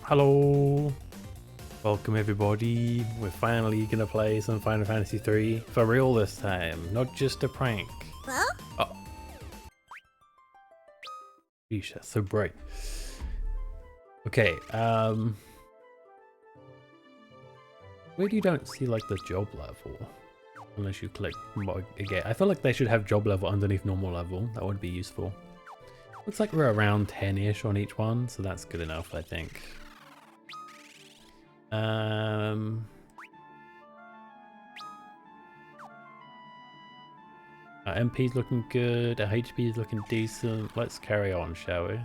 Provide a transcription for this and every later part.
Hello, welcome everybody. We're finally gonna play some Final Fantasy 3 for real this time, not just a prank. Huh? Oh, sheesh, that's so bright. Okay, where you don't see like the job level, unless you click again. I feel like they should have job level underneath normal level. That would be useful. Looks like we're around 10-ish on each one, so that's good enough, I think. Our MP's looking good, our HP is looking decent. Let's carry on, shall we?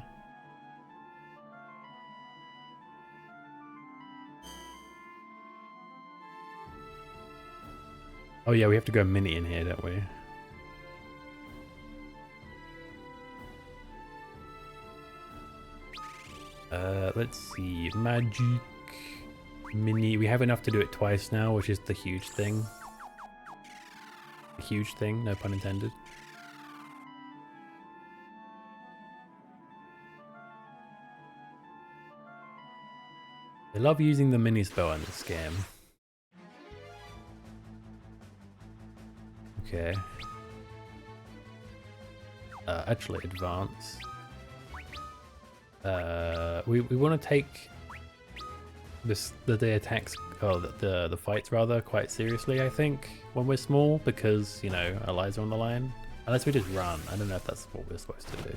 Oh yeah, we have to go mini in here, don't we? Let's see, magic, mini. We have enough to do it twice now, which is the huge thing. The huge thing, no pun intended. They love using the mini spell in this game. Okay. Actually, advance. We want to take the attacks, oh, the fights rather, quite seriously, I think, when we're small, because, you know, our lives are on the line. Unless we just run. I don't know if that's what we're supposed to do.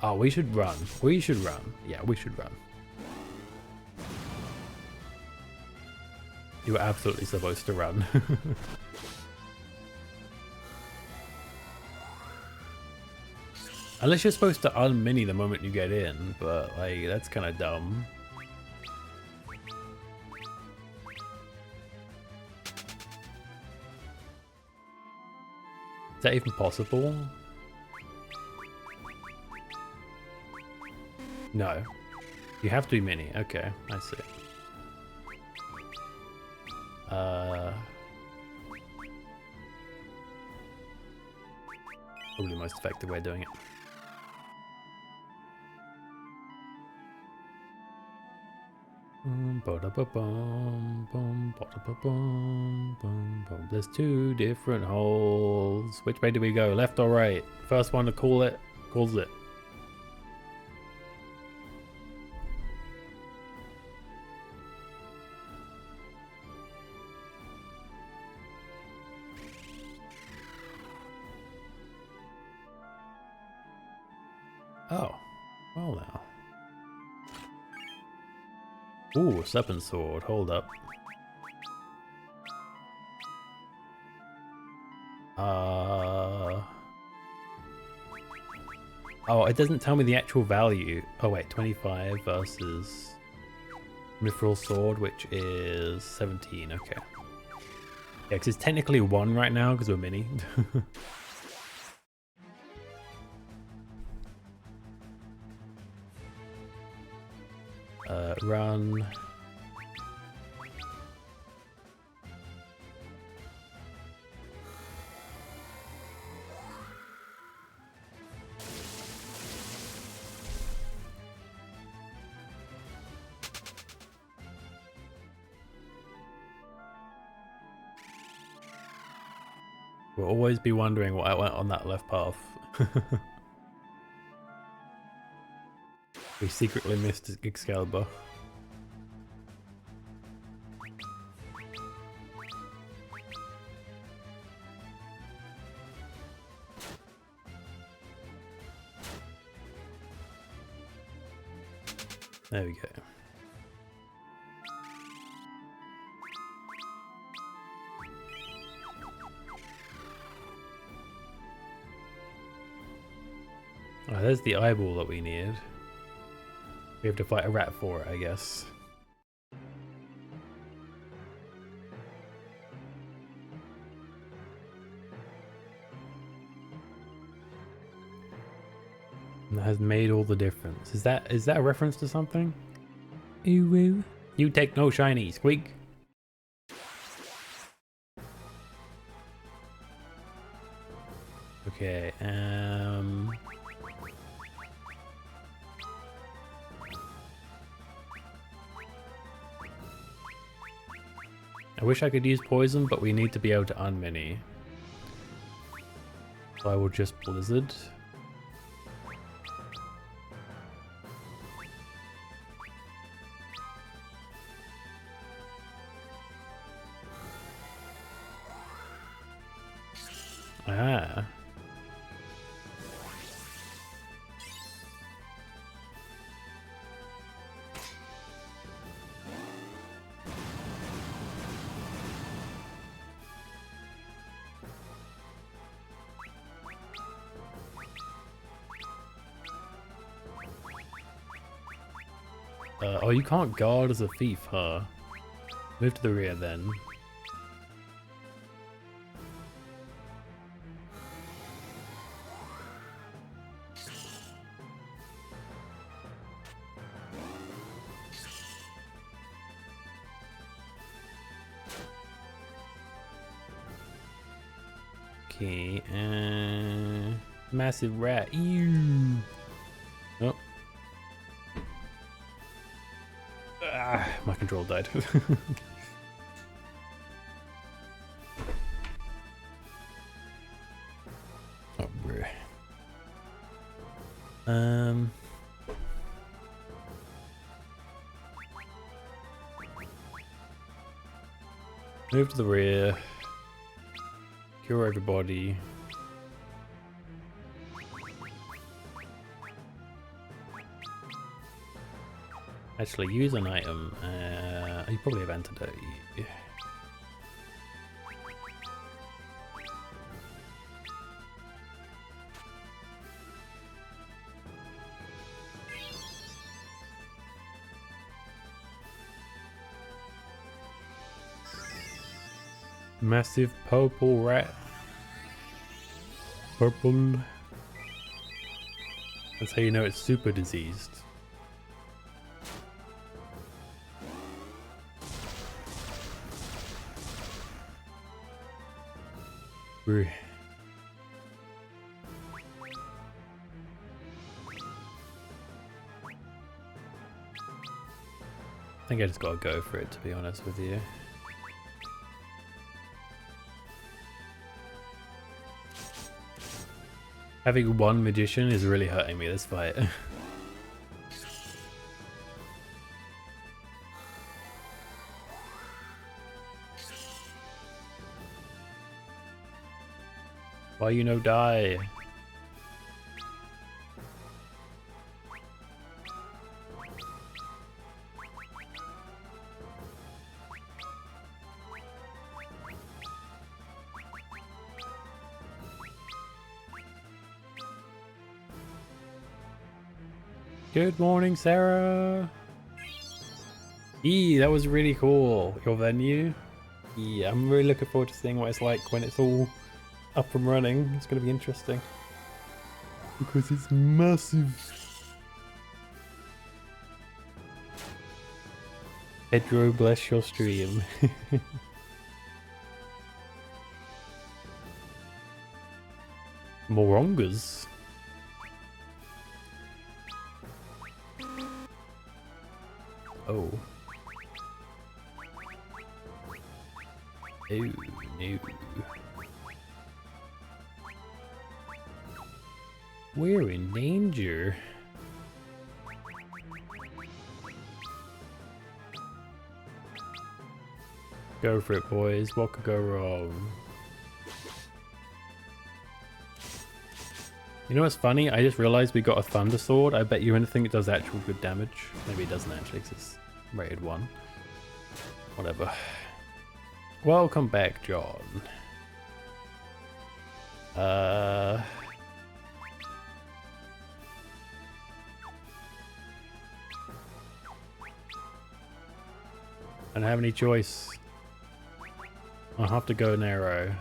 Oh, we should run. We should run. Yeah, we should run. You were absolutely supposed to run. Unless you're supposed to unmini the moment you get in, but like, that's kind of dumb. Is that even possible? No. You have to be mini. Okay, I see. Probably the most effective way of doing it. There's two different holes. Which way do we go? Left or right? First one to call it, calls it. Oh, well now. Ooh, serpent sword. Hold up. Oh, it doesn't tell me the actual value. Oh wait, 25 versus mithril sword, which is 17. Okay. Yeah, because it's technically 1 right now because we're mini. Run. We'll always be wondering what I went on that left path. We secretly missed Excalibur. There we go. Oh, there's the eyeball that we need. We have to fight a rat for it, I guess. And that has made all the difference. Is that a reference to something? Ooh woo. You take no shiny, squeak. Okay, I wish I could use poison, but we need to be able to unmini. So I will just blizzard. Ah. Oh, you can't guard as a thief, huh? Move to the rear then. Okay, massive rat. Ew. Oh. Ah, my control died. Oh, bruh. Move to the rear. Cure everybody. Actually, use an item. You probably have antidote. Massive purple rat. Purple. That's how you know it's super diseased. I think I just gotta go for it, to be honest with you. Having one magician is really hurting me this fight. Why you no die? Good morning, Sarah. That was really cool. Your venue. Yeah, I'm really looking forward to seeing what it's like when it's all up and running. It's going to be interesting. Because it's massive. Pedro, bless your stream. Morongas. Oh. Oh, no. We're in danger. Go for it, boys. What could go wrong? You know what's funny? I just realized we got a Thunder Sword. I bet you anything it does actual good damage. Maybe it doesn't actually, because it's rated 1. Whatever. Welcome back, John. I don't have any choice. I'll have to go narrow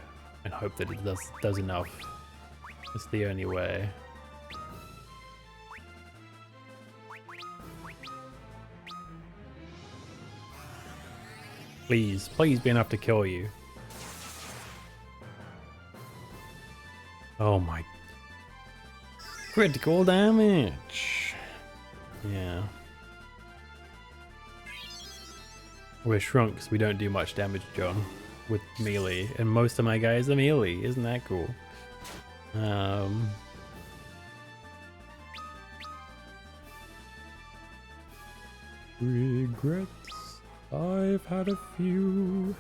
and hope that it does enough. It's the only way. Please, please be enough to kill you. Oh my. Critical damage. Yeah. We're shrunk, so we don't do much damage, John, with melee. And most of my guys are melee. Isn't that cool? Regrets. I've had a few.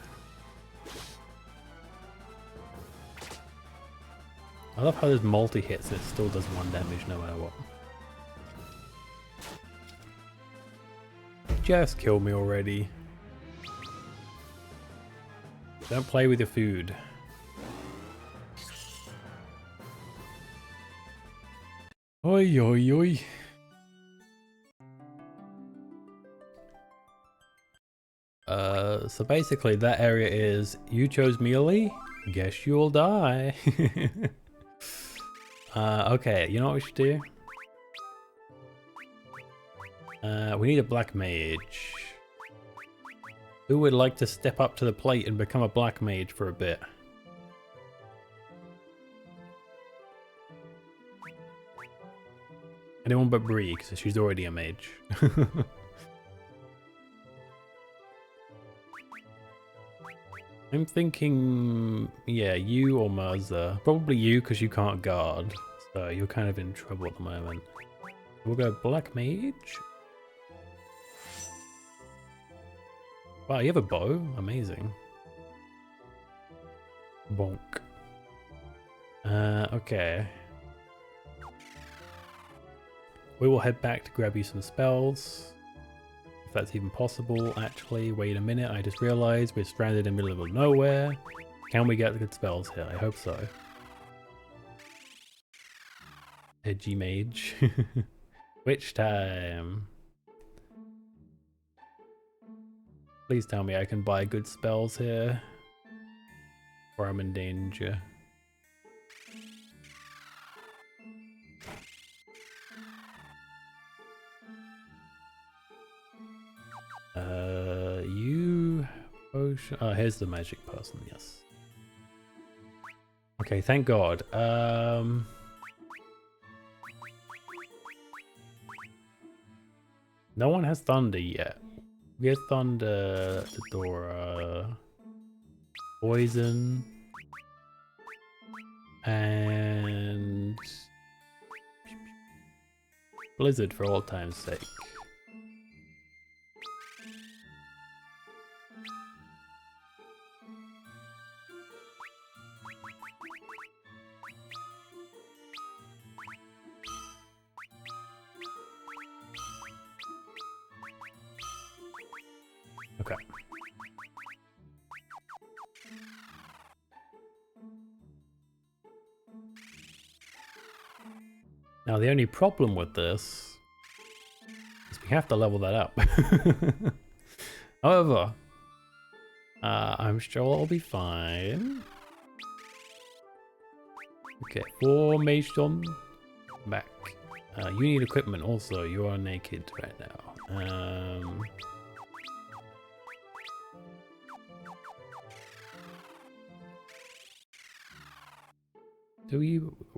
I love how there's multi-hits and it still does 1 damage no matter what. Just kill me already. Don't play with your food. Oi oi oi. So basically that area is, you chose melee, guess you'll die. Okay, you know what we should do? We need a black mage. Who would like to step up to the plate and become a black mage for a bit? Anyone but Bree, because she's already a mage. I'm thinking, yeah, you or Mirza. Probably you, because you can't guard. So you're kind of in trouble at the moment. We'll go black mage. Wow, you have a bow? Amazing. Bonk. Okay. We will head back to grab you some spells. If that's even possible. Actually, wait a minute, I just realized we're stranded in the middle of nowhere. Can we get good spells here? I hope so. Edgy mage. Which time? Please tell me I can buy good spells here. Or I'm in danger. You... Potion... Oh, here's the magic person, yes. Okay, thank God. No one has thunder yet. We have thunder, Fedora, poison, and blizzard for all time's sake. Okay. Now the only problem with this is we have to level that up. However, I'm sure it'll be fine. Okay, formation back. You need equipment also. You are naked right now.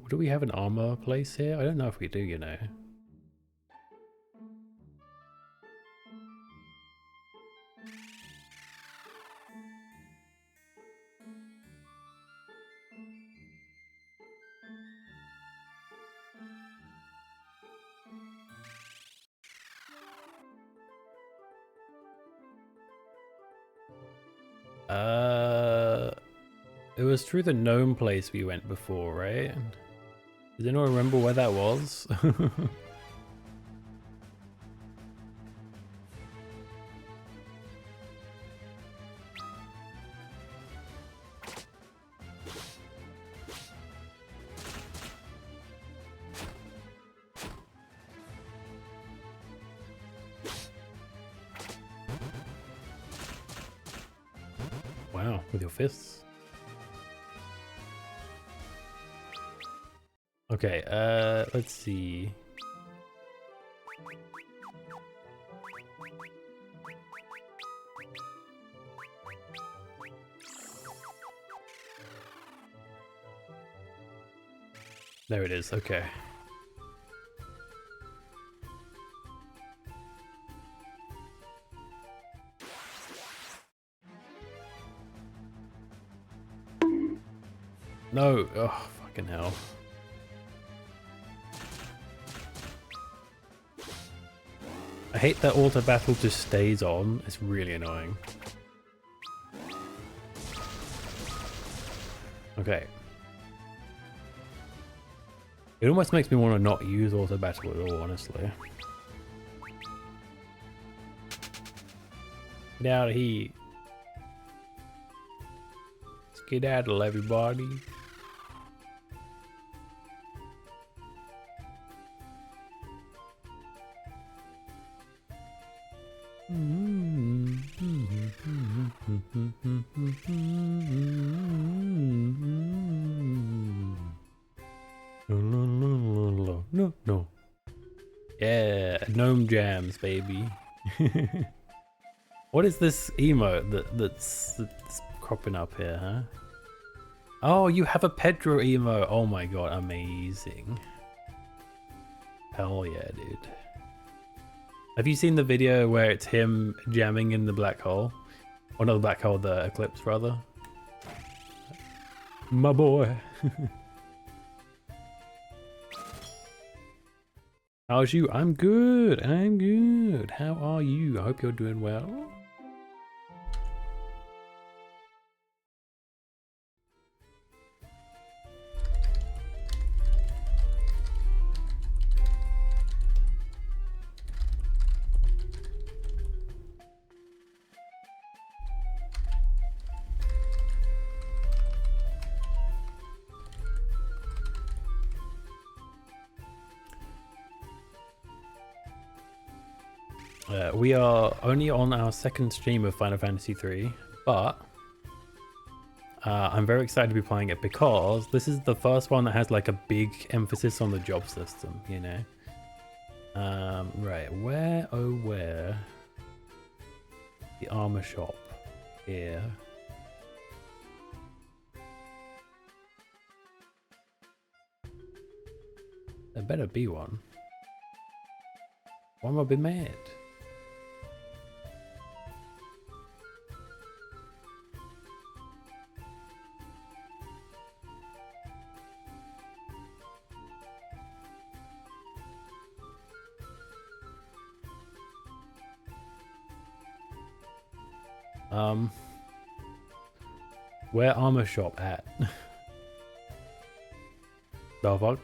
Do we have an armor place here? I don't know if we do, you know. It was through the gnome place we went before, right? Does anyone remember where that was? Wow, with your fists. Okay, let's see. There it is, okay. No! Oh, fucking hell. I hate that auto battle just stays on. It's really annoying. Okay. It almost makes me want to not use auto battle at all, honestly. Get out of here. Skedaddle, everybody. No. Yeah, gnome jams, baby. What is this emote that's cropping up here, huh? Oh, you have a Pedro emote. Oh my god, amazing. Hell yeah, dude. Have you seen the video where it's him jamming in the black hole? Or not the black hole, the eclipse, rather. My boy. How's you? I'm good. I'm good. How are you? I hope you're doing well. We are only on our second stream of Final Fantasy III, but I'm very excited to be playing it because this is the first one that has like a big emphasis on the job system, you know? Right, where, oh where? The armor shop here. There better be one. Why am I be mad? Where armor shop at? The fuck?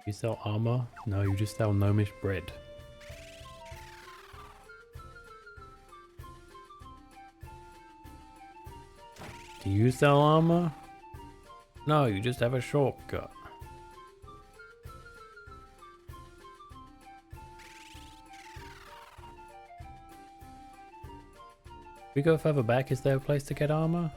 You sell armor? No, you just sell gnomish bread. Do you sell armor? No, you just have a shortcut. We go further back, is there a place to get armor?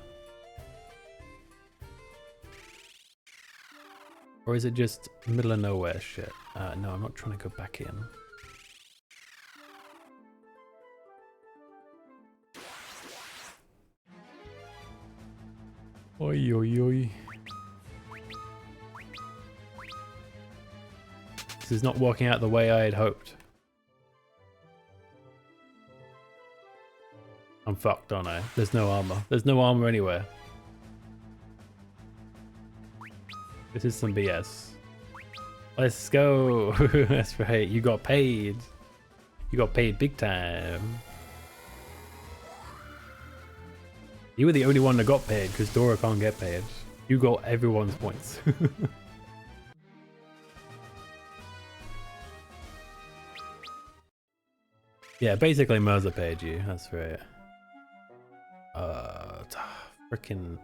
Or is it just middle of nowhere shit? No, I'm not trying to go back in. Oi, oi, oi. This is not working out the way I had hoped. I'm fucked, aren't I? There's no armor. There's no armor anywhere. This is some BS. Let's go. That's right. You got paid. You got paid big time. You were the only one that got paid because Dora can't get paid. You got everyone's points. Yeah, basically Merza paid you. That's right. Frickin'.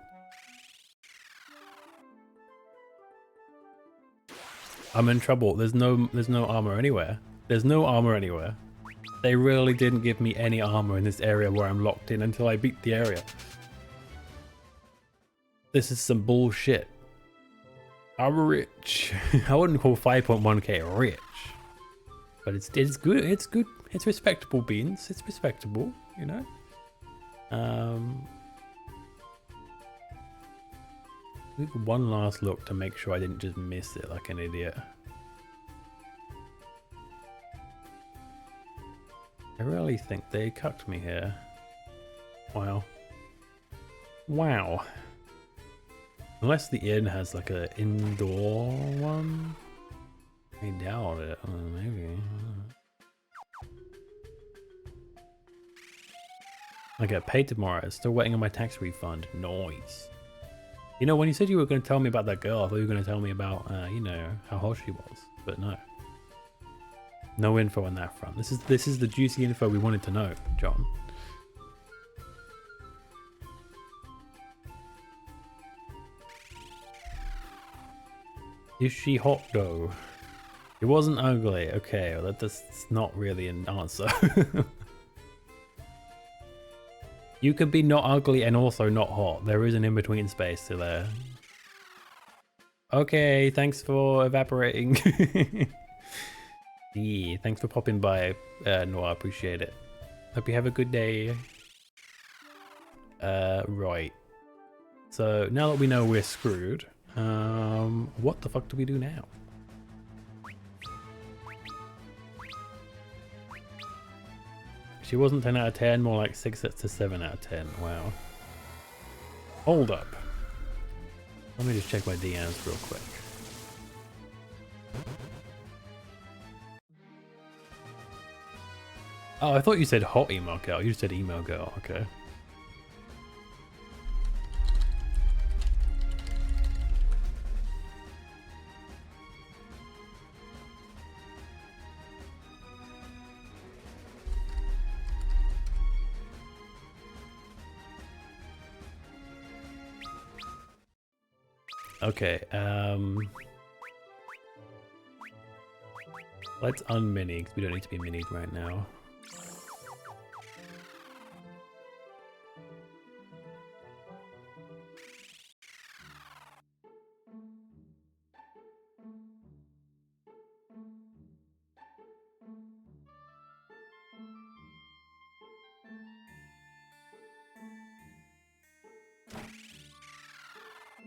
I'm in trouble. There's no armor anywhere. There's no armor anywhere. They really didn't give me any armor in this area where I'm locked in until I beat the area. This is some bullshit. I'm rich. I wouldn't call 5.1k rich. But it's good. It's good. It's respectable, Beans. It's respectable, you know? We have one last look to make sure I didn't just miss it like an idiot. I really think they cucked me here. Wow. Wow. Unless the inn has like a indoor one. I doubt it. Maybe. I get paid tomorrow. Still waiting on my tax refund. Nice. You know, when you said you were going to tell me about that girl, I thought you were going to tell me about, you know, how hot she was. But no. No info on that front. This is the juicy info we wanted to know, John. Is she hot though? It wasn't ugly. Okay, well, that's not really an answer. You could be not ugly and also not hot. There is an in-between space to there. Okay, thanks for evaporating. Yeah, thanks for popping by, Noah. Appreciate it. Hope you have a good day. Right. So now that we know we're screwed, what the fuck do we do now? She wasn't 10 out of 10, more like 6 to 7 out of 10. Wow. Hold up. Let me just check my DMs real quick. Oh, I thought you said hot email girl. You just said email girl. Okay. Okay, let's unmini because we don't need to be minied right now.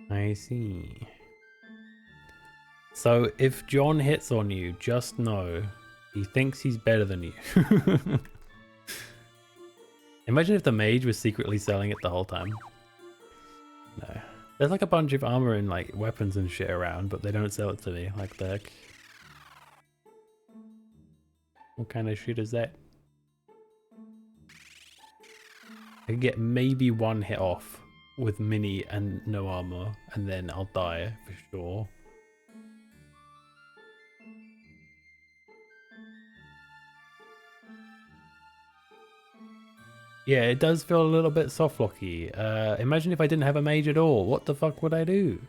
I see. So if John hits on you, just know he thinks he's better than you. Imagine if the mage was secretly selling it the whole time. No. There's like a bunch of armor and like weapons and shit around, but they don't sell it to me. Like the heck? What kind of shit is that? I can get maybe one hit off with mini and no armor, and then I'll die for sure. Yeah, it does feel a little bit softlocky. Imagine if I didn't have a mage at all. What the fuck would I do?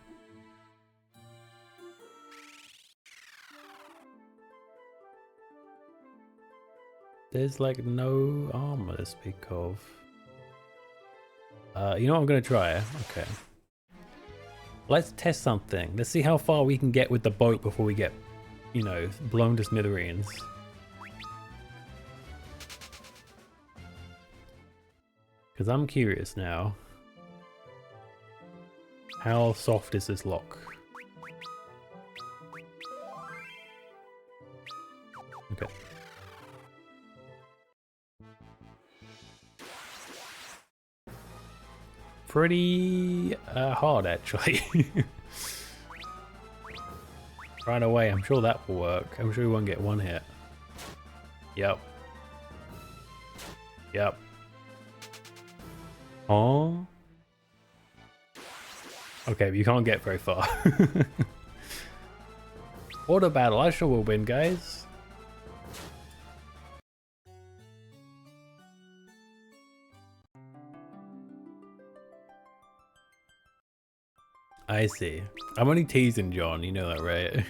There's like no armor to speak of. You know what, I'm gonna try? Okay. Let's test something. Let's see how far we can get with the boat before we get, you know, blown to smithereens. Because I'm curious now. How soft is this lock? Okay. Pretty hard, actually. Right away, I'm sure that will work. I'm sure we won't get one hit. Yep. Yep. Oh. Okay, but you can't get very far. Water battle, I sure will win, guys. I see. I'm only teasing John, you know that, right?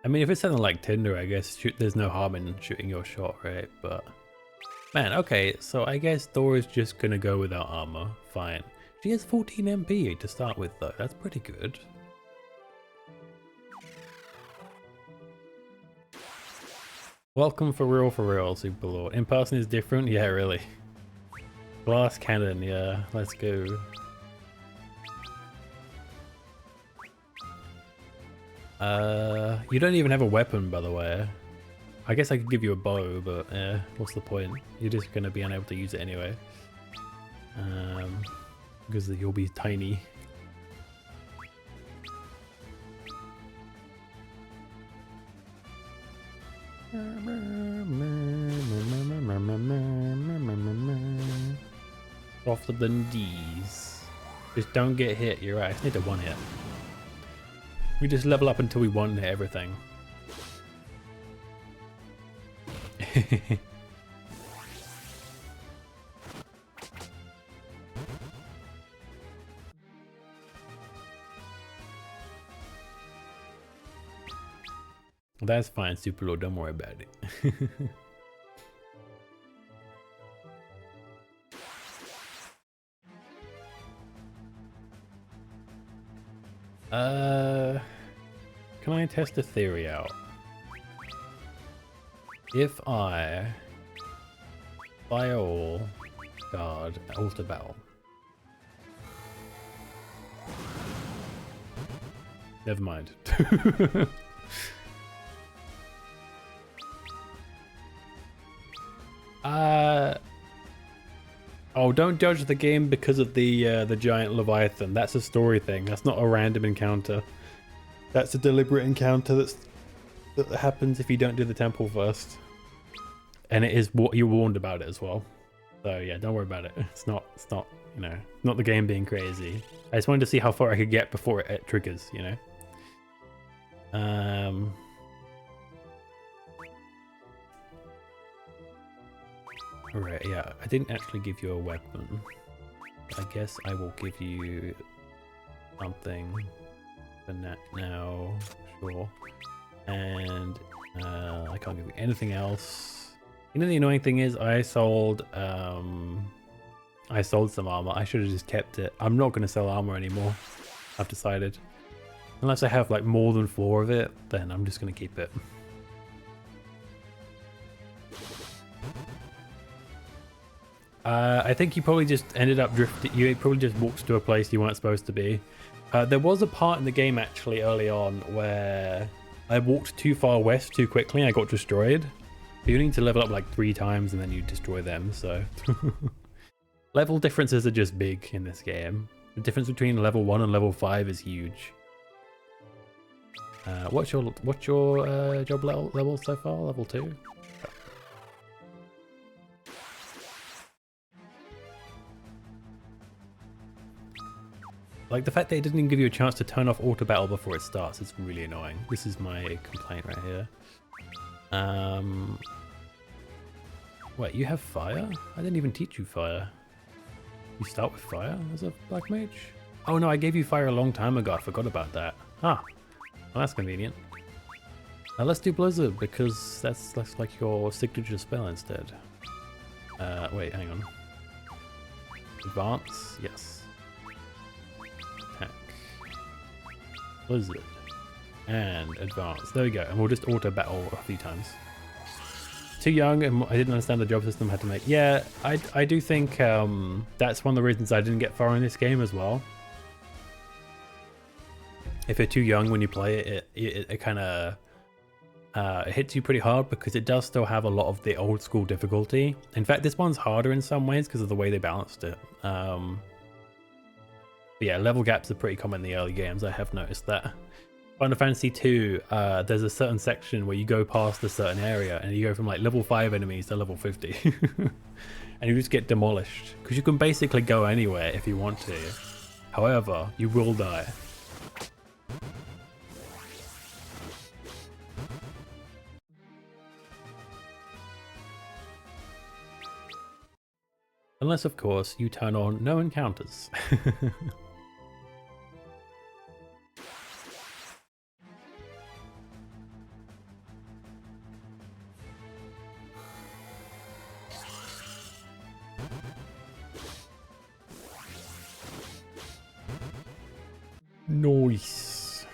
I mean, if it's something like Tinder, I guess there's no harm in shooting your shot, right? But man, okay, so I guess Dora's just gonna go without armor. Fine. She has 14 MP to start with, though. That's pretty good. Welcome for real, Superlord. In person is different? Yeah, really. Glass cannon, yeah. Let's go. You don't even have a weapon, by the way. I guess I could give you a bow, but what's the point? You're just going to be unable to use it anyway. Because you'll be tiny. Softer than these. Just don't get hit. You're right. I just need to one hit. We just level up until we one hit everything. That's fine, Super Lord. Don't worry about it. Can I test a theory out? If I fire all, guard, alter battle. Never mind. Oh, don't judge the game because of the giant Leviathan. That's a story thing. That's not a random encounter. That's a deliberate encounter that happens if you don't do the temple first. And it is what you're warned about it as well. So yeah, don't worry about it. It's not, you know, not the game being crazy. I just wanted to see how far I could get before it triggers, you know. Alright, yeah, I didn't actually give you a weapon. I guess I will give you something for now, sure. And I can't give you anything else. You know, the annoying thing is I sold some armor. I should have just kept it. I'm not going to sell armor anymore, I've decided. Unless I have like more than 4 of it, then I'm just going to keep it. I think you probably just ended up drifting. You probably just walked to a place you weren't supposed to be. There was a part in the game actually early on where I walked too far west too quickly and I got destroyed. You need to level up like 3 times and then you destroy them, so... Level differences are just big in this game. The difference between level 1 and level 5 is huge. What's your job level so far? Level 2? Like, the fact that it doesn't even give you a chance to turn off auto battle before it starts is really annoying. This is my complaint right here. Wait, you have fire? I didn't even teach you fire. You start with fire as a black mage? Oh no, I gave you fire a long time ago. I forgot about that. Ah, well, that's convenient. Now let's do Blizzard because that's like your signature spell instead. Wait, hang on. Advance, yes. Blizzard and advance. There we go, and we'll just auto battle a few times. Too young, and I didn't understand the job system I had to make. Yeah, I do think that's one of the reasons I didn't get far in this game as well. If you're too young when you play it, it kind of it hits you pretty hard because it does still have a lot of the old school difficulty. In fact, this one's harder in some ways because of the way they balanced it. But yeah, level gaps are pretty common in the early games. I have noticed that. Final Fantasy 2, there's a certain section where you go past a certain area and you go from like level 5 enemies to level 50. And you just get demolished. Because you can basically go anywhere if you want to. However, you will die. Unless, of course, you turn on no encounters. Nice.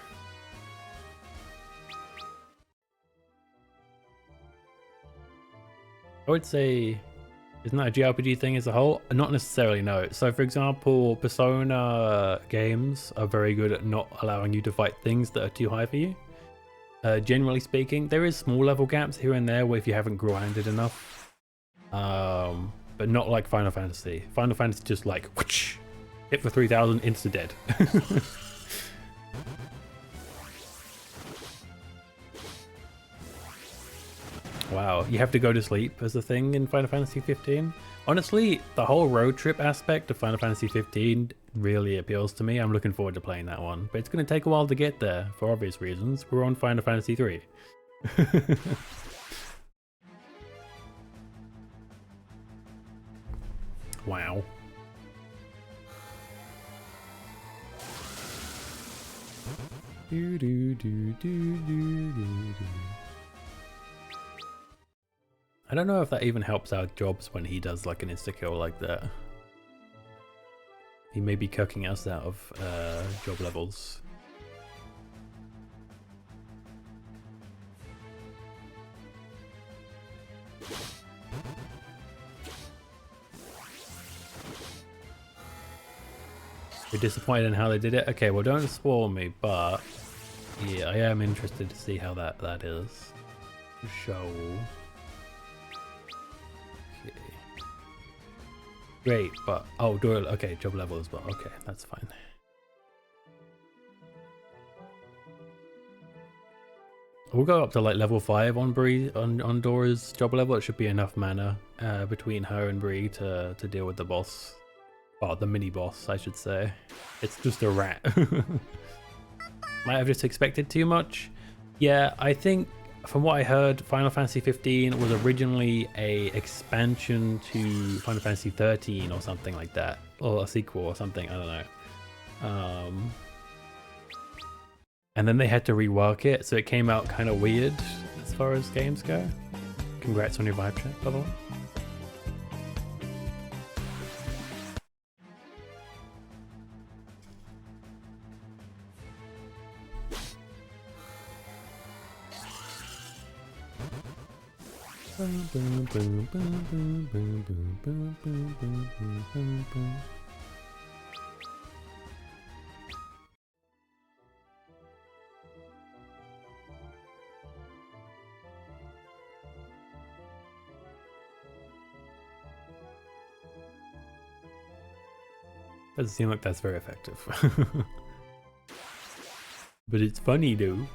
I would say, isn't that a JRPG thing as a whole? Not necessarily, no. So for example, Persona games are very good at not allowing you to fight things that are too high for you. Generally speaking, there is small level gaps here and there where if you haven't grinded enough, but not like Final Fantasy. Final Fantasy just like whoosh, hit for 3000, insta dead. Wow, you have to go to sleep as a thing in Final Fantasy 15. Honestly, the whole road trip aspect of Final Fantasy 15 really appeals to me. I'm looking forward to playing that one, but it's going to take a while to get there for obvious reasons. We're on Final Fantasy 3. Wow. I don't know if that even helps our jobs when he does like an insta-kill like that. He may be cucking us out of job levels. You're disappointed in how they did it? Okay, well don't spoil me, but yeah, I am interested to see how that is. Show. Okay. Great, but oh, do it. Okay, job level as well. Okay, that's fine. We'll go up to like level 5 on Bree on Dora's job level. It should be enough mana between her and Bree to deal with the boss. Oh, the mini boss, I should say. It's just a rat. Might have just expected too much. Yeah, I think from what I heard, Final Fantasy 15 was originally a expansion to Final Fantasy 13 or something like that, or a sequel or something. I don't know. And then they had to rework it, so it came out kind of weird as far as games go. Congrats on your vibe check, by the way. Doesn't seem like that's very effective. But it's funny though.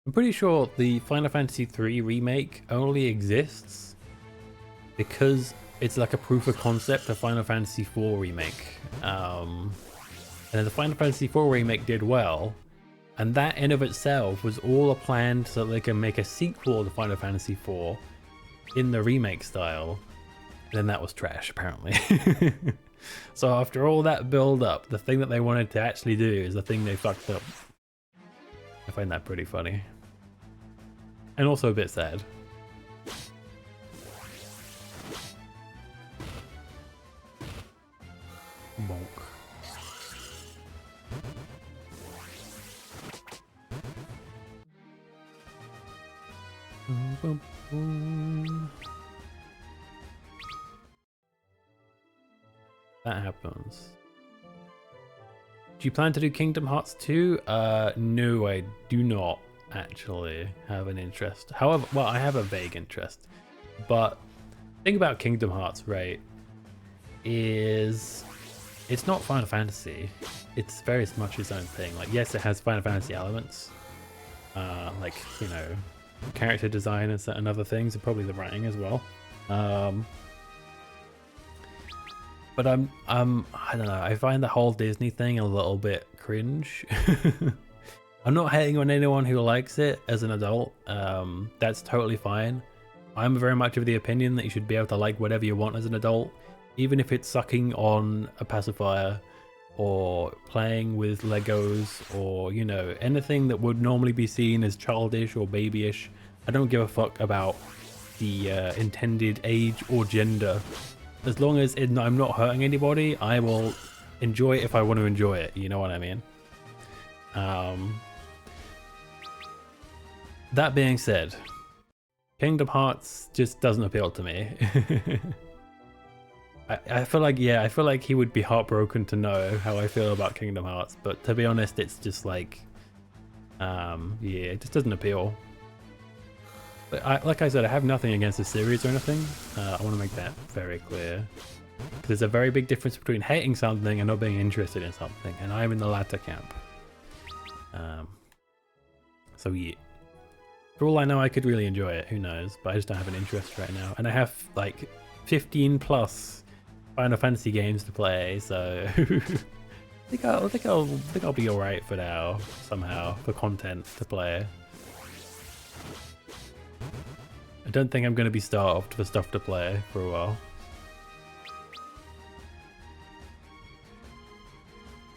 I'm pretty sure the Final Fantasy 3 remake only exists because it's like a proof of concept of Final Fantasy 4 remake. And the Final Fantasy 4 remake did well, and that in of itself was all a plan so that they can make a sequel to Final Fantasy 4 in the remake style. And then that was trash, apparently. So after all that build up, the thing that they wanted to actually do is the thing they fucked up. I find that pretty funny. And also a bit sad. Bonk. That happens. Do you plan to do Kingdom Hearts 2? No, I do not actually have an interest. However, well, I have a vague interest. But the thing about Kingdom Hearts, right, is it's not Final Fantasy. It's very much its own thing. Like, yes, it has Final Fantasy elements. Like, you know, character design and other things, and probably the writing as well. But I don't know, I find the whole Disney thing a little bit cringe. I'm not hating on anyone who likes it as an adult. That's totally fine. I'm very much of the opinion that you should be able to like whatever you want as an adult, even if it's sucking on a pacifier or playing with Legos or, you know, anything that would normally be seen as childish or babyish. I don't give a fuck about the intended age or gender as long as I'm not hurting anybody, I will enjoy it if I want to enjoy it. You know what I mean? That being said, Kingdom Hearts just doesn't appeal to me. I feel like, yeah, I feel like he would be heartbroken to know how I feel about Kingdom Hearts, but to be honest, it's just like, yeah, it just doesn't appeal. But like I said, I have nothing against the series or anything. I want to make that very clear. There's a very big difference between hating something and not being interested in something, and I'm in the latter camp. So yeah. For all I know, I could really enjoy it. Who knows? But I just don't have an interest right now. And I have like 15 plus Final Fantasy games to play, so I think I'll be alright for now, somehow, for content to play. I don't think I'm going to be starved for stuff to play for a while.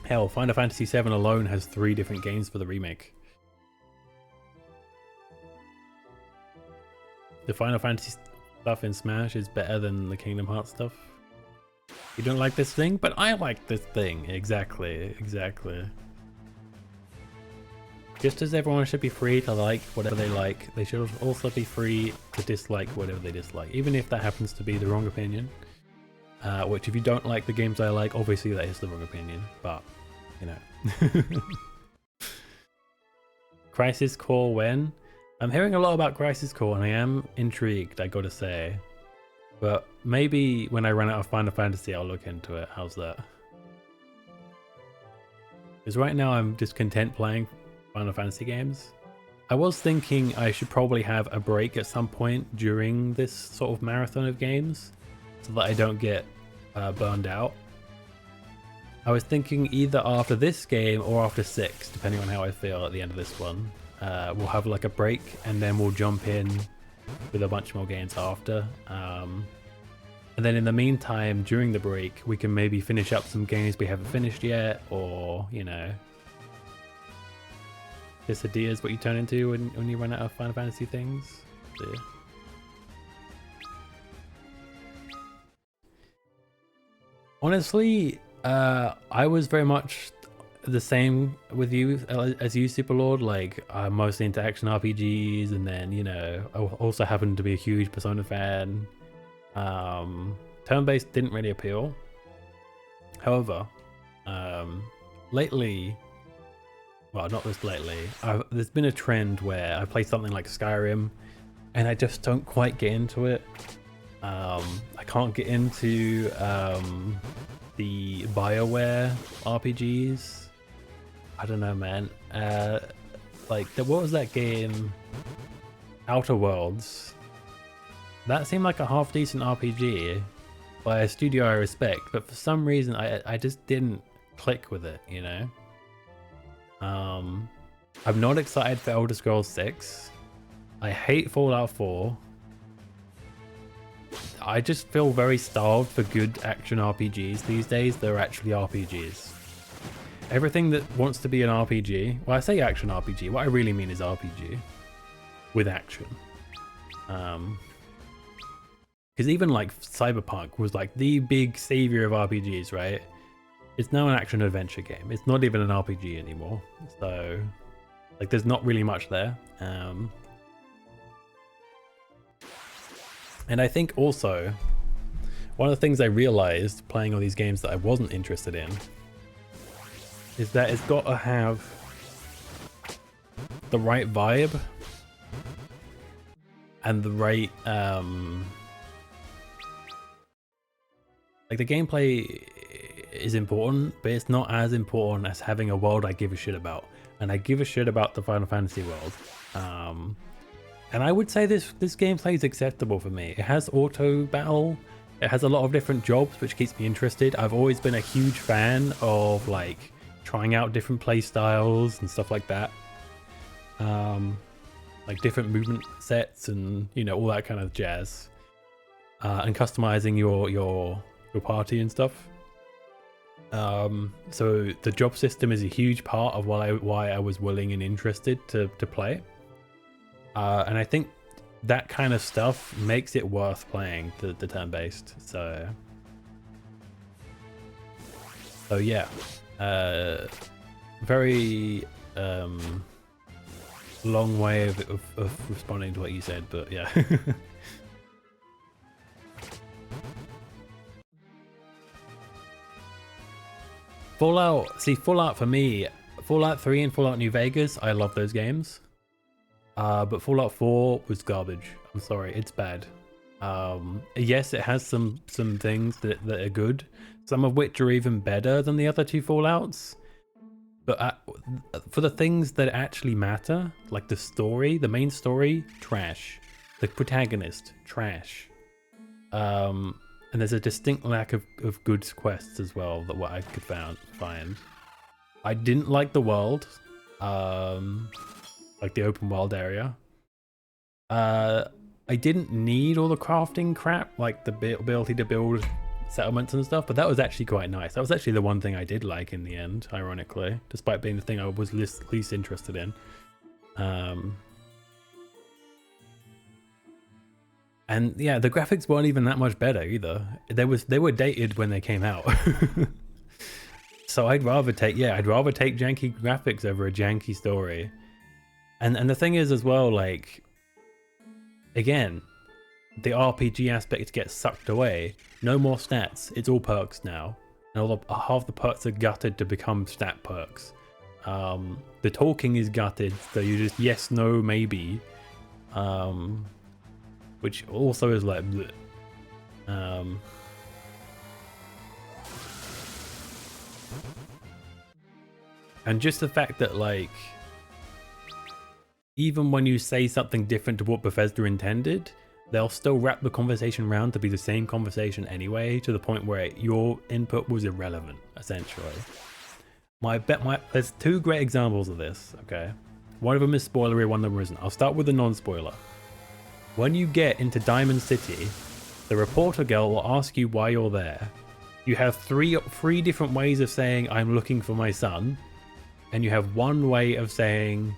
Hell, Final Fantasy VII alone has 3 different games for the remake. The Final Fantasy stuff in Smash is better than the Kingdom Hearts stuff. You don't like this thing, but I like this thing. Exactly, exactly. Just as everyone should be free to like whatever they like, they should also be free to dislike whatever they dislike, even if that happens to be the wrong opinion. Which, if you don't like the games I like, obviously that is the wrong opinion, but, you know. Crisis Core when? I'm hearing a lot about Crisis Core and I am intrigued, I gotta say. But maybe when I run out of Final Fantasy, I'll look into it. How's that? Because right now I'm just content playing Final Fantasy games. I was thinking I should probably have a break at some point during this sort of marathon of games so that I don't get burned out. I was thinking either after this game or after 6, depending on how I feel at the end of this one. We'll have like a break and then we'll jump in with a bunch more games after. And then in the meantime, during the break, we can maybe finish up some games we haven't finished yet, or, you know, Quesadilla is what you turn into when you run out of Final Fantasy things. So, yeah. Honestly, I was very much the same with you as you, Superlord. Like, I'm mostly into action RPGs, and then, you know, I also happen to be a huge Persona fan. Turn-based didn't really appeal. However, lately, well, not just lately, there's been a trend where I play something like Skyrim and I just don't quite get into it. I can't get into the BioWare RPGs. I don't know, man. Like, what was that game? Outer Worlds. That seemed like a half-decent RPG by a studio I respect, but for some reason I just didn't click with it, you know? I'm not excited for Elder Scrolls 6. I hate Fallout 4. I just feel very starved for good action RPGs these days. They're actually RPGs. Everything that wants to be an RPG, well, I say action RPG, what I really mean is RPG with action. Because even like Cyberpunk was like the big savior of RPGs, right? It's now an action adventure game. It's not even an RPG anymore. So, like, there's not really much there. And I think also, one of the things I realized playing all these games that I wasn't interested in is that it's got to have the right vibe and the right like, the gameplay is important, but it's not as important as having a world I give a shit about, and I give a shit about the Final Fantasy world. And I would say this gameplay is acceptable for me. It has auto battle. It has a lot of different jobs, which keeps me interested. I've always been a huge fan of, like, trying out different play styles and stuff like that. Like different movement sets and, you know, all that kind of jazz. And customizing your party and stuff. So the job system is a huge part of why I was willing and interested to play. And I think that kind of stuff makes it worth playing the turn-based. So So yeah, very long way of responding to what you said, but yeah. Fallout for me, Fallout 3 and Fallout New Vegas, I love those games. But Fallout 4 was garbage. I'm sorry, it's bad. Yes, it has some things that are good, some of which are even better than the other two Fallouts. But for the things that actually matter, like the story, the main story, trash. The protagonist, trash. And there's a distinct lack of good quests as well, that what I could find. I didn't like the world, like the open world area. I didn't need all the crafting crap, like the ability to build settlements and stuff, but that was actually quite nice. That was actually the one thing I did like in the end, ironically, despite being the thing I was least interested in. And yeah, the graphics weren't even that much better either. They were dated when they came out. So I'd rather take janky graphics over a janky story. And the thing is as well, like, again, the RPG aspect gets sucked away. No more stats. It's all perks now. And half the perks are gutted to become stat perks. The talking is gutted, so you just yes, no, maybe. Which also is like bleh. And just the fact that, like, even when you say something different to what Bethesda intended, they'll still wrap the conversation around to be the same conversation anyway, to the point where your input was irrelevant, essentially. There's two great examples of this, okay? One of them is spoilery, one of them isn't. I'll start with the non-spoiler. When you get into Diamond City, the reporter girl will ask you why you're there. You have three different ways of saying, I'm looking for my son, and you have one way of saying,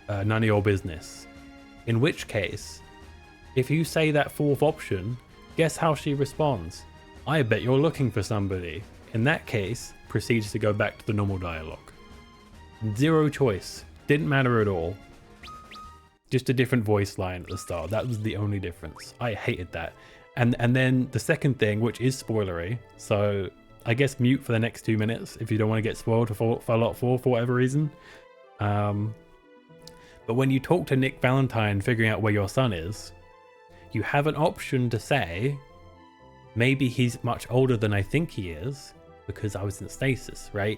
none of your business. In which case, if you say that fourth option, guess how she responds? I bet you're looking for somebody. In that case, proceeds to go back to the normal dialogue. Zero choice. Didn't matter at all. Just a different voice line at the start. That was the only difference. I hated that. And then the second thing, which is spoilery, so I guess mute for the next 2 minutes if you don't want to get spoiled for Fallout 4 for whatever reason. But when you talk to Nick Valentine figuring out where your son is, you have an option to say, maybe he's much older than I think he is, because I was in stasis, right?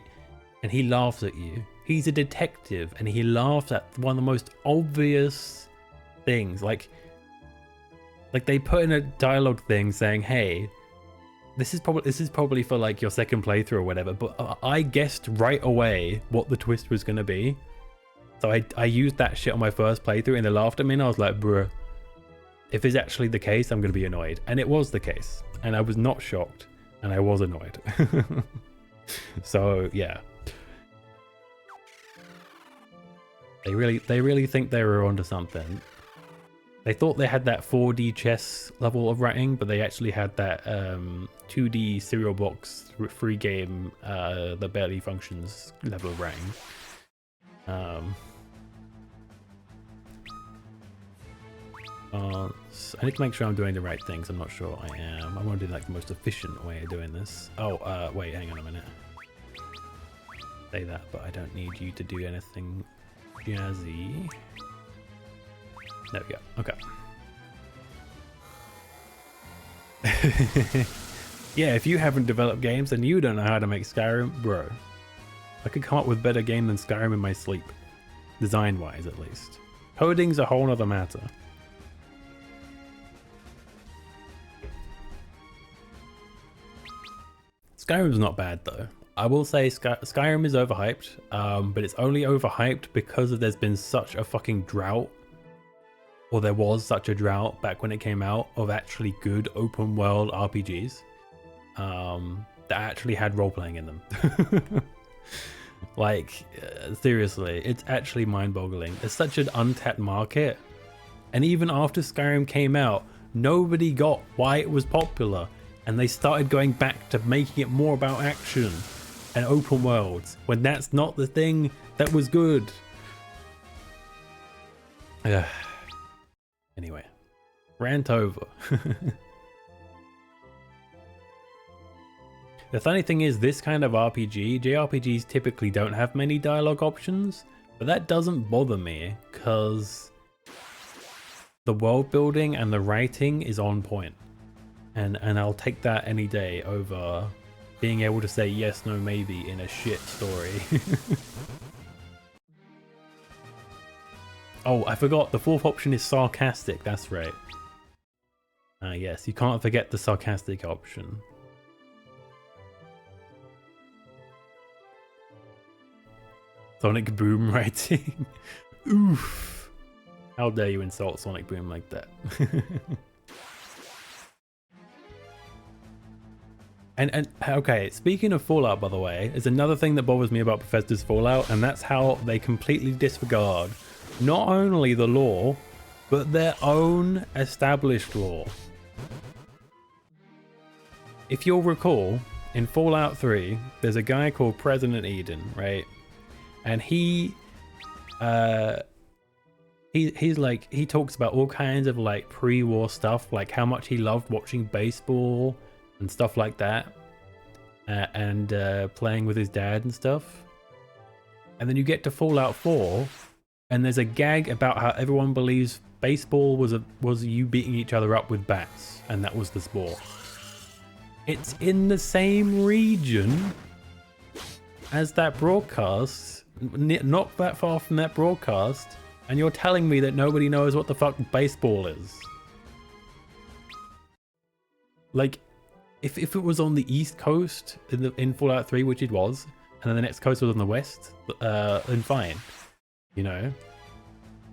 And he laughs at you. He's a detective, and he laughs at one of the most obvious things. Like they put in a dialogue thing saying, hey, this is probably for like your second playthrough or whatever, but I guessed right away what the twist was going to be. So I used that shit on my first playthrough, and they laughed at me, and I was like, bruh, if it's actually the case, I'm going to be annoyed. And it was the case. And I was not shocked, and I was annoyed. So, yeah. They really think they were onto something. They thought they had that 4D chess level of writing, but they actually had that 2D cereal box free game that barely functions level of writing. I need to make sure I'm doing the right things. I'm not sure I am. I want to do like the most efficient way of doing this. Oh, wait, hang on a minute. Say that, but I don't need you to do anything jazzy. There we go. Okay. Yeah, if you haven't developed games and you don't know how to make Skyrim, bro, I could come up with better game than Skyrim in my sleep. Design-wise, at least. Coding's a whole nother matter. Skyrim's not bad though. I will say Skyrim is overhyped, but it's only overhyped because there's been such a fucking drought, or there was such a drought back when it came out, of actually good open world RPGs that actually had role-playing in them. Like, seriously, it's actually mind-boggling. It's such an untapped market, and even after Skyrim came out, nobody got why it was popular. And they started going back to making it more about action. and open worlds when that's not the thing that was good. Anyway, rant over. The funny thing is, this kind of RPG, JRPGs typically don't have many dialogue options, but that doesn't bother me because the world building and the writing is on point. And I'll take that any day over being able to say yes, no, maybe in a shit story. Oh, I forgot, the fourth option is sarcastic, that's right. Yes, you can't forget the sarcastic option. Sonic Boom writing. Oof. How dare you insult Sonic Boom like that? And okay, speaking of Fallout, by the way, is another thing that bothers me about Bethesda's Fallout, and that's how they completely disregard not only the lore, but their own established lore. If you'll recall, in Fallout 3, there's a guy called President Eden, right? And he talks about all kinds of like pre-war stuff, like how much he loved watching baseball and stuff like that, and playing with his dad and stuff. And then you get to Fallout 4, and there's a gag about how everyone believes baseball was you beating each other up with bats, and that was the sport. It's in the same region as that broadcast, not that far from that broadcast, and you're telling me that nobody knows what the fuck baseball is. Like, if it was on the East Coast in Fallout 3, which it was, and then the next coast was on the West, then fine. You know?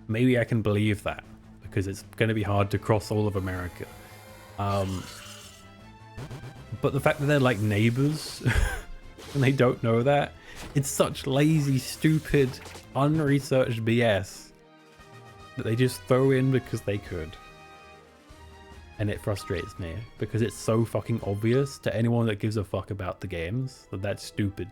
Maybe I can believe that, because it's going to be hard to cross all of America. But the fact that they're like neighbors, and they don't know that, it's such lazy, stupid, unresearched BS that they just throw in because they could. And it frustrates me because it's so fucking obvious to anyone that gives a fuck about the games that that's stupid.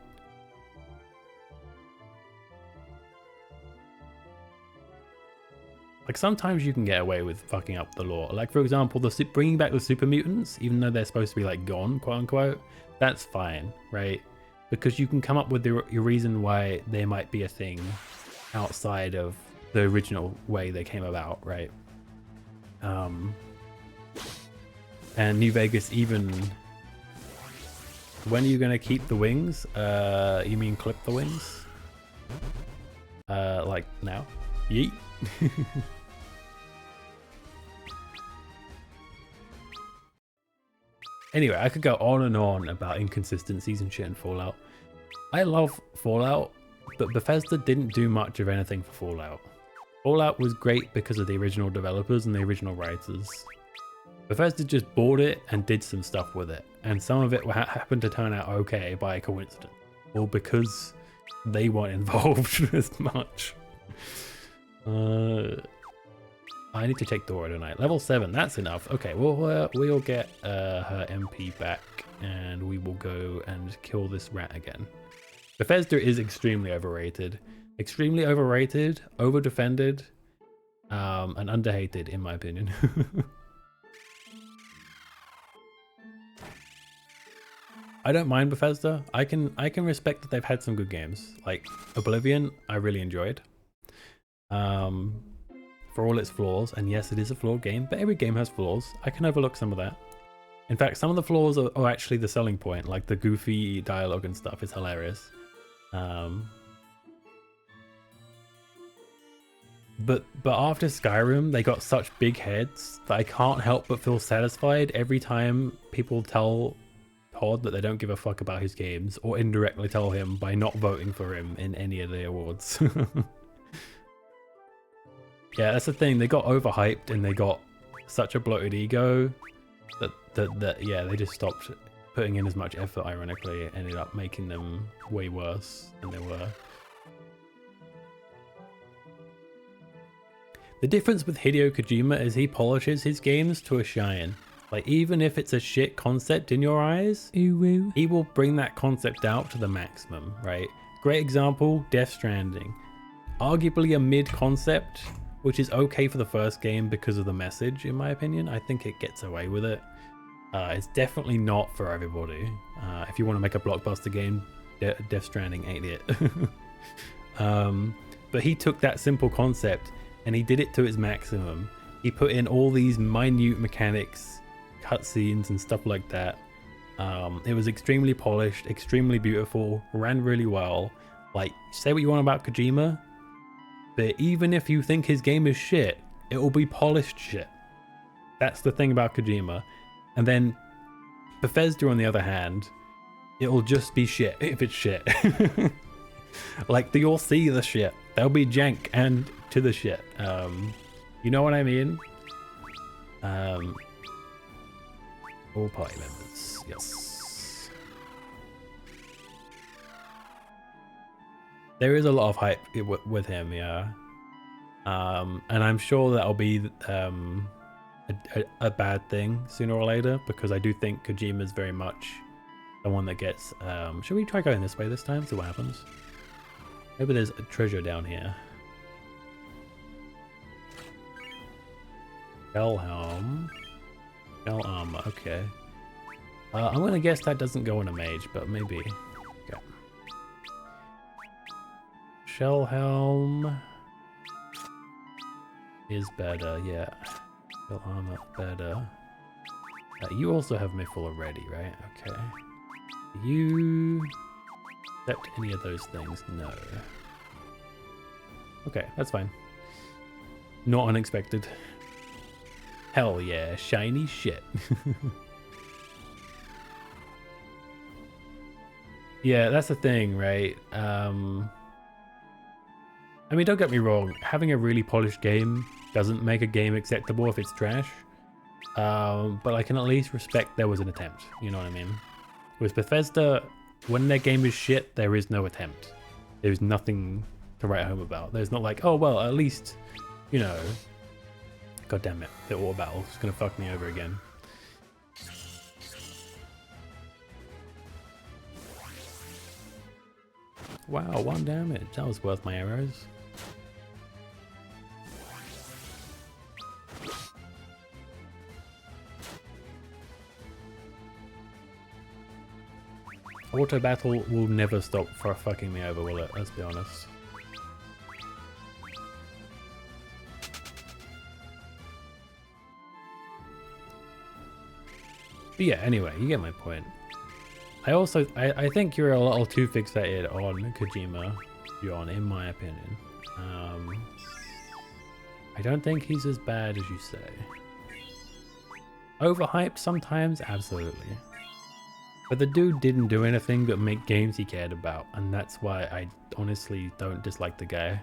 Like, sometimes you can get away with fucking up the lore. Like, for example, bringing back the super mutants, even though they're supposed to be like gone, quote unquote, that's fine, right? Because you can come up with your reason why they might be a thing outside of the original way they came about, right? And New Vegas, even when are you gonna keep the wings? You mean clip the wings? Like now? Yeet. Anyway, I could go on and on about inconsistencies and shit in Fallout. I love Fallout, but Bethesda didn't do much of anything for Fallout. Fallout was great because of the original developers and the original writers. Bethesda just bought it and did some stuff with it, and some of it happened to turn out okay by coincidence, or because they weren't involved as much. I need to take Dora tonight. Level 7, that's enough. Okay, well, we'll get her MP back, and we will go and kill this rat again. Bethesda is extremely overrated. Extremely overrated, over-defended, and underhated, in my opinion. I don't mind Bethesda. I can respect that they've had some good games. Like Oblivion, I really enjoyed. For all its flaws, and yes, it is a flawed game, but every game has flaws. I can overlook some of that. In fact, some of the flaws are actually the selling point, like the goofy dialogue and stuff is hilarious. But after Skyrim, they got such big heads that I can't help but feel satisfied every time people tell Todd that they don't give a fuck about his games, or indirectly tell him by not voting for him in any of the awards. Yeah, that's the thing. They got overhyped and they got such a bloated ego that yeah, they just stopped putting in as much effort. Ironically, it ended up making them way worse than they were. The difference with Hideo Kojima is he polishes his games to a shine. Like, even if it's a shit concept in your eyes, he will bring that concept out to the maximum, right? Great example, Death Stranding. Arguably a mid concept, which is okay for the first game because of the message, in my opinion. I think it gets away with it. It's definitely not for everybody. If you want to make a blockbuster game, Death Stranding ain't it. But he took that simple concept and he did it to its maximum. He put in all these minute mechanics, cutscenes and stuff like that. It was extremely polished, extremely beautiful, ran really well. Like, say what you want about Kojima, but even if you think his game is shit, it will be polished shit. That's the thing about Kojima. And then Bethesda, on the other hand, it'll just be shit if it's shit. Like, you'll see the shit. There'll be jank and to the shit. You know what I mean? All party members, yes. There is a lot of hype with him, yeah. And I'm sure that'll be a bad thing sooner or later, because I do think Kojima is very much the one that gets... should we try going this way this time, see what happens? Maybe there's a treasure down here. Shell helm. Shell armor, okay. I'm gonna guess that doesn't go in a mage, but maybe. Okay. Shell helm is better, yeah. Shell armor better. You also have Mythal already, right? Okay. You accept any of those things? No. Okay, that's fine. Not unexpected. Hell yeah, shiny shit. Yeah, that's the thing, right? I mean, don't get me wrong, having a really polished game doesn't make a game acceptable if it's trash. But I can at least respect there was an attempt, you know what I mean? With Bethesda, when their game is shit, there is no attempt. There's nothing to write home about. There's not like, oh, well, at least, you know... God damn it, the auto battle is gonna fuck me over again. Wow, 1 damage. That was worth my arrows. Auto battle will never stop for fucking me over, will it? Let's be honest. But yeah, anyway, you get my point. I think you're a little too fixated on Kojima, John, in my opinion. I don't think he's as bad as you say. Overhyped sometimes, absolutely. But the dude didn't do anything but make games he cared about, and that's why I honestly don't dislike the guy.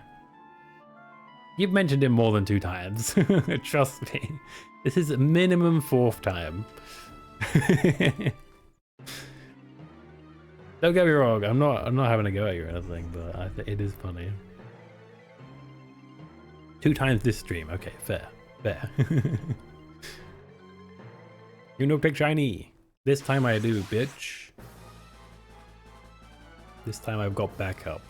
You've mentioned him more than 2 times. Trust me. This is minimum 4th time. Don't get me wrong, I'm not having a go at you or anything, but it is funny. 2 times this stream, okay, fair. You know, pick shiny. This time I do, bitch. This time I've got backup.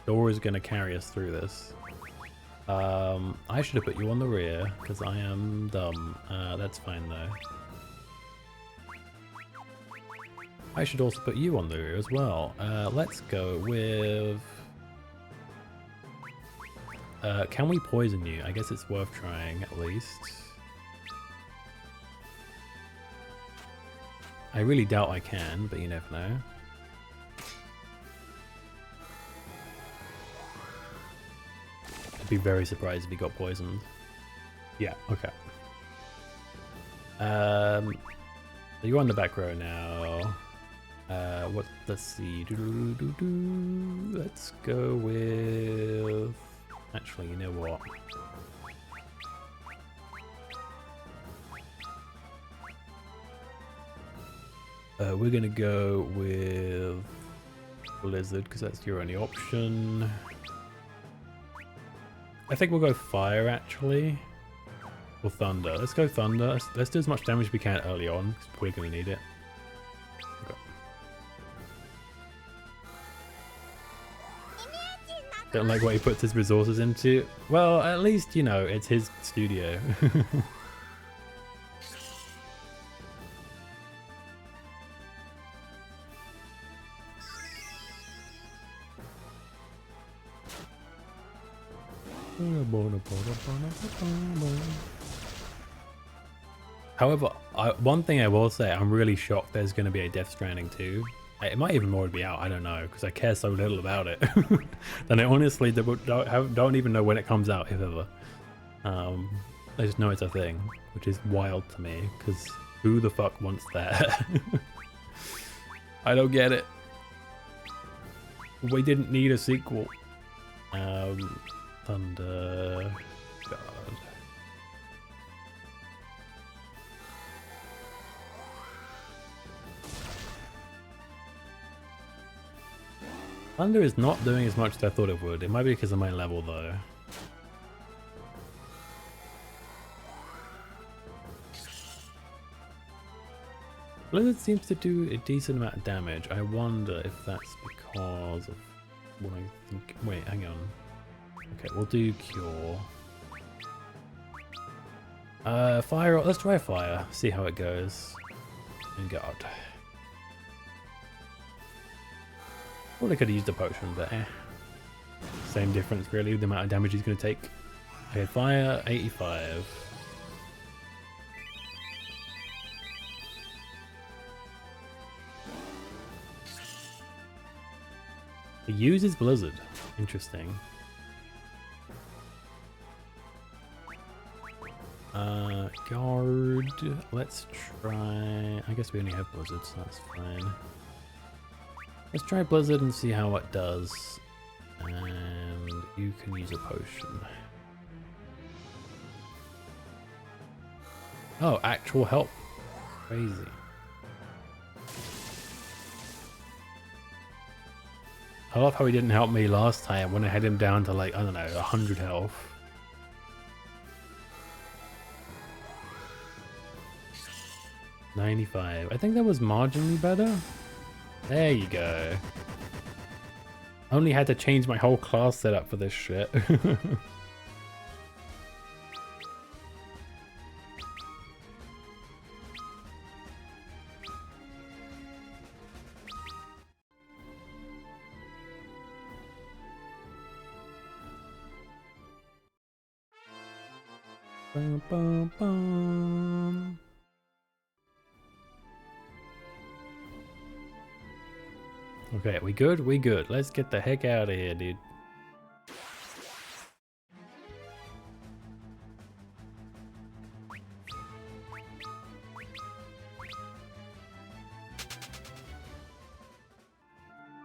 Door is gonna carry us through this. I should have put you on the rear because I am dumb. That's fine though. I should also put you on the rear as well. Let's go with... can we poison you? I guess it's worth trying at least. I really doubt I can, but you never know. I'd be very surprised if he got poisoned. Yeah, okay. So you're on the back row now. Let's see. Let's go with... Actually, you know what? We're gonna go with Blizzard because that's your only option. I think we'll go Fire actually. Or thunder. Let's go thunder. Let's do as much damage as we can early on, because we're going to need it. Okay. Don't like what he puts his resources into. Well, at least, you know, it's his studio. However, one thing I will say, I'm really shocked there's going to be a Death Stranding 2. It might even already be out, I don't know, because I care so little about it. And I honestly don't even know when it comes out, if ever. I just know it's a thing, which is wild to me, because who the fuck wants that? I don't get it. We didn't need a sequel. Thunder... God. Thunder is not doing as much as I thought it would. It might be because of my level though. Blizzard seems to do a decent amount of damage. I wonder if that's because of what I think. Wait, hang on. Okay, we'll do Cure. Fire. Let's try fire. See how it goes. And God. Probably could have used a potion, but eh. Same difference really, the amount of damage he's going to take. Okay, fire, 85. He uses Blizzard. Interesting. Guard. Let's try... I guess we only have Blizzard, so that's fine. Let's try Blizzard and see how it does. And you can use a potion. Oh, actual help. Crazy. I love how he didn't help me last time when I had him down to like, I don't know, 100 health. $95. I think that was marginally better. There you go. Only had to change my whole class setup for this shit. Bum, bum, bum. Okay, we good? We good. Let's get the heck out of here, dude.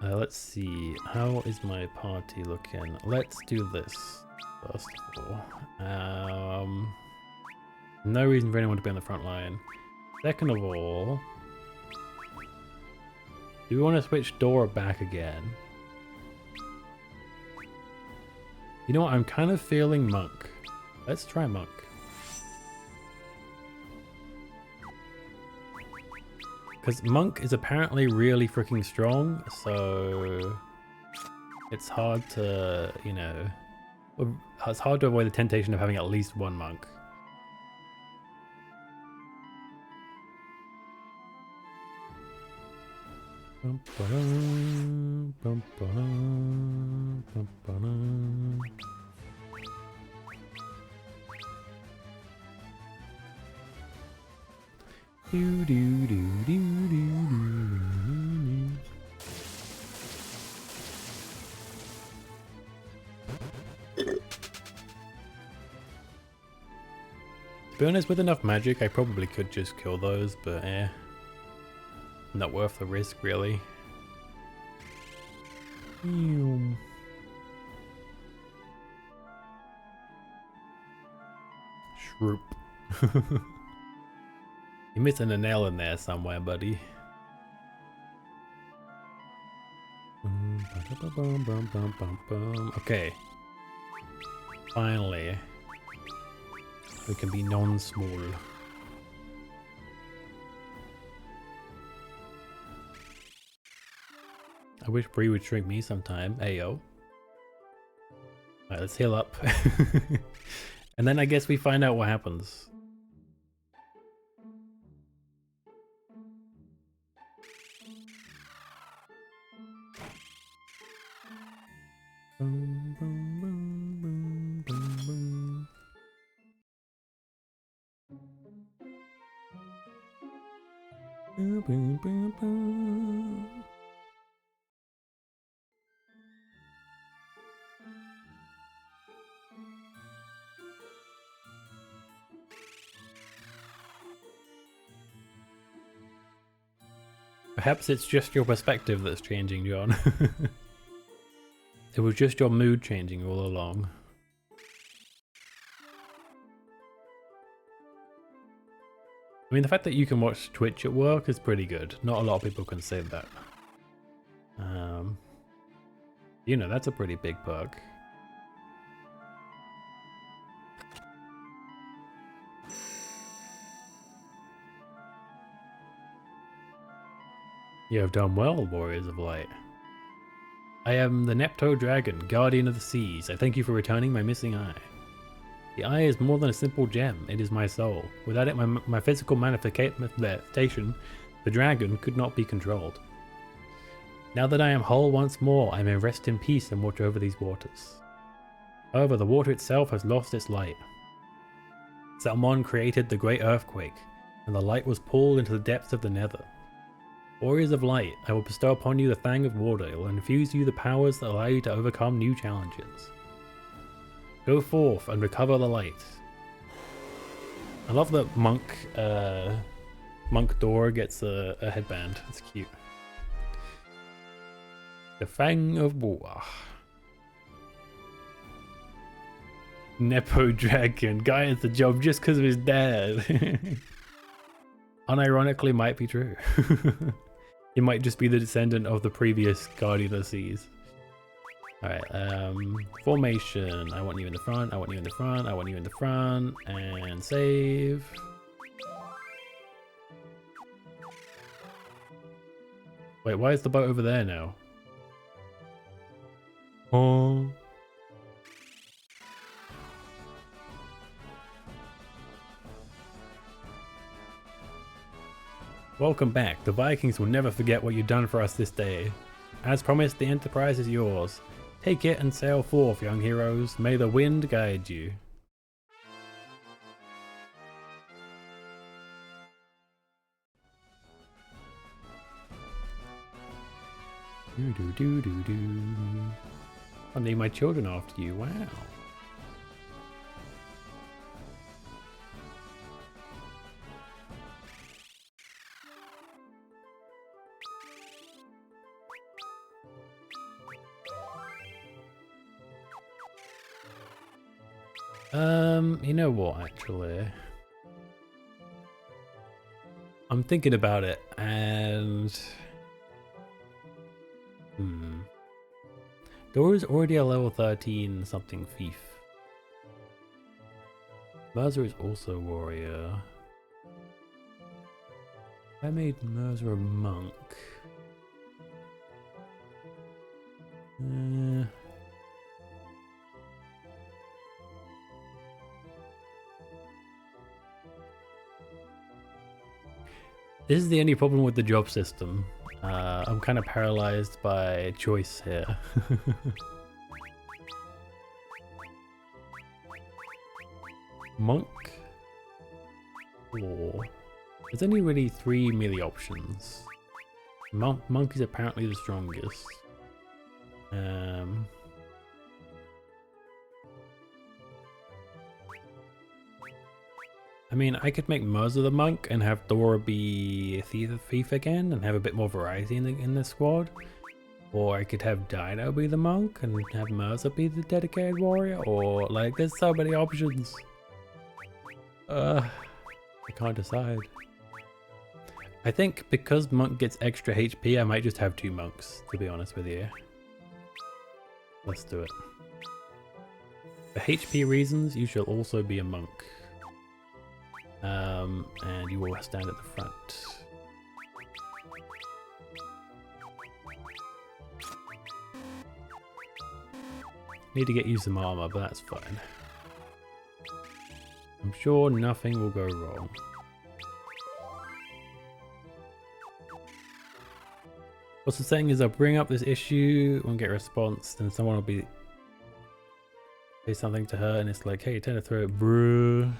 Let's see. How is my party looking? Let's do this first of all. No reason for anyone to be on the front line. Second of all, do we want to switch Dora back again? You know what? I'm kind of feeling Monk. Let's try Monk. Because Monk is apparently really freaking strong, so it's hard to, you know, it's hard to avoid the temptation of having at least one Monk. Bum, ba-dum, bum, ba-dum, bum, ba-dum. Do, do, do, do, do, do. To be honest, with enough magic, I probably could just kill those, but eh. Not worth the risk, really. Shroop. You're missing a nail in there somewhere, buddy. Okay. Finally. We can be non-small. I wish Bree would shrink me sometime. Ayo. Alright, let's heal up. And then I guess we find out what happens. Boom, boom, boom, boom, boom, boom. Boom, boom, boom, boom. Perhaps it's just your perspective that's changing, John. It was just your mood changing all along. I mean, the fact that you can watch Twitch at work is pretty good. Not a lot of people can say that. You know, that's a pretty big perk. You have done well, Warriors of Light. I am the Nepto Dragon, Guardian of the Seas. I thank you for returning my missing eye. The eye is more than a simple gem, it is my soul. Without it, my physical manifestation, the dragon, could not be controlled. Now that I am whole once more, I may rest in peace and watch over these waters. However, the water itself has lost its light. Salmon created the great earthquake, and the light was pulled into the depths of the nether. Warriors of Light, I will bestow upon you the Fang of Water. It will infuse you the powers that allow you to overcome new challenges. Go forth and recover the light. I love that Monk Dora gets a headband. It's cute. The Fang of Water. Nepo Dragon. Guy has the job just because of his dad. Unironically might be true. He might just be the descendant of the previous Guardian of the Seas. Alright, formation. I want you in the front, I want you in the front, I want you in the front, and save. Wait, why is the boat over there now? Oh. Welcome back. The Vikings will never forget what you've done for us this day. As promised, the Enterprise is yours. Take it and sail forth, young heroes. May the wind guide you. Do. I'll name my children after you. Wow. You know what, actually? I'm thinking about it, and... Dora's already a level 13 something thief. Mercer is also warrior. I made Mercer a monk. This is the only problem with the job system. I'm kind of paralyzed by choice here. Monk or there's only really 3 melee options. Monk is apparently the strongest. I mean, I could make Mercer the monk and have Dora be a thief again and have a bit more variety in the squad. Or I could have Dino be the monk and have Mercer be the dedicated warrior. Or, like, there's so many options. I can't decide. I think because monk gets extra HP, I might just have 2 monks, to be honest with you. Let's do it. For HP reasons, you shall also be a monk. And you will stand at the front. Need to get you some armor, but that's fine. I'm sure nothing will go wrong. What's the saying is, I'll bring up this issue, won't get a response, then someone will say something to her, and it's like, hey, turn to throat, bruh.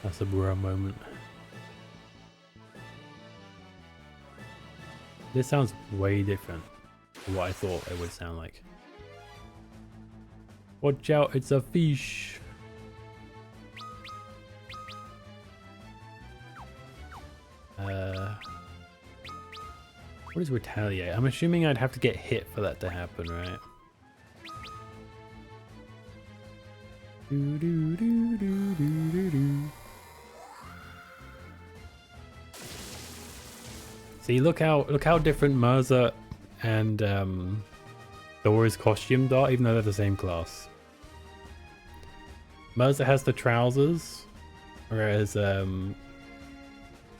That's a bruh moment. This sounds way different from what I thought it would sound like. Watch out, it's a fish. What is retaliate? I'm assuming I'd have to get hit for that to happen, right? See, look how different Mirza and Dora's costumed are, even though they're the same class. Mirza has the trousers, whereas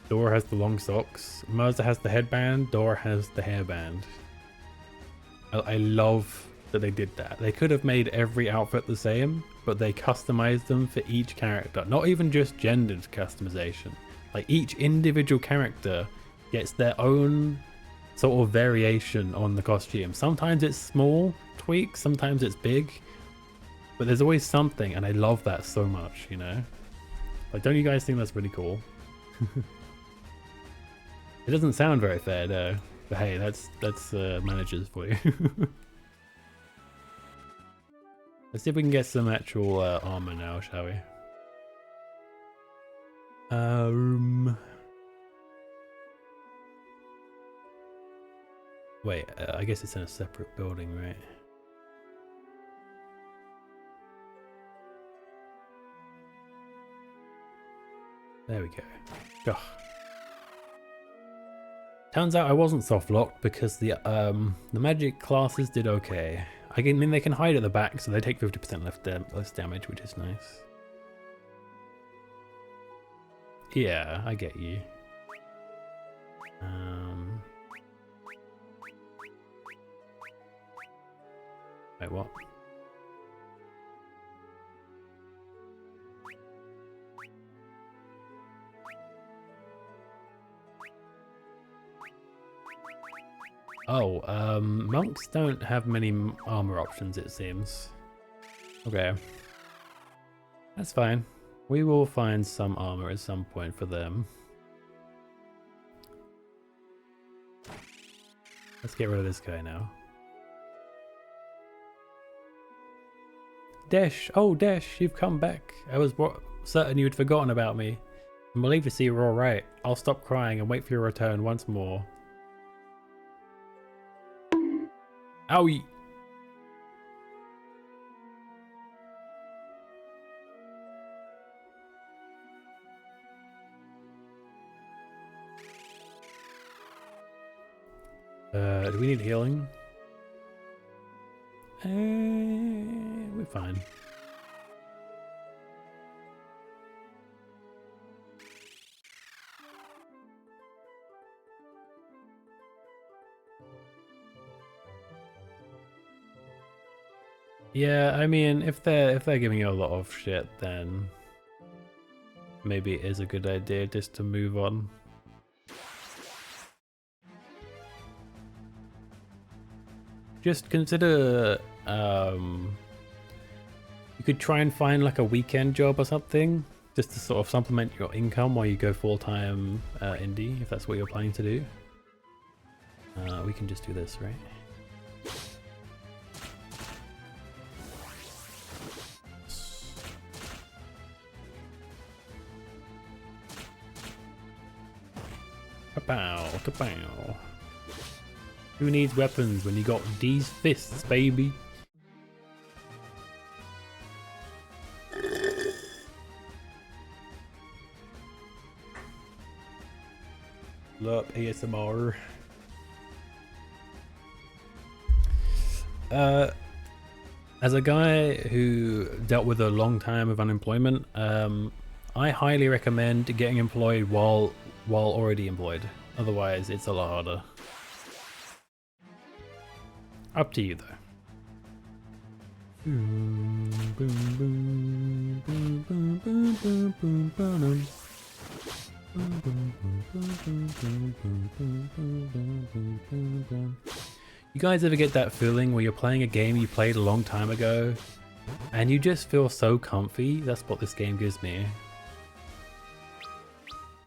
Dora has the long socks. Mirza has the headband, Dora has the hairband. I love that they did that. They could have made every outfit the same, but they customized them for each character. Not even just gendered customization. Like, each individual character gets their own sort of variation on the costume. Sometimes it's small tweaks, sometimes it's big, but there's always something, and I love that so much, you know? Like, don't you guys think that's really cool? It doesn't sound very fair, though. But hey, that's managers for you. Let's see if we can get some actual armor now, shall we? Wait, I guess it's in a separate building, right? There we go. Ugh. Turns out I wasn't soft locked because the magic classes did okay. I mean, they can hide at the back, so they take 50% less damage, which is nice. Yeah, I get you. Wait, what? Oh, monks don't have many armor options, it seems. Okay. That's fine. We will find some armor at some point for them. Let's get rid of this guy now. Desh! Oh, Desh, you've come back. I was certain you'd forgotten about me. I'm relieved to see you're alright. I'll stop crying and wait for your return once more. Owie! Do we need healing? We're fine. Yeah, I mean, if they're giving you a lot of shit, then maybe it is a good idea just to move on. Just consider, you could try and find like a weekend job or something, just to sort of supplement your income while you go full-time indie, if that's what you're planning to do. We can just do this, right? Kapow, kapow. Who needs weapons when you got these fists, baby? Look, ASMR. As a guy who dealt with a long time of unemployment, I highly recommend getting employed while already employed. Otherwise, it's a lot harder. Up to you, though. You guys ever get that feeling where you're playing a game you played a long time ago and you just feel so comfy? That's what this game gives me.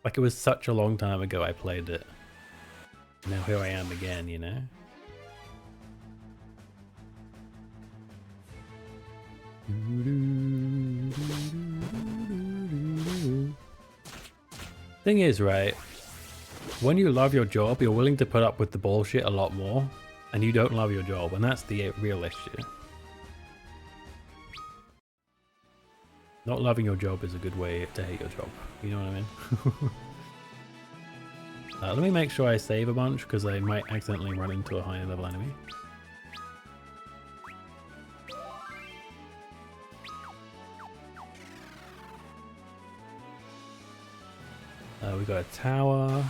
Like it was such a long time ago I played it. Now here I am again, you know? Thing is, right, when you love your job, you're willing to put up with the bullshit a lot more, and you don't love your job, and that's the real issue. Not loving your job is a good way to hate your job, you know what I mean? Let me make sure I save a bunch, because I might accidentally run into a higher level enemy. We got a tower.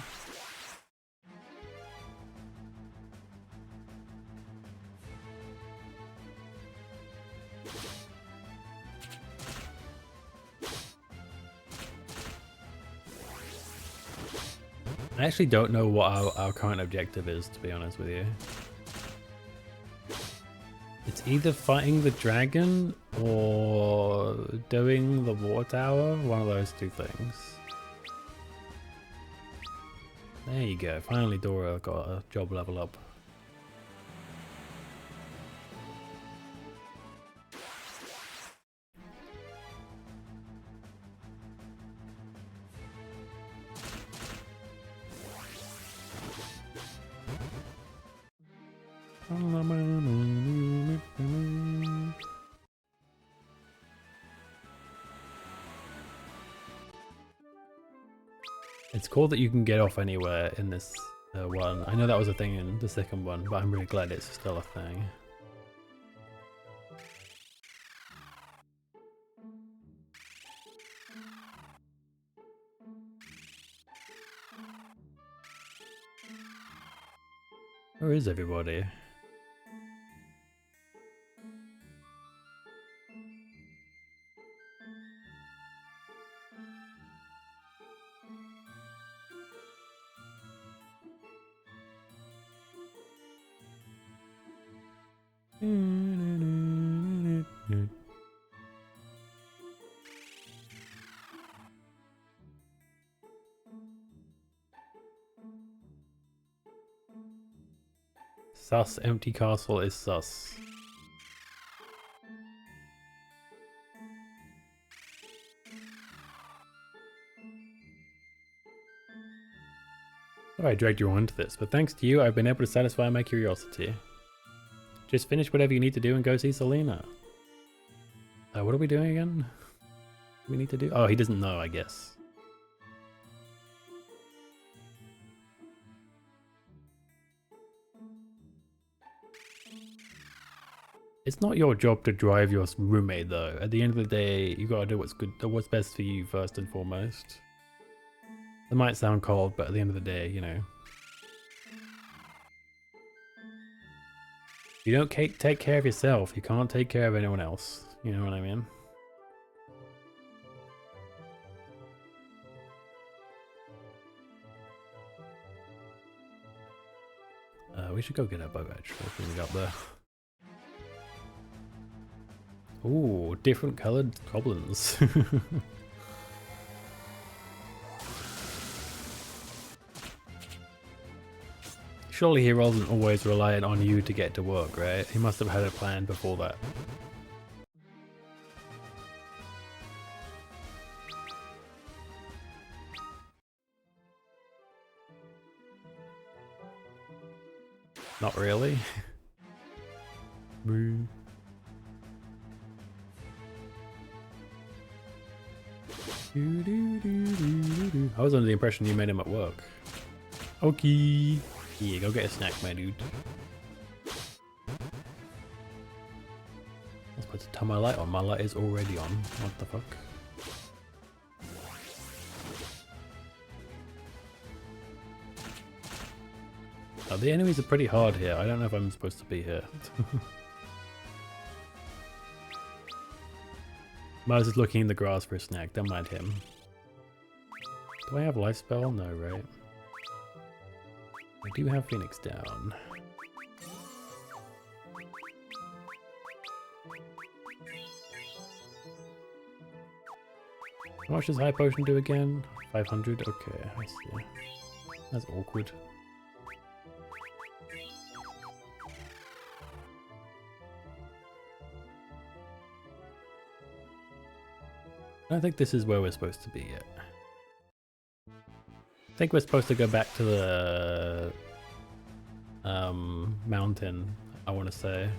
I actually don't know what our current objective is, to be honest with you. It's either fighting the dragon or doing the water tower, one of those two things. There you go, finally Dora got a job level up. It's cool that you can get off anywhere in this one. I know that was a thing in the second one, but I'm really glad it's still a thing. Where is everybody? Sus, empty castle is sus. Oh, I dragged you onto this, but thanks to you, I've been able to satisfy my curiosity. Just finish whatever you need to do and go see Selena. What are we doing again? We need to do? Oh, he doesn't know, I guess. It's not your job to drive your roommate, though. At the end of the day, you gotta do what's good, what's best for you first and foremost. It might sound cold, but at the end of the day, you know. If you don't take care of yourself, you can't take care of anyone else. You know what I mean? We should go get our bow actually when we got there. Ooh, different coloured goblins. Surely he wasn't always reliant on you to get to work, right? He must have had a plan before that. Not really. I was under the impression you made him at work. Okay. Yeah, go get a snack, my dude. I was supposed to turn my light on. My light is already on. What the fuck? Oh, the enemies are pretty hard here. I don't know if I'm supposed to be here. Miles is looking in the grass for a snack. Don't mind him. Do I have life spell? No, right? I do have Phoenix down. How much does high potion do again? 500? Okay, I see. That's awkward. I don't think this is where we're supposed to be yet. I think we're supposed to go back to the mountain, I want to say.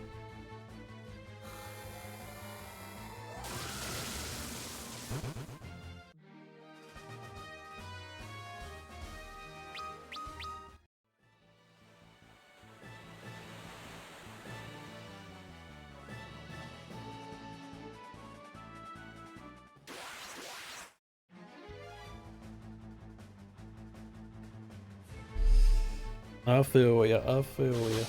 I feel ya, I feel ya.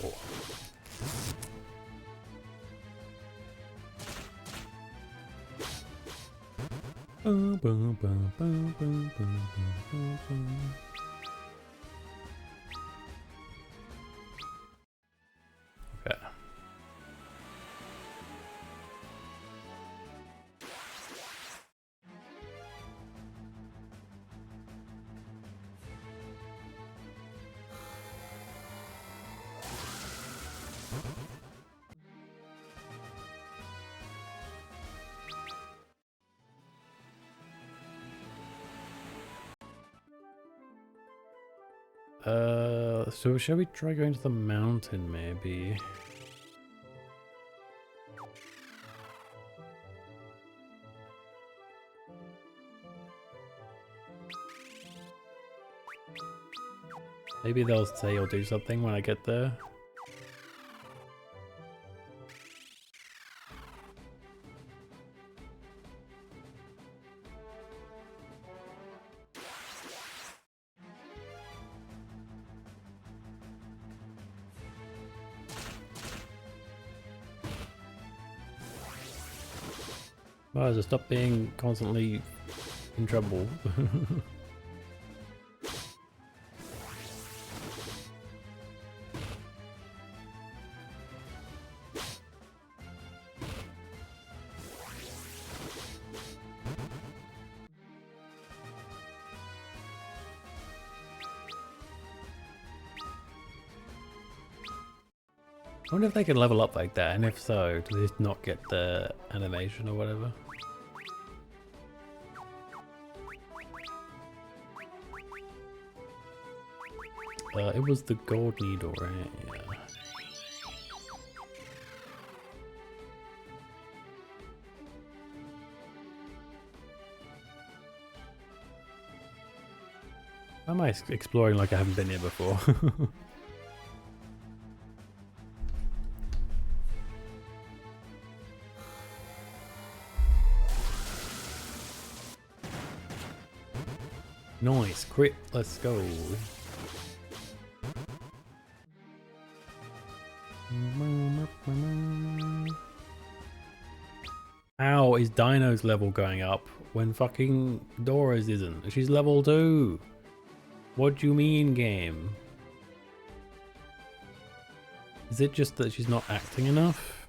Oh. Okay. So shall we try going to the mountain maybe? Maybe they'll say or do something when I get there. Well, just stop being constantly in trouble. I wonder if they can level up like that, and if so, do they just not get the animation or whatever? It was the gold needle, right? Yeah. Why am I exploring like I haven't been here before? Nice, crit, let's go. How is Dino's level going up when fucking Dora's isn't? She's level 2. What do you mean, game? Is it just that she's not acting enough?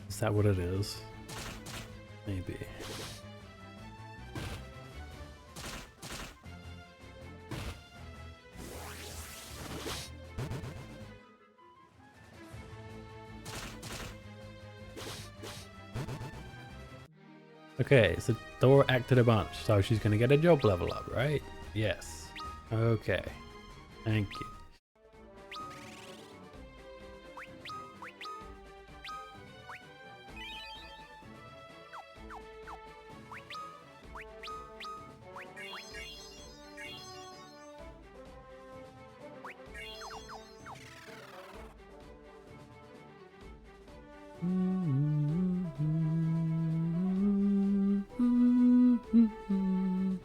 Is that what it is? Maybe. Okay, so Dora acted a bunch, so she's gonna get a job level up, right? Yes. Okay. Thank you.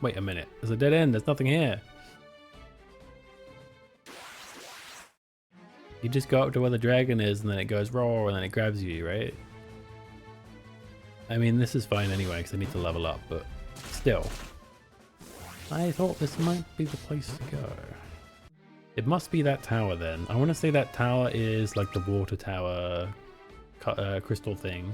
Wait a minute. There's a dead end. There's nothing here. You just go up to where the dragon is and then it goes roar and then it grabs you, right? I mean, this is fine anyway because I need to level up, but still. I thought this might be the place to go. It must be that tower then. I want to say that tower is like the water tower crystal thing.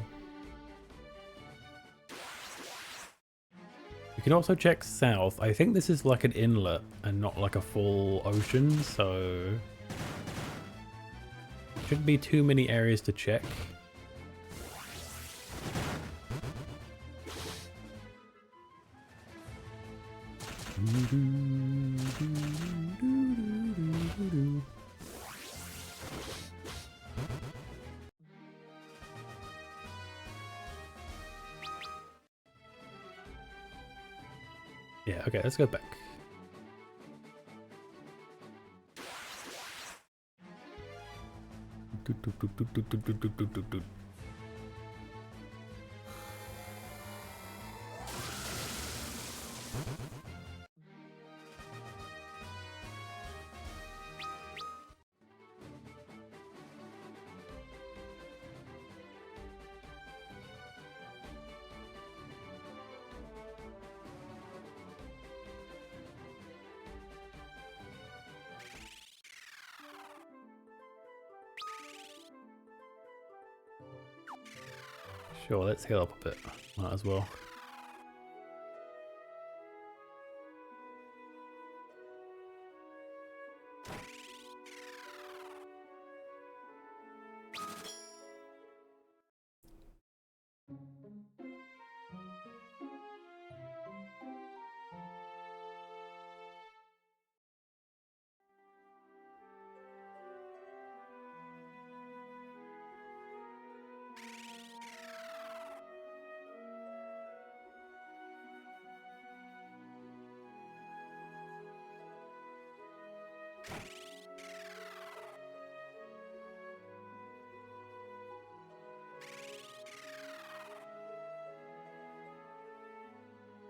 You can also check south. I think this is like an inlet and not like a full ocean, so shouldn't be too many areas to check. Yeah, okay, let's go back. Sure, let's heal up a bit. Might as well.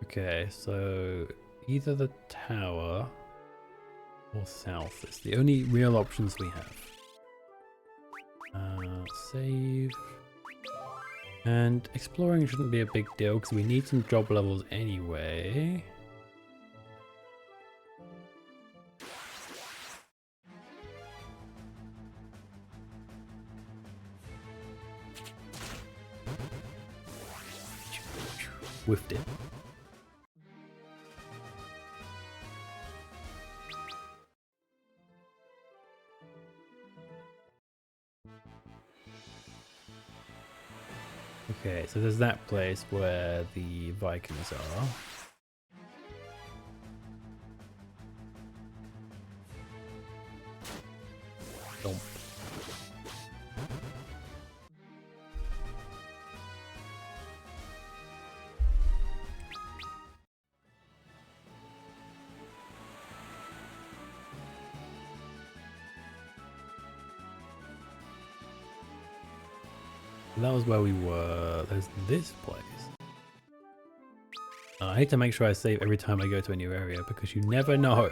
Okay, so either the tower or south. It's the only real options we have. Save. And exploring shouldn't be a big deal because we need some job levels anyway. Whiffed it. Okay, so there's that place where the Vikings are. Dump. That was where we were. There's this place. I need to make sure I save every time I go to a new area because you never know.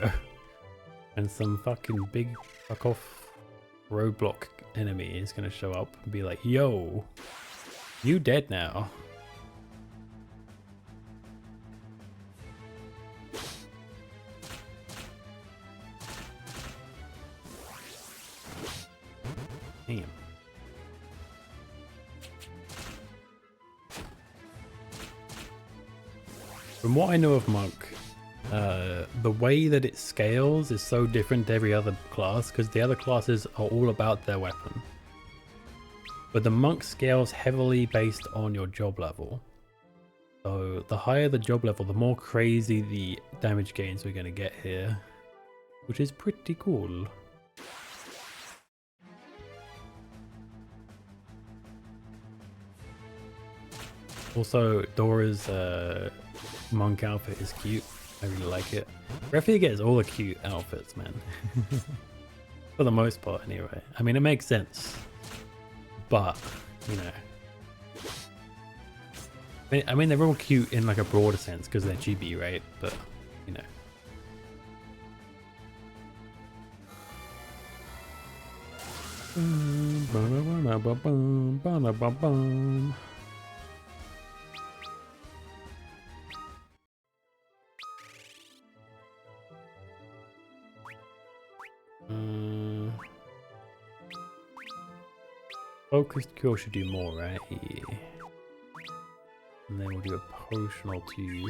And some fucking big fuck off roadblock enemy is gonna show up and be like, yo, you dead now. Damn. From what I know of Monk, the way that it scales is so different to every other class because the other classes are all about their weapon. But the Monk scales heavily based on your job level. So the higher the job level, the more crazy the damage gains we're going to get here, which is pretty cool. Also, Dora's monk outfit is cute. I really like it. Refi gets all the cute outfits, man. For the most part, anyway. I mean, it makes sense. But, you know. I mean, they're all cute in like a broader sense because they're chibi, right? But you know. Focused cure should do more, right? Yeah. And then we'll do a potion or two.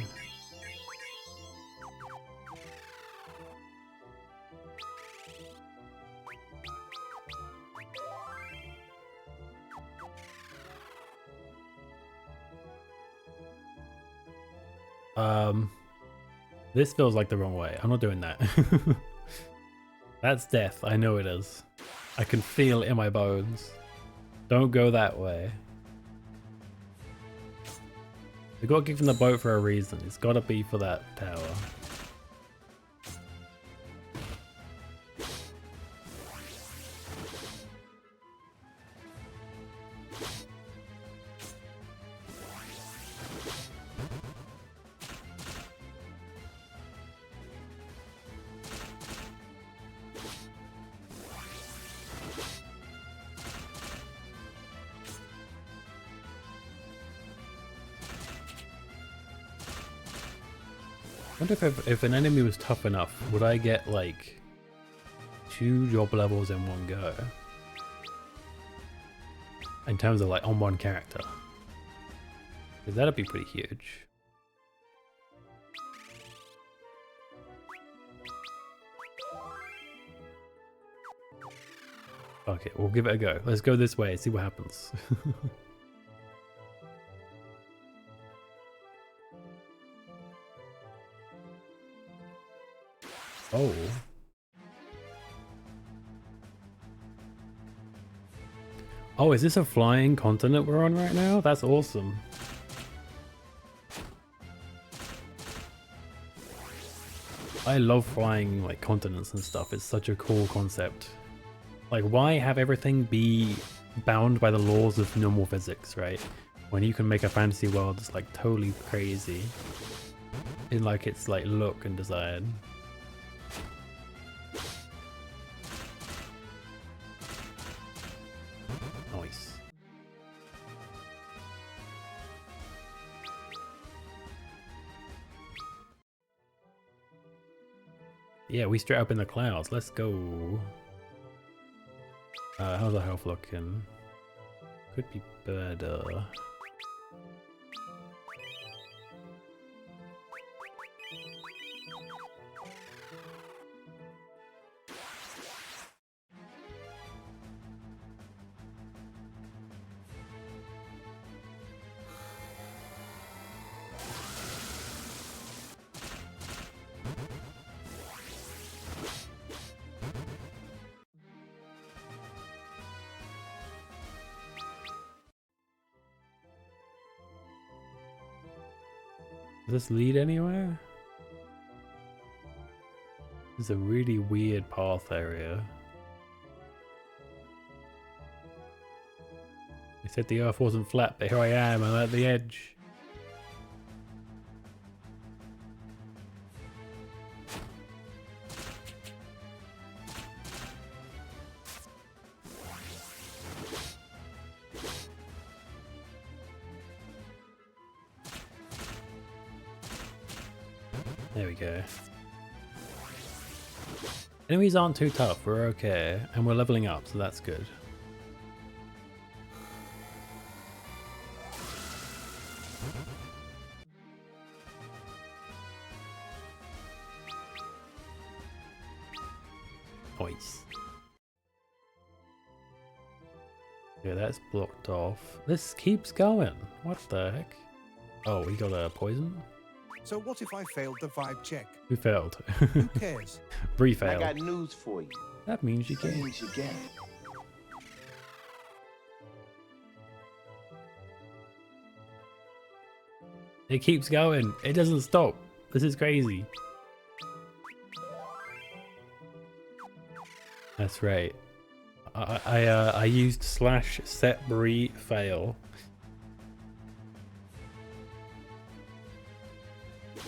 This feels like the wrong way. I'm not doing that. That's death. I know it is. I can feel it in my bones. Don't go that way. We got given the boat for a reason. It's got to be for that tower. I wonder if an enemy was tough enough, would I get like 2 job levels in one go? In terms of like on one character. Because that'd be pretty huge. Okay, we'll give it a go. Let's go this way, see what happens. Oh. Oh, is this a flying continent we're on right now? That's awesome. I love flying like continents and stuff. It's such a cool concept. Like, why have everything be bound by the laws of normal physics, right? When you can make a fantasy world that's like totally crazy in like its like look and design. Nice. Yeah, we straight up in the clouds. Let's go. How's our health looking? Could be better. Does this lead anywhere? It's a really weird path area. They said the earth wasn't flat, but here I am, I'm at the edge. There we go. Enemies aren't too tough, we're okay. And we're leveling up, so that's good. Nice. Yeah, that's blocked off. This keeps going. What the heck? Oh, we got a poison? So what if I failed the vibe check? Who failed? Who cares? Bree I failed. got news for you. That means you That get. means you get. It keeps going. It doesn't stop. This is crazy. That's right. I used slash set Bree fail.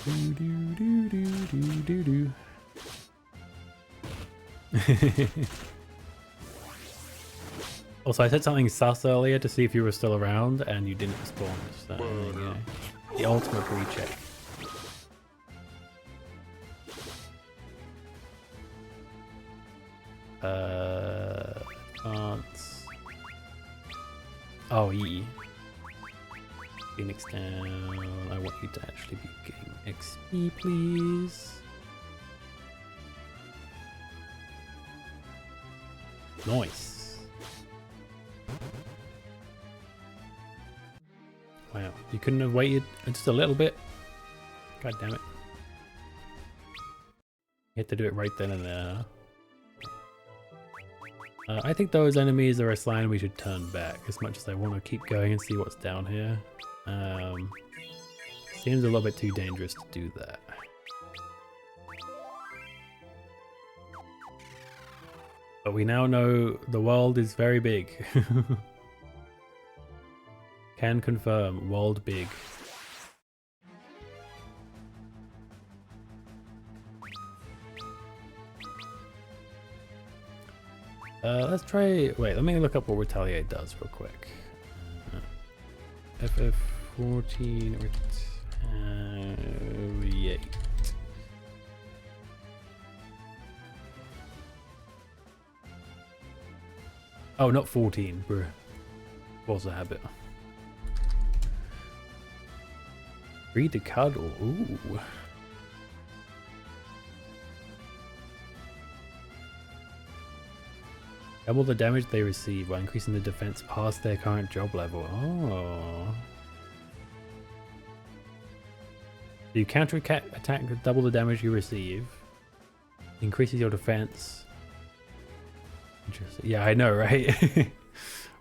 Do, do, do, do, do, do. Also, I said something sus earlier to see if you were still around, and you didn't respond. So, there you go. The ultimate recheck. Advance. Oh, E. Phoenix down. I want you to actually be getting XP, please. Nice. Wow, you couldn't have waited just a little bit? God damn it. You had to do it right then and there. I think those enemies are a sign we should turn back, as much as I want to keep going and see what's down here. Seems a little bit too dangerous to do that. But we now know the world is very big. Can confirm, world big. Let's try. Wait, let me look up what Retaliate does real quick. FF14 Retaliate. Oh, not 14, bro. What's the habit? Read the cuddle. Ooh. Double the damage they receive while increasing the defense past their current job level. Oh. You counter attack with double the damage you receive. Increases your defense. Interesting. Yeah, I know, right?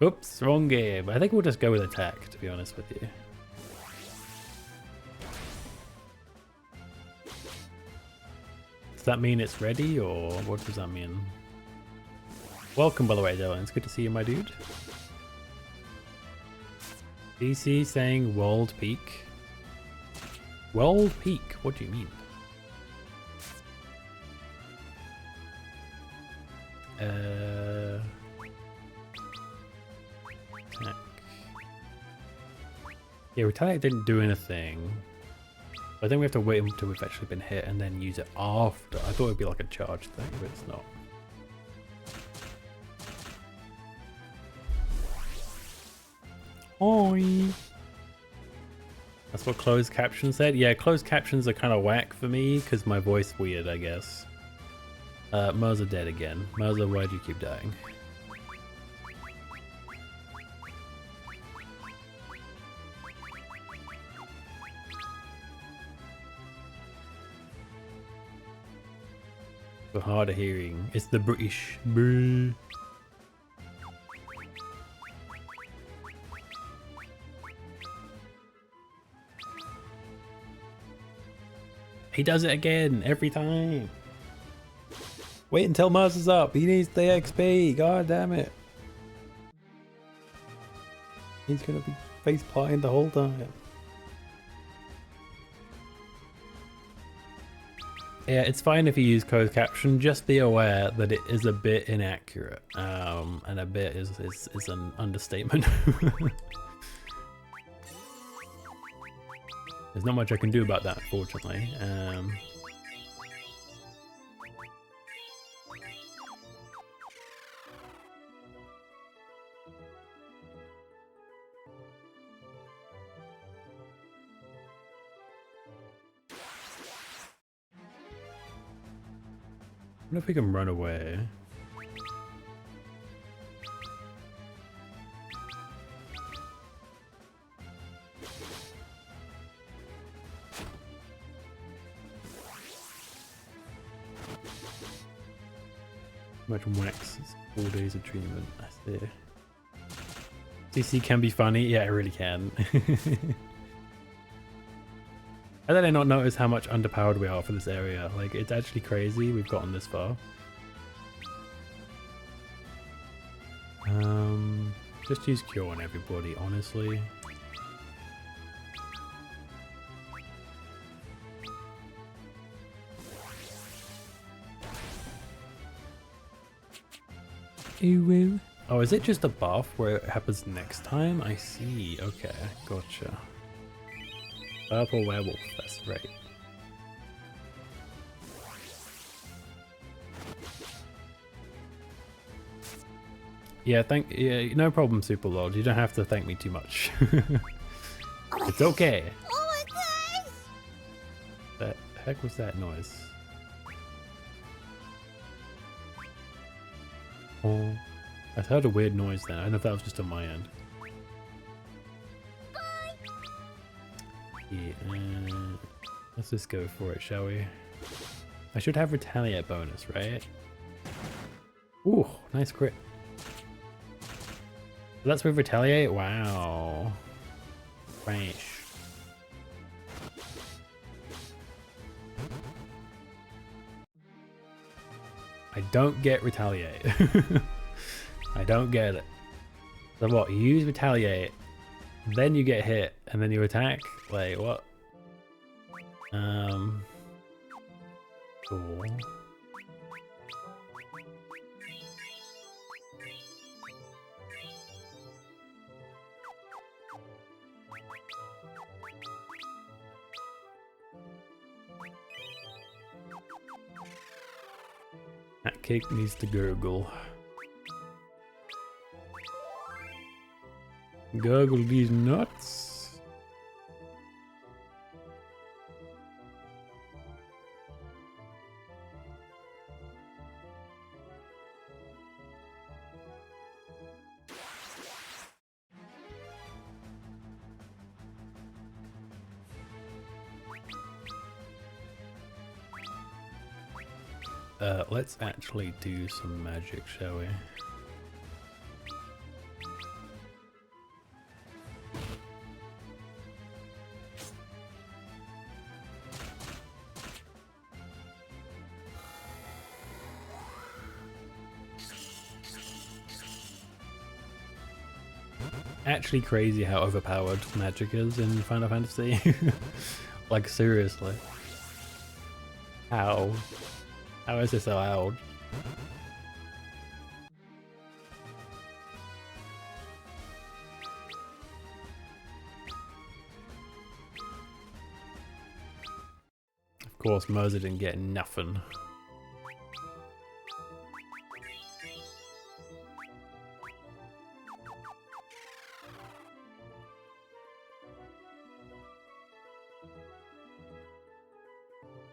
Oops, wrong game. I think we'll just go with attack, to be honest with you. Does that mean it's ready, or what does that mean? Welcome, by the way, Dylan. It's good to see you, my dude. DC saying World Peak. World Peak? What do you mean? Attack. Yeah, Retaliate didn't do anything. I think we have to wait until we've actually been hit and then use it after. I thought it would be like a charge thing, but it's not. Oi. That's what closed captions said? Yeah, closed captions are kind of whack for me because my voice weird, I guess. Murza dead again. Murza, why'd you keep dying? For harder hearing. It's the British. Brr. He does it again, every time. Wait until Mars is up. He needs the XP. God damn it. He's gonna be face planting the whole time. Yeah, it's fine if you use closed caption. Just be aware that it is a bit inaccurate. And a bit is an understatement. There's not much I can do about that, unfortunately. I wonder if we can run away. Imagine wax. It's 4 days of treatment. I see. CC can be funny. Yeah, it really can. How did I not notice how much underpowered we are for this area? Like, it's actually crazy we've gotten this far. Just use Cure on everybody, honestly. Ooh, woo. Oh, is it just a buff where it happens next time? I see. Okay, gotcha. Purple werewolf, that's right. Yeah, yeah, no problem, Super Lord. You don't have to thank me too much. It's okay. Oh my gosh! The heck was that noise? Oh, I heard a weird noise then. I don't know if that was just on my end. Yeah, let's just go for it, shall we? I should have retaliate bonus, right? Ooh, nice crit. That's with retaliate? Wow. Fresh. I don't get retaliate. I don't get it. So what, you use retaliate, then you get hit, and then you attack? Like, what? Cool. That cake needs to gurgle. Gurgle these nuts. Let's actually do some magic, shall we? Actually crazy how overpowered magic is in Final Fantasy. Like, seriously. How? How is this allowed? Of course, Moser didn't get nothing.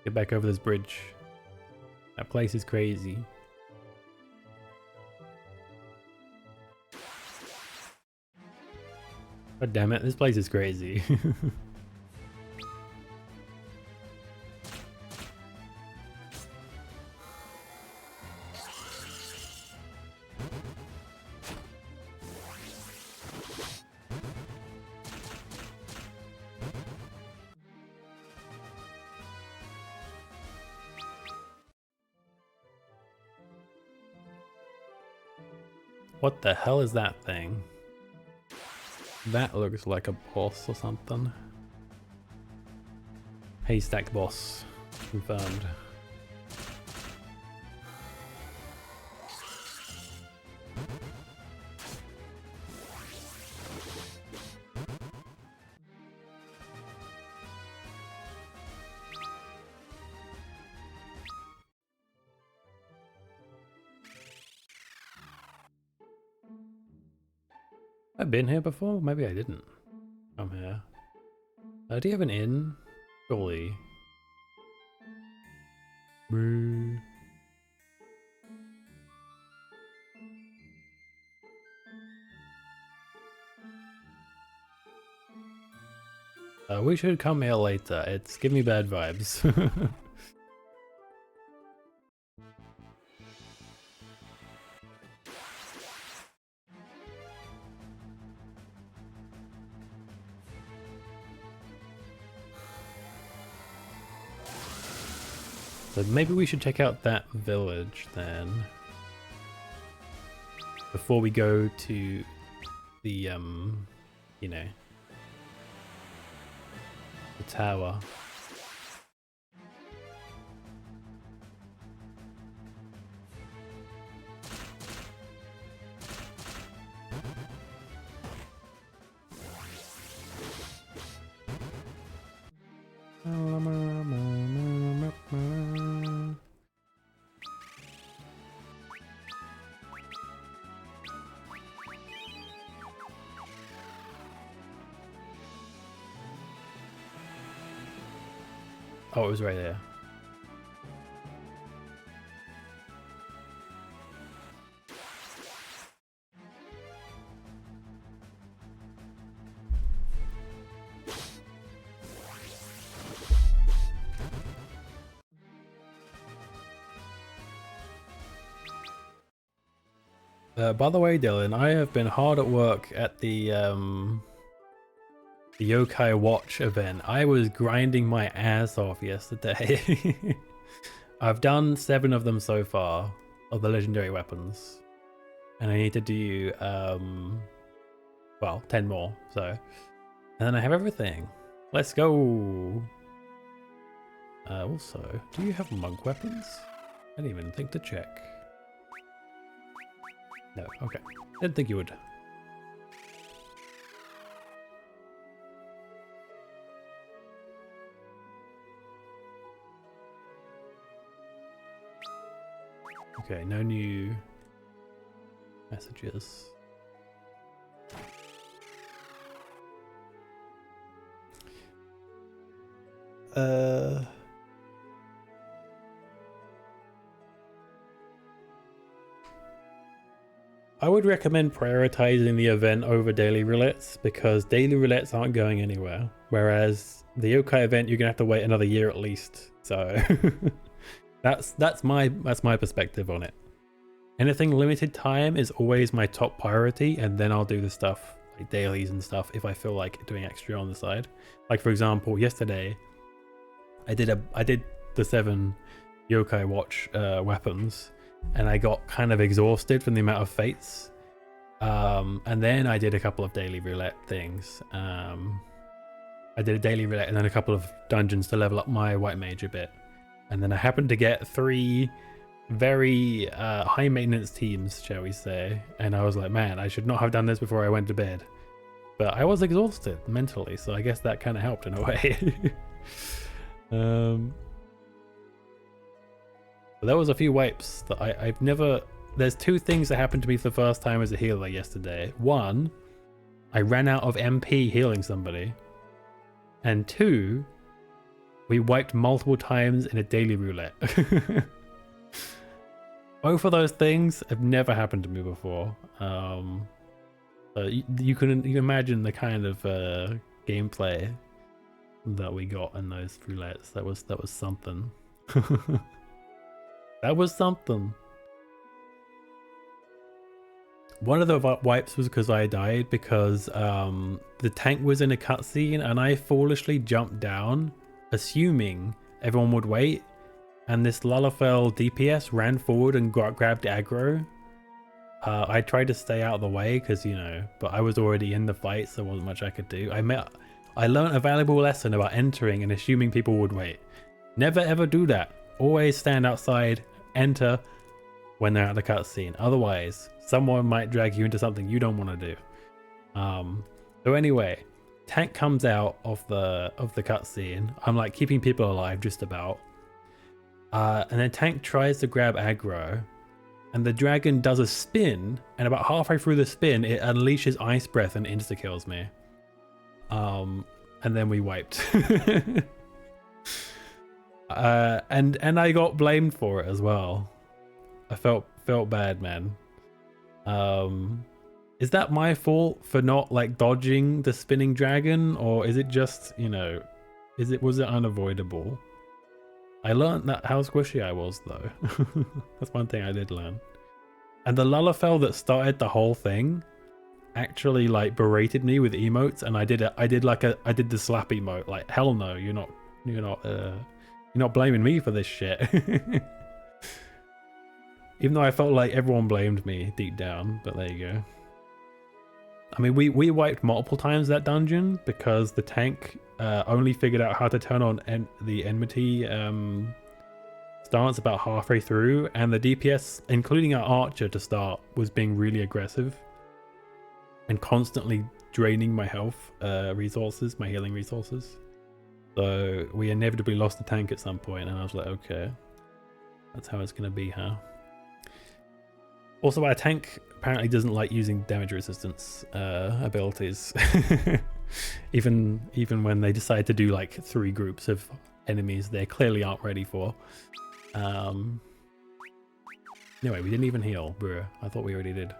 Get back over this bridge. That place is crazy. God damn it, this place is crazy. What the hell is that thing? That looks like a boss or something. Haystack boss. Confirmed. I've been here before? Maybe I didn't. I'm here. Do you have an inn? Surely. Boo. We should come here later. It's give me bad vibes. So maybe we should check out that village then. Before we go to the, you know, the tower. Oh, it was right there. By the way, Dylan, I have been hard at work at the Yokai Watch event. I was grinding my ass off yesterday. I've done 7 of them so far, of the legendary weapons. And I need to do, well, 10 more, so. And then I have everything. Let's go! Also, do you have monk weapons? I didn't even think to check. No, okay. Didn't think you would. Okay, no new messages. I would recommend prioritizing the event over daily roulettes because daily roulettes aren't going anywhere. Whereas the yokai event, you're gonna have to wait another year at least. So that's my perspective on it. Anything limited time is always my top priority, and then I'll do the stuff like dailies and stuff if I feel like doing extra on the side. Like for example, yesterday I did the 7 yokai watch weapons. And I got kind of exhausted from the amount of fates. And then I did a couple of daily roulette things. I did a daily roulette and then a couple of dungeons to level up my white mage a bit. And then I happened to get 3 very high maintenance teams, shall we say. And I was like, man, I should not have done this before I went to bed. But I was exhausted mentally, so I guess that kind of helped in a way. But there was a few wipes that I've never... There's 2 things that happened to me for the first time as a healer yesterday. 1, I ran out of MP healing somebody. And 2, we wiped multiple times in a daily roulette. Both of those things have never happened to me before. So you can imagine the kind of gameplay that we got in those roulettes. That was something. That was something. One of the wipes was because I died because the tank was in a cutscene and I foolishly jumped down, assuming everyone would wait, and this Lullafell DPS ran forward and grabbed aggro. I tried to stay out of the way because, you know, but I was already in the fight, so there wasn't much I could do. I learned a valuable lesson about entering and assuming people would wait. Never ever do that. Always stand outside, enter when they're at the cutscene. Otherwise, someone might drag you into something you don't want to do. So anyway, tank comes out of the cutscene. I'm like keeping people alive just about. And then tank tries to grab aggro, and the dragon does a spin, and about halfway through the spin, it unleashes ice breath and insta kills me. And then we wiped. And I got blamed for it as well. I felt bad, man. Is that my fault for not like dodging the spinning dragon, or is it just, you know, was it unavoidable? I learned that how squishy I was though. That's one thing I did learn. And the Lullafell that started the whole thing actually like berated me with emotes, and I did the slap emote, like, hell no, you're not blaming me for this shit. Even though I felt like everyone blamed me deep down, but there you go. I mean, we wiped multiple times that dungeon because the tank only figured out how to turn on the enmity stance about halfway through, and the DPS, including our archer to start, was being really aggressive and constantly draining my health resources, my healing resources. So we inevitably lost the tank at some point, and I was like, okay, that's how it's gonna be, huh? Also, our tank apparently doesn't like using damage resistance abilities. even when they decide to do like 3 groups of enemies they clearly aren't ready for. Anyway, we didn't even heal. Bruh. I thought we already did.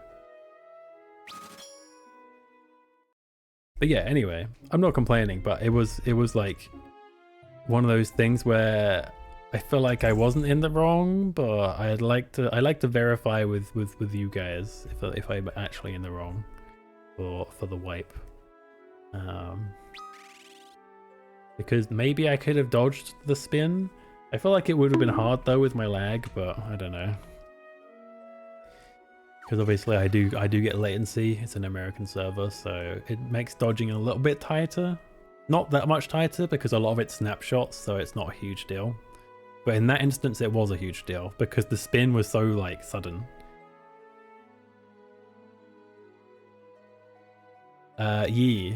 But yeah, anyway, I'm not complaining, but it was like one of those things where I feel like I wasn't in the wrong, but I like to verify with you guys if I'm actually in the wrong for the wipe. Because maybe I could have dodged the spin. I feel like it would have been hard though with my lag, but I don't know. Because obviously I do get latency. It's an American server, so it makes dodging a little bit tighter. Not that much tighter because a lot of it's snapshots, so it's not a huge deal. But in that instance, it was a huge deal because the spin was so like sudden. Yeah.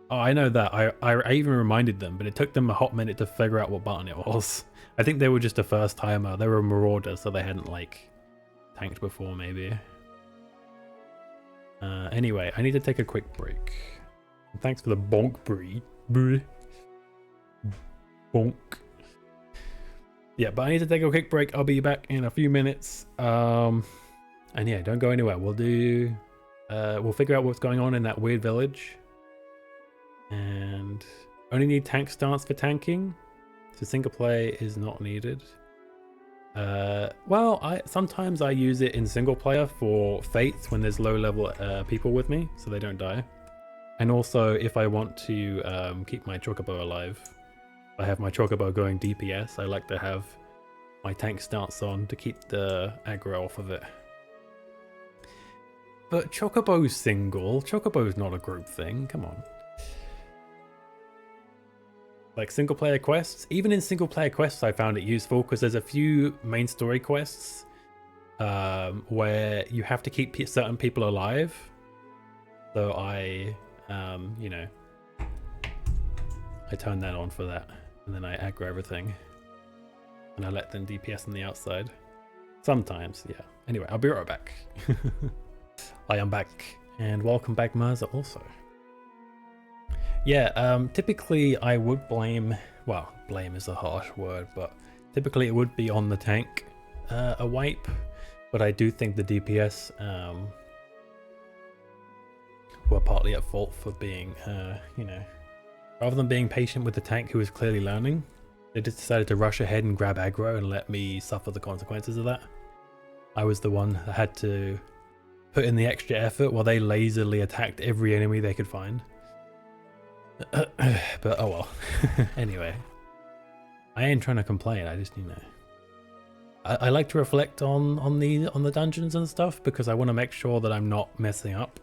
Oh, I know that. I even reminded them, but it took them a hot minute to figure out what button it was. I think they were just a first timer. They were a marauder, so they hadn't like tanked before, maybe. Anyway, I need to take a quick break. Thanks for the bonk breed. Bonk. Yeah, but I need to take a quick break. I'll be back in a few minutes. And yeah, don't go anywhere. We'll figure out what's going on in that weird village. And only need tank stance for tanking. So single play is not needed. Well, sometimes I use it in single player for fates when there's low level people with me, so they don't die. And also if I want to keep my chocobo alive, I have my chocobo going DPS. I like to have my tank stance on to keep the aggro off of it. But chocobo's single. Chocobo's not a group thing. Come on. Like single player quests, even in single player quests I found it useful because there's a few main story quests where you have to keep certain people alive. So I you know, I turn that on for that, and then I aggro everything and I let them DPS on the outside sometimes. Yeah, anyway, I'll be right back. I am back, and welcome back Mirza also. Yeah, typically I would blame, well, blame is a harsh word, but typically it would be on the tank a wipe, but I do think the DPS were partly at fault for being, you know, rather than being patient with the tank who was clearly learning, they just decided to rush ahead and grab aggro and let me suffer the consequences of that. I was the one that had to put in the extra effort while they lazily attacked every enemy they could find. But oh well. Anyway, I ain't trying to complain. I just, you know, I like to reflect on the dungeons and stuff because I want to make sure that I'm not messing up.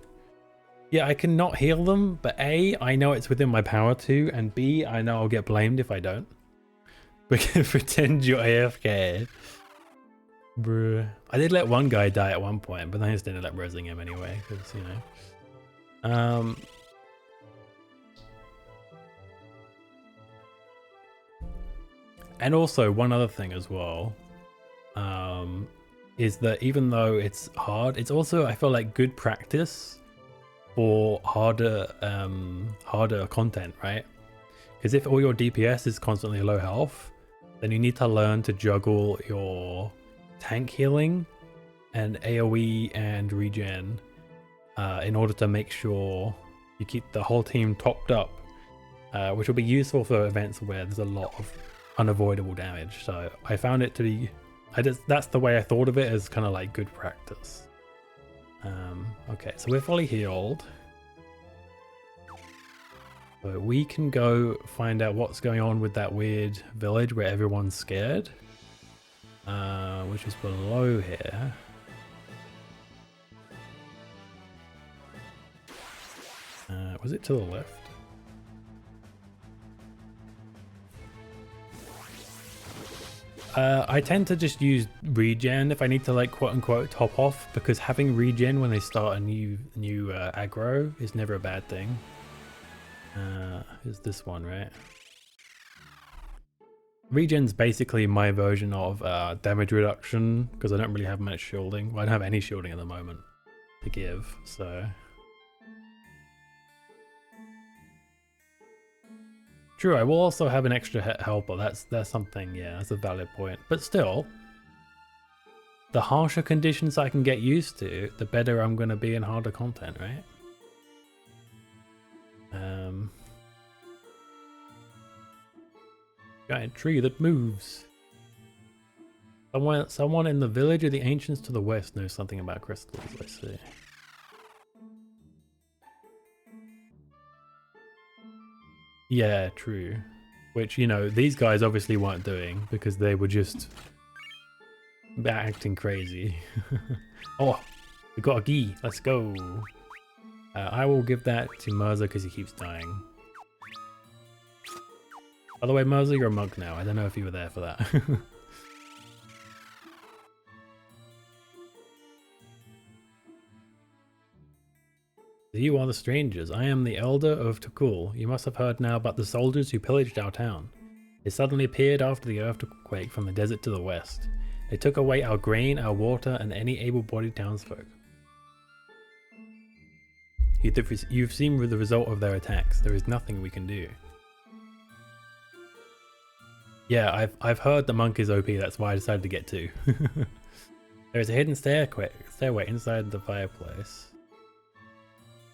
Yeah, I can not heal them, but A, I know it's within my power to, and B, I know I'll get blamed if I don't. We can pretend you're AFK. Bruh. I did let one guy die at one point, but then I just ended up resing him anyway, because, you know. And also one other thing as well, is that even though it's hard, it's also, I feel like, good practice for harder content, right? Because if all your DPS is constantly low health, then you need to learn to juggle your tank healing and AoE and regen in order to make sure you keep the whole team topped up, which will be useful for events where there's a lot of unavoidable damage. So I found it to be, that's the way I thought of it, as kind of like good practice. Okay, so we're fully healed. So we can go find out what's going on with that weird village where everyone's scared, which is below here. Was it to the left? I tend to just use regen if I need to, like, quote unquote top off, because having regen when they start a new aggro is never a bad thing. Is this one, right? Regen's basically my version of damage reduction, because I don't really have much shielding. Well, I don't have any shielding at the moment to give, so. True, I will also have an extra helper. That's something, yeah, that's a valid point. But still, the harsher conditions I can get used to, the better I'm going to be in harder content, right? Giant tree that moves. Someone in the village of the ancients to the west knows something about crystals, I see. Yeah, true. Which, you know, these guys obviously weren't doing because they were just acting crazy. Oh, we got a gi. Let's go. I will give that to Mirza because he keeps dying. By the way, Mirza, you're a monk now. I don't know if you were there for that. You are the strangers. I am the elder of Tukul. You must have heard now about the soldiers who pillaged our town. They suddenly appeared after the earthquake from the desert to the west. They took away our grain, our water, and any able-bodied townsfolk. You've seen the result of their attacks. There is nothing we can do. Yeah, I've heard the monk is OP. That's why I decided to get two. There is a hidden stairway inside the fireplace.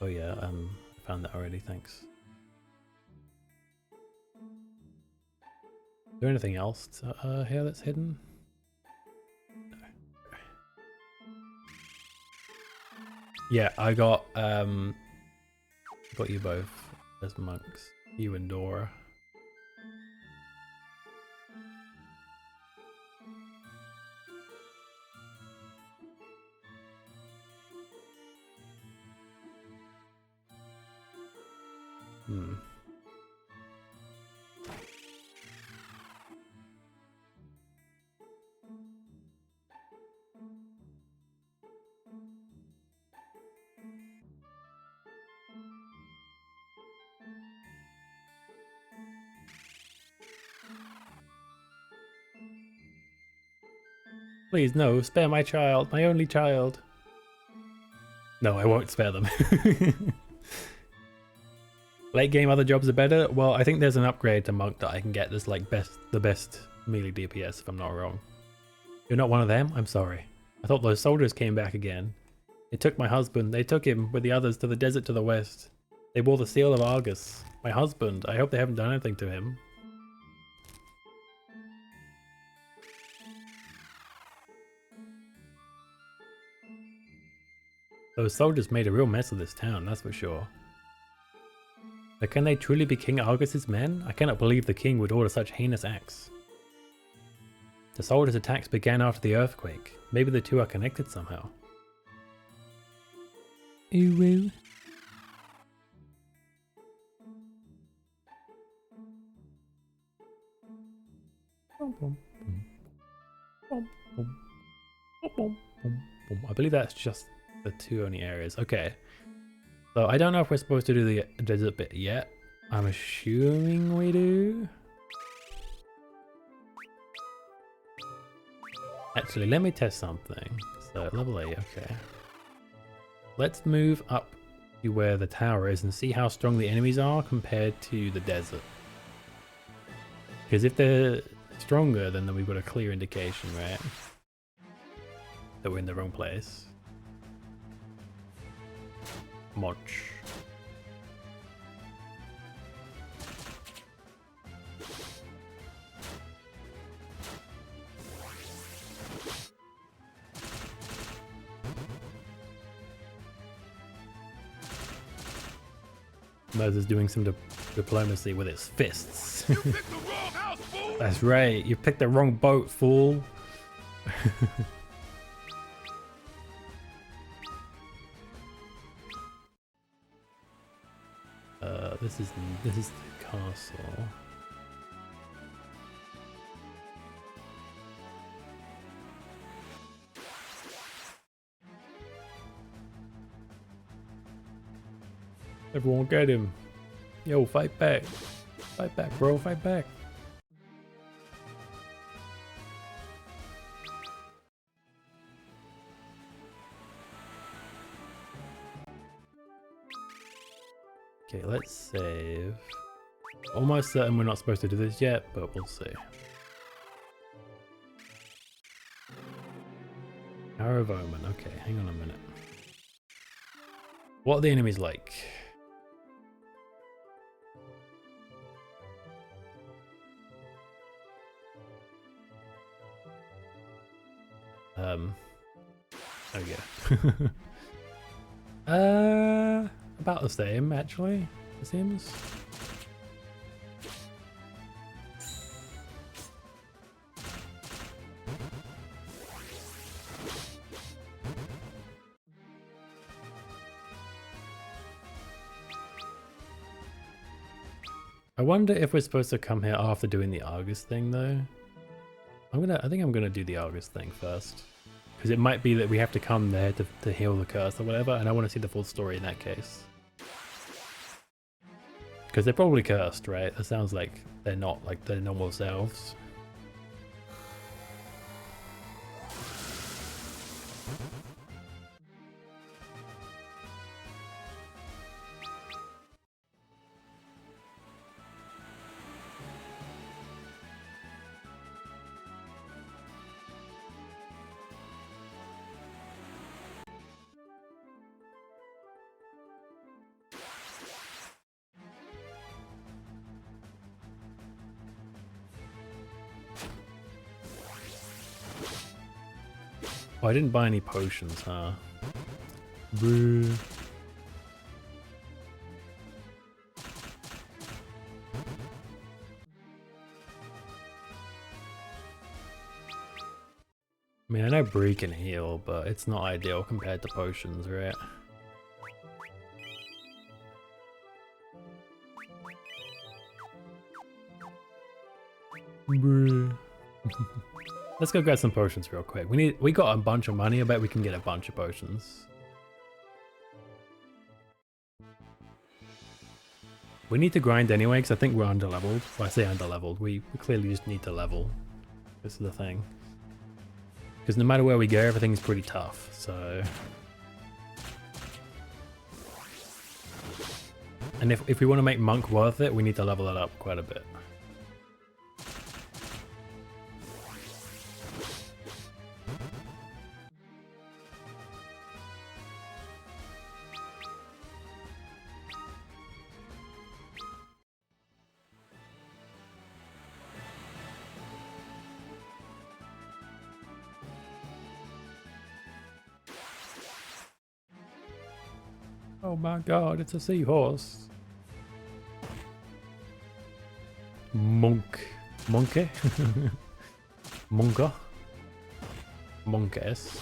Oh yeah, I found that already. Thanks. Is there anything else here that's hidden? No. Yeah, I got you both as monks. You and Dora. Please, no, spare my child, my only child. No, I won't spare them. Late game other jobs are better? Well, I think there's an upgrade to Monk that I can get that's like the best melee DPS if I'm not wrong. You're not one of them? I'm sorry. I thought those soldiers came back again. They took my husband. They took him with the others to the desert to the west. They wore the seal of Argus. My husband. I hope they haven't done anything to him. Those soldiers made a real mess of this town, that's for sure. But can they truly be King Argus's men? I cannot believe the king would order such heinous acts. The soldiers' attacks began after the earthquake. Maybe the two are connected somehow. Ooh woo. I believe that's just the two only areas. Okay. So I don't know if we're supposed to do the desert bit yet. I'm assuming we do. Actually, let me test something. So level 8, okay. Let's move up to where the tower is and see how strong the enemies are compared to the desert. Because if they're stronger, then we've got a clear indication, right? That we're in the wrong place. Much. Moses doing some diplomacy with his fists. You picked the wrong house, fool! That's right, you picked the wrong boat, fool. This is the castle. Everyone get him. Yo, fight back. Fight back, bro, fight back. Okay, let's save. Almost certain we're not supposed to do this yet, but we'll see. Arrow of Omen. Okay, hang on a minute. What are the enemies like? Oh yeah. About the same actually, it seems. I wonder if we're supposed to come here after doing the Argus thing though. I think I'm gonna do the Argus thing first. Because it might be that we have to come there to heal the curse or whatever, and I want to see the full story in that case. Because they're probably cursed, right? It sounds like they're not like their normal selves. Oh, I didn't buy any potions, huh? Boo. I mean, I know Bree can heal, but it's not ideal compared to potions, right? Boo. Let's go get some potions real quick. We got a bunch of money. I bet we can get a bunch of potions. We need to grind anyway because I think we're underleveled. Well, I say underleveled. We clearly just need to level. This is the thing. Because no matter where we go, everything's pretty tough. So, and if we want to make Monk worth it, we need to level it up quite a bit. Oh my god, it's a seahorse. Monk. Monkey? Monka? Monkass.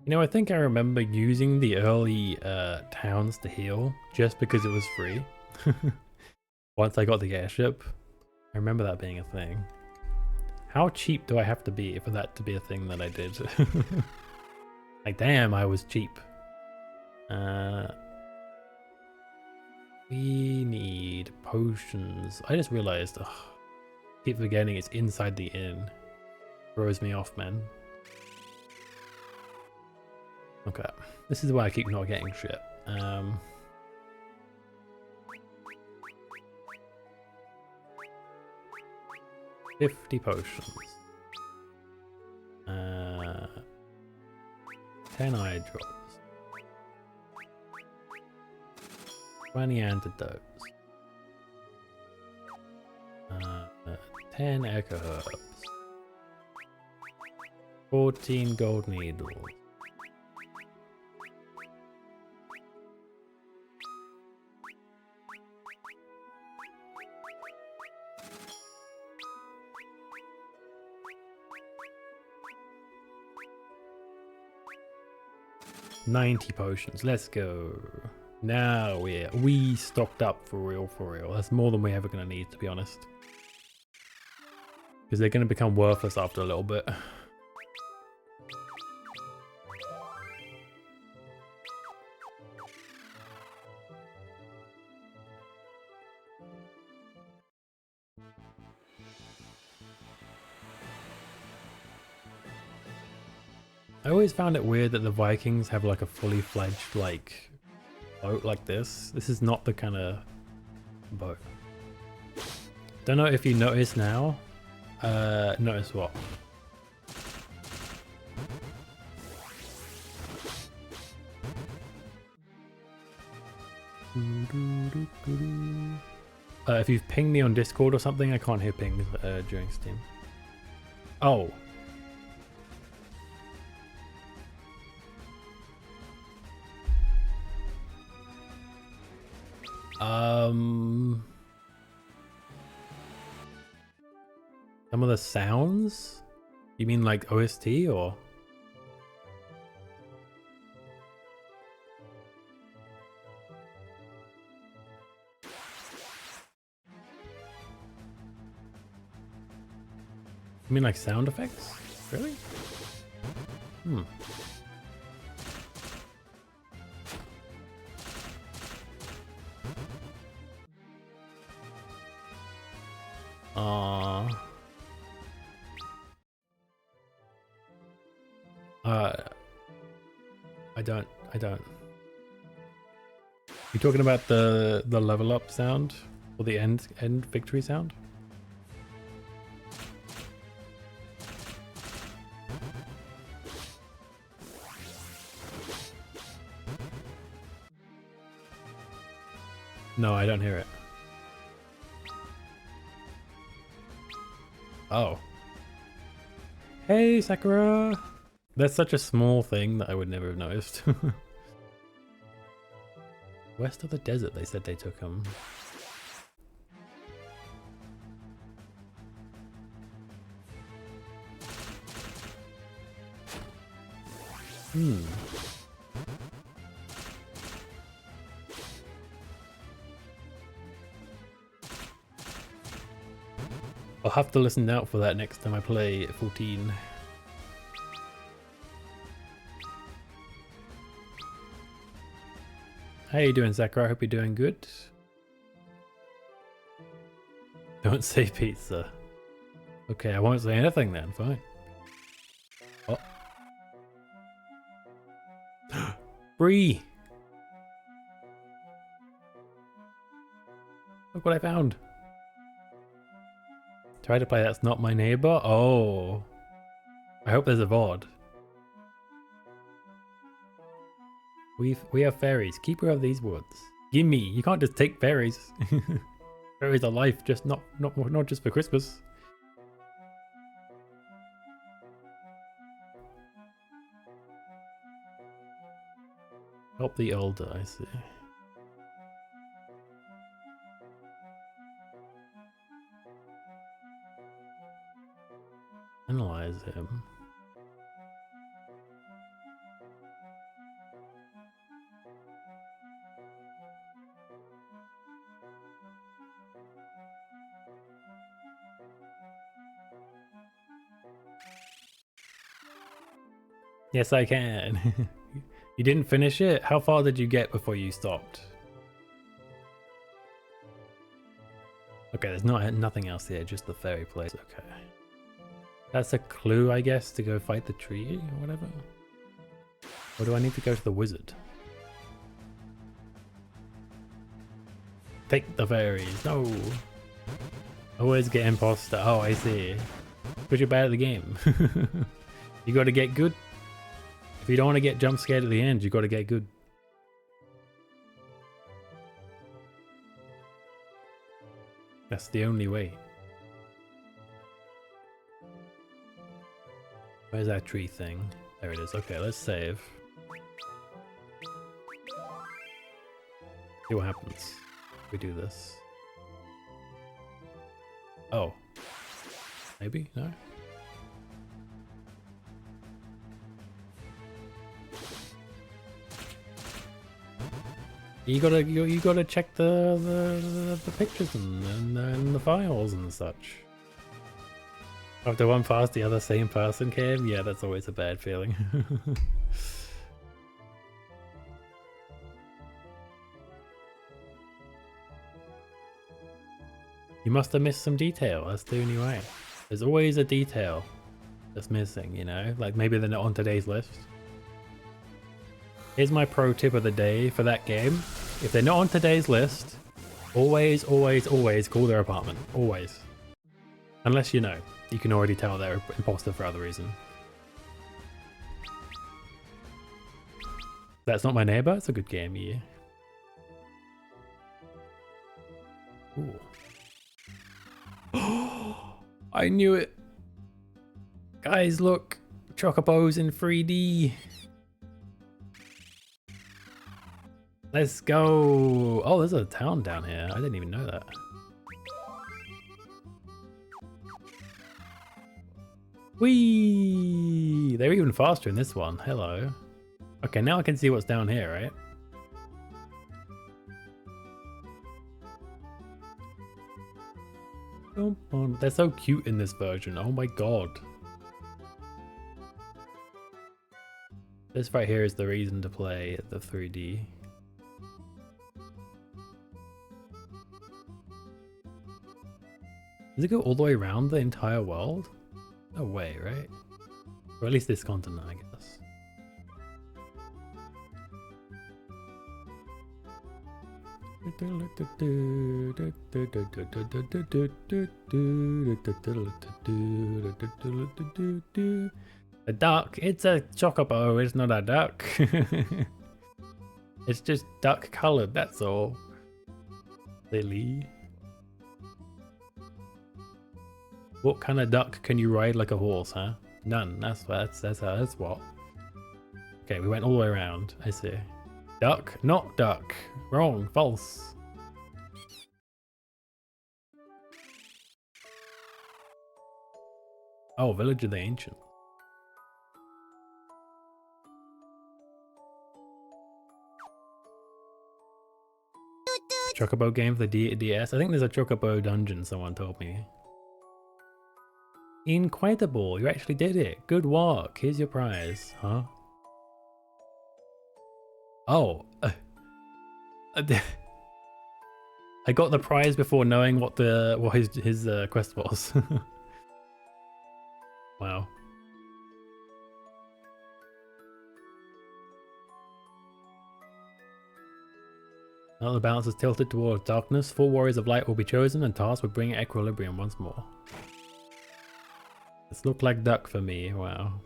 You know, I think I remember using the early towns to heal just because it was free. Once I got the airship, I remember that being a thing. How cheap do I have to be for that to be a thing that I did? Like, damn, I was cheap. We need potions. I just realized, ugh, keep forgetting it's inside the inn. Throws me off, man. Okay, this is why I keep not getting shit. 50 potions. 10 eye drops. 20 antidotes. 10 echo herbs. 14 gold needles. $90 potions. Let's go. Now we stocked up for real, for real. That's more than we're ever gonna need, to be honest. Because they're gonna become worthless after a little bit. I always found it weird that the Vikings have like a fully fledged like boat like this. This is not the kind of boat. Don't know if you notice now. Notice what? If you've pinged me on Discord or something, I can't hear pings during Steam. Oh. Some of the sounds? You mean like OST or? You mean like sound effects? Really? Hmm. I don't. You talking about the level up sound or the end victory sound? No, I don't hear it. Oh. Hey, Sakura! That's such a small thing that I would never have noticed. West of the desert, they said they took him. I'll have to listen out for that next time I play 14. How you doing, Sakura? I hope you're doing good. Don't say pizza. Okay, I won't say anything then, fine. Oh. Bree! Look what I found. Try to play That's Not My Neighbor? Oh. I hope there's a VOD. We have fairies. Keeper of these woods. Gimme. You can't just take fairies. Fairies are life, just not just for Christmas. Help the elder, I see. Analyze him. Yes, I can. You didn't finish it? How far did you get before you stopped? Okay, there's nothing else here, just the fairy place. Okay. That's a clue, I guess, to go fight the tree or whatever. Or do I need to go to the wizard? Take the fairies. No. Always get imposter. Oh, I see. Because you're bad at the game. You gotta get good. If you don't want to get jump scared at the end, you gotta get good. That's the only way. Where's that tree thing? There it is. Okay, let's save. See what happens if we do this. Oh. Maybe? No? You gotta check the pictures and the files and such. After one passed, the other same person came. Yeah, that's always a bad feeling. You must have missed some detail. That's the only way. There's always a detail that's missing, you know? Like maybe they're not on today's list. Here's my pro tip of the day for that game. If they're not on today's list, always, always, always call their apartment. Always. Unless you know. You can already tell they're imposter for other reason. That's not my neighbor? It's a good game, yeah. Ooh. I knew it. Guys, look. Chocobos in 3D. Let's go. Oh, there's a town down here. I didn't even know that. Whee! They're even faster in this one. Hello. Okay, now I can see what's down here, right? They're so cute in this version. Oh my god. This right here is the reason to play the 3D. Does it go all the way around the entire world? No way, right? Or at least this continent, I guess. A duck? It's a chocobo, it's not a duck. It's just duck colored, that's all. Silly. What kind of duck can you ride like a horse, huh? None. That's what. Okay, we went all the way around. I see. Duck, not duck. Wrong, false. Oh, Village of the Ancient. Chocobo game for the DS. I think there's a Chocobo dungeon, someone told me. Incredible, you actually did it. Good work. Here's your prize, huh? Oh. I got the prize before knowing what his quest was. Wow. Now the balance is tilted towards darkness. 4 warriors of light will be chosen and tasked with bringing equilibrium once more. This looked like duck for me, wow.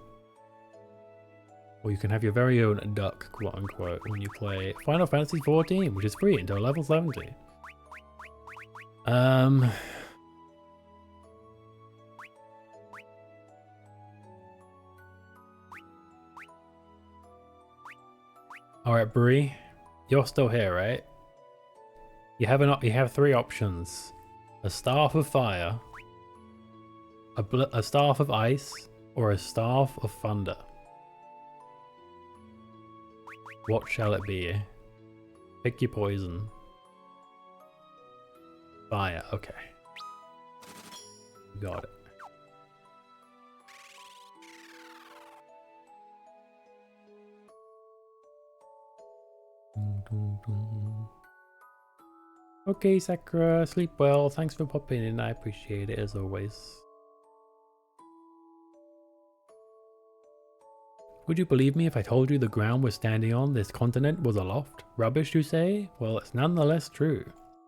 Or you can have your very own duck, quote unquote, when you play Final Fantasy XIV, which is free until level 70. Alright, Bree, you're still here, right? You have 3 options. A staff of fire, a staff of ice, or a staff of thunder. What shall it be? Pick your poison. Fire, okay. Got it. Okay, Sakura, sleep well. Thanks for popping in. I appreciate it as always. Would you believe me if I told you the ground we're standing on, this continent, was aloft? Rubbish, you say? Well, it's nonetheless true.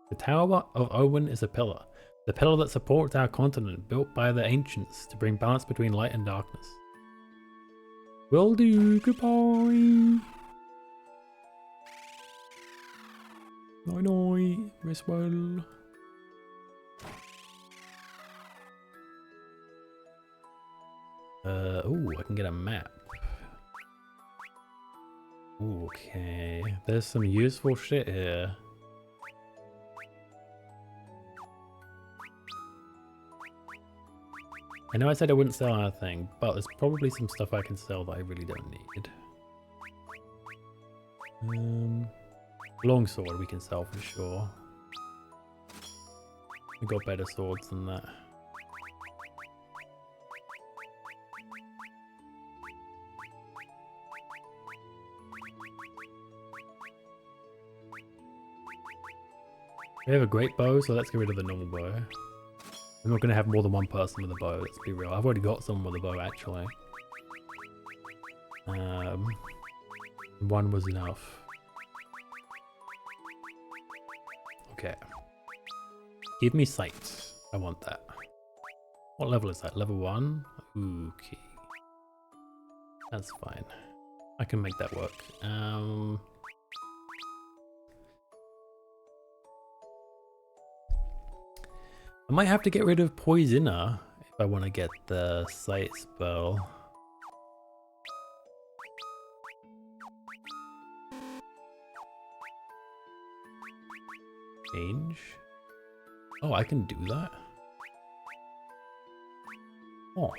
The Tower of Owen is a pillar. The pillar that supports our continent, built by the ancients to bring balance between light and darkness. Will do. Goodbye. Night night. Rest well. Ooh, I can get a map. Ooh, okay. There's some useful shit here. I know I said I wouldn't sell anything, but there's probably some stuff I can sell that I really don't need. Longsword we can sell for sure. We got better swords than that. We have a great bow, so let's get rid of the normal bow. I'm not going to have more than one person with a bow, let's be real. I've already got someone with a bow, actually. One was enough. Okay. Give me sight. I want that. What level is that? Level 1? Okay. That's fine. I can make that work. I might have to get rid of Poisoner if I want to get the sight spell. Change. Oh, I can do that? Oh.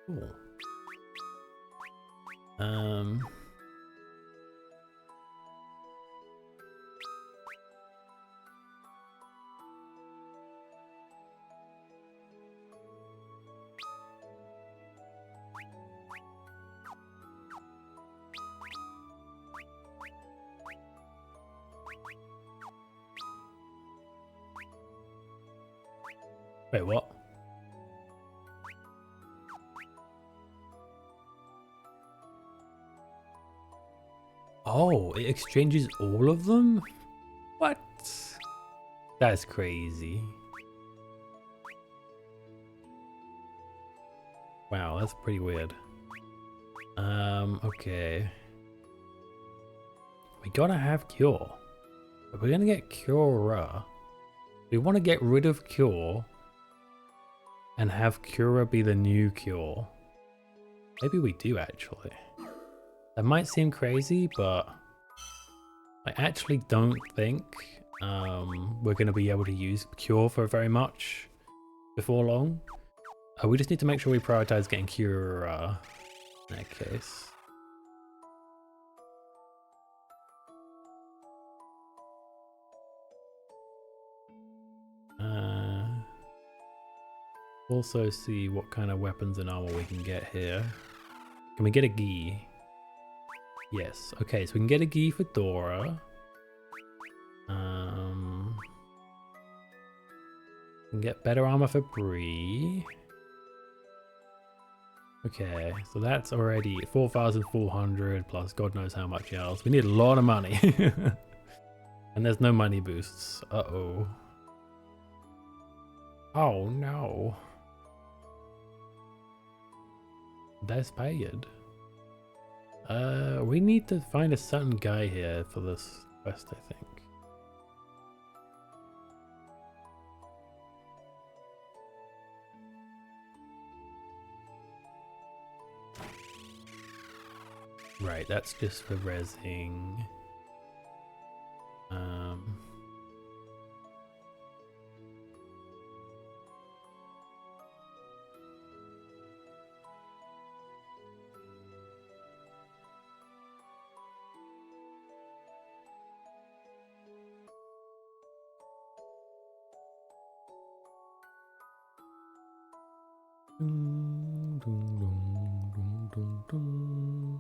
Cool. Wait, what? Oh, it exchanges all of them? What? That's crazy. Wow, that's pretty weird. Okay. We gotta have Cure. But we're gonna get Cura. We want to get rid of Cure and have Cura be the new Cure. Maybe we do actually. That might seem crazy, but I actually don't think we're going to be able to use Cure for very much before long. We just need to make sure we prioritize getting Cura in that case. Also see what kind of weapons and armor we can get here. Can we get a gi? Yes. Okay, so we can get a gi for Dora. We can get better armor for Bree. Okay, so that's already 4,400 plus God knows how much else. We need a lot of money. And there's no money boosts. Uh-oh. Oh no. That's paid. We need to find a certain guy here for this quest, I think. Right, that's just for rezzing. Dun, dun, dun, dun, dun, dun.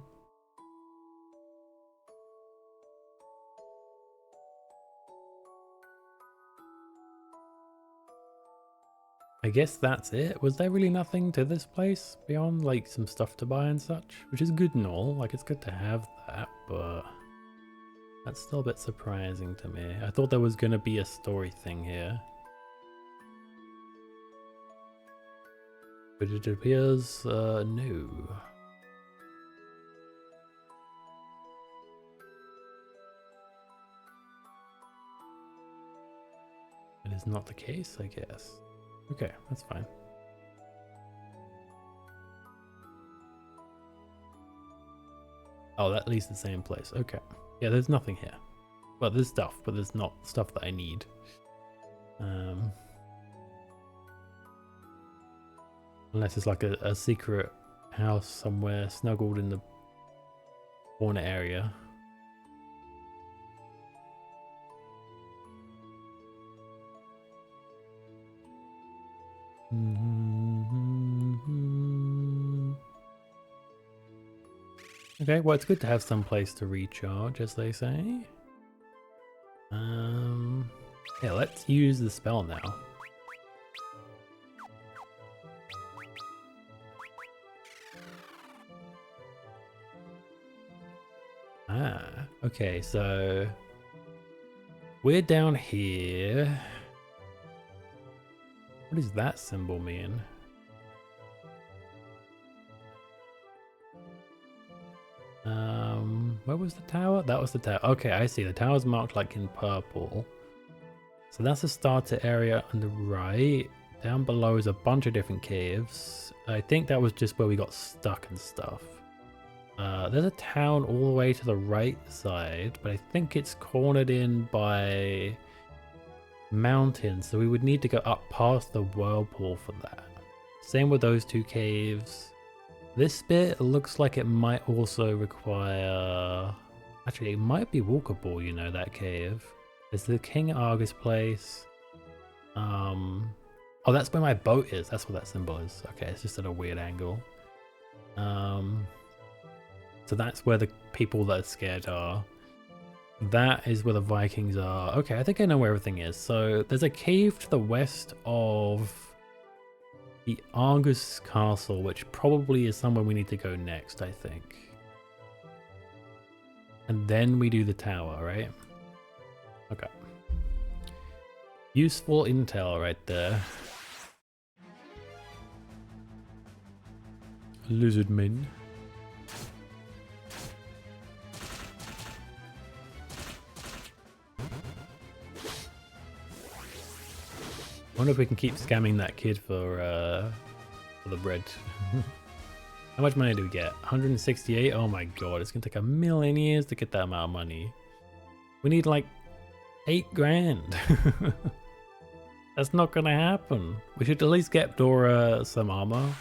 I guess that's it. Was there really nothing to this place beyond like some stuff to buy and such? Which is good and all, like it's good to have that, but that's still a bit surprising to me. I thought there was gonna be a story thing here. But it appears, no. It is not the case, I guess. Okay, that's fine. Oh, that leads to the same place. Okay. Yeah, there's nothing here. Well, there's stuff, but there's not stuff that I need. Unless it's like a secret house somewhere snuggled in the corner area. Okay, well, it's good to have some place to recharge, as they say. Yeah, let's use the spell now. Ah, okay, so we're down here. What does that symbol mean? Where was the tower? That was the tower. Okay, I see. The tower's marked like in purple. So that's the starter area on the right. Down below is a bunch of different caves. I think that was just where we got stuck and stuff. There's a town all the way to the right side, but I think it's cornered in by mountains, so we would need to go up past the whirlpool for that. Same with those two caves. This bit looks like it might also require... Actually, it might be walkable, you know, that cave. There's the King Argus place. Oh, that's where my boat is. That's what that symbol is. Okay, it's just at a weird angle. So that's where the people that are scared are. That is where the Vikings are. Okay, I think I know where everything is. So there's a cave to the west of the Argus Castle, which probably is somewhere we need to go next, I think. And then we do the tower, right? Okay. Useful intel right there. Lizardmen. I wonder if we can keep scamming that kid for the bread. How much money do we get? 168? Oh my god, it's gonna take a million years to get that amount of money. We need like 8 grand. That's not gonna happen. We should at least get Dora some armor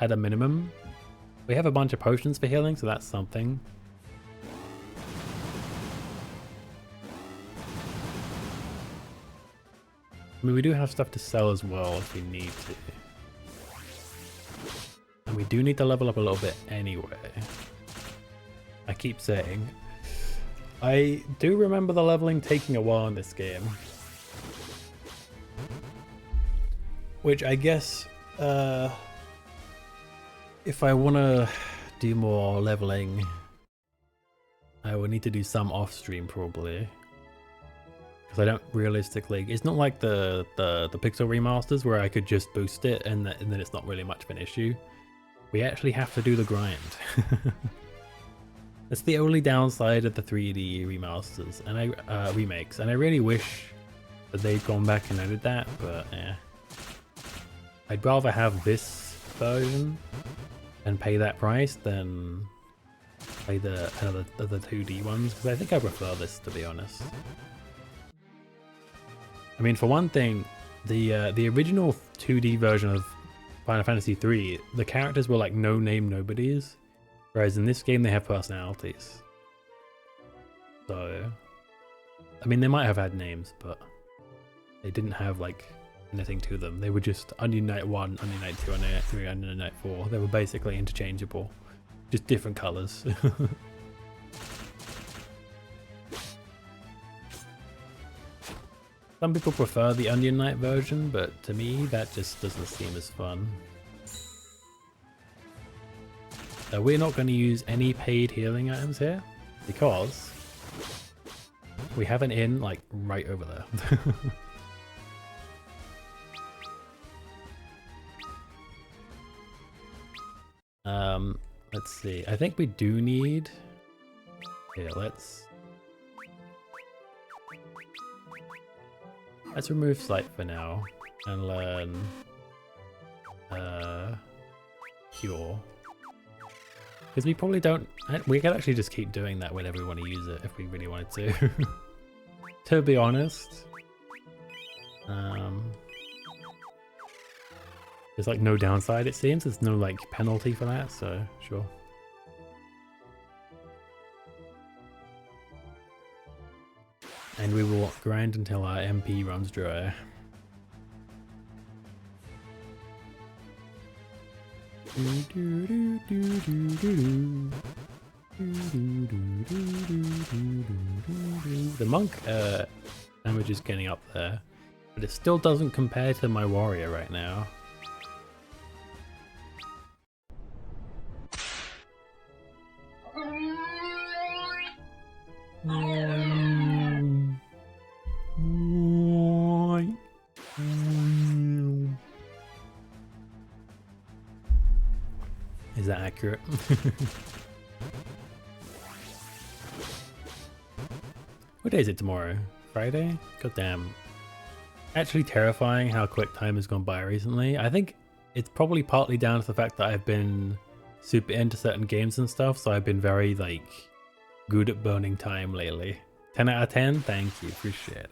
at a minimum. We have a bunch of potions for healing, so that's something. I mean, we do have stuff to sell as well if we need to. And we do need to level up a little bit anyway. I keep saying. I do remember the leveling taking a while in this game. Which I guess, if I want to do more leveling, I will need to do some off stream probably. Because I don't realistically, it's not like the pixel remasters where I could just boost it and then it's not really much of an issue. We actually have to do the grind. That's the only downside of the 3D remasters and remakes, and I really wish that they'd gone back and added that, but yeah. I'd rather have this version and pay that price than play the 2D ones, because I think I prefer this, to be honest. I mean, for one thing, the original 2D version of Final Fantasy III, the characters were like no-name nobodies, whereas in this game they have personalities. So, I mean, they might have had names, but they didn't have like anything to them. They were just Onion Knight 1, Onion Knight 2, Onion Knight 3, Onion Knight 4. They were basically interchangeable, just different colors. Some people prefer the Onion Knight version, but to me that just doesn't seem as fun. So we're not going to use any paid healing items here, because we have an inn like right over there. Let's see. I think we do need... Here, let's remove Sight for now and learn Cure. Because we probably don't... We could actually just keep doing that whenever we want to use it if we really wanted to. To be honest. There's like no downside, it seems. There's no like penalty for that, so sure. And we will grind until our MP runs dry. The monk damage is getting up there, but it still doesn't compare to my warrior right now. Is that accurate? What day is it tomorrow? Friday? God damn. Actually terrifying how quick time has gone by recently. I think it's probably partly down to the fact that I've been super into certain games and stuff, so I've been very like good at burning time lately. 10 out of 10? Thank you, appreciate it.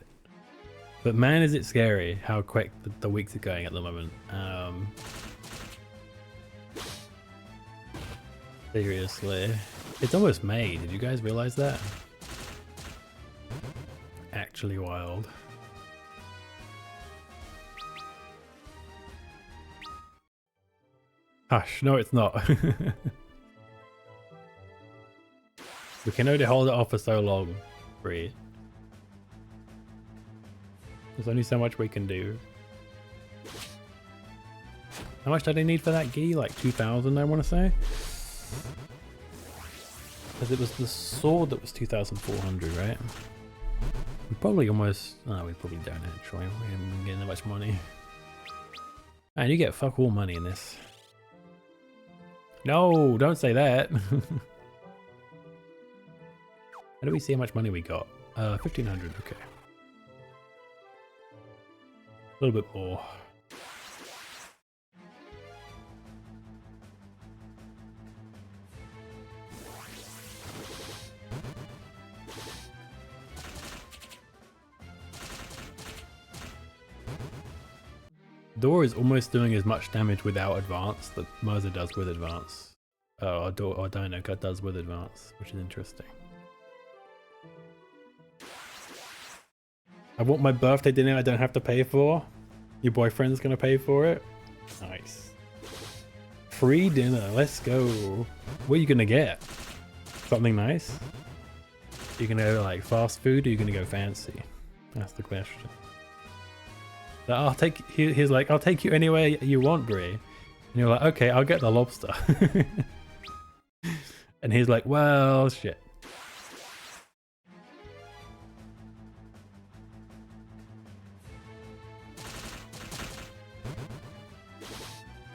But man, is it scary how quick the weeks are going at the moment. Seriously. It's almost May, did you guys realize that? Actually wild. Hush, no it's not. We can only hold it off for so long, Bree. There's only so much we can do. How much did I need for that gi? Like 2,000 I want to say? Because it was the sword that was 2,400, right? We probably almost... Oh, we probably don't actually. We haven't been getting that much money. And you get fuck all money in this. No, don't say that. How do we see how much money we got? 1,500, okay. A little bit more. Door is almost doing as much damage without advance that Merza does with advance. Or Dino Cut does with advance, which is interesting. I want my birthday dinner I don't have to pay for. Your boyfriend's gonna pay for it. Nice. Free dinner, let's go. What are you gonna get? Something nice? Are you gonna go like fast food or are you gonna go fancy? That's the question. So I'll take, he's like, I'll take you anywhere you want, Brie. And you're like, okay, I'll get the lobster. And he's like, well, shit.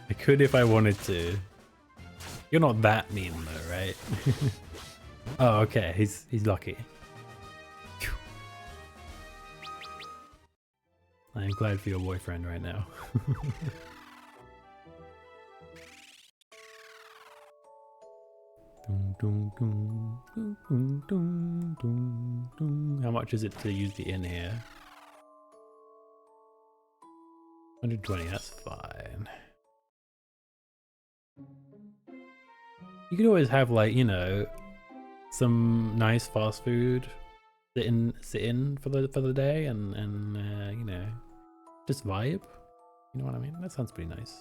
I could if I wanted to. You're not that mean though, right? Oh, okay, he's lucky. I'm glad for your boyfriend right now. How much is it to use the inn here? 120, that's fine. You could always have like, you know, some nice fast food sit in for the day and you know, just vibe. You know what I mean? That sounds pretty nice.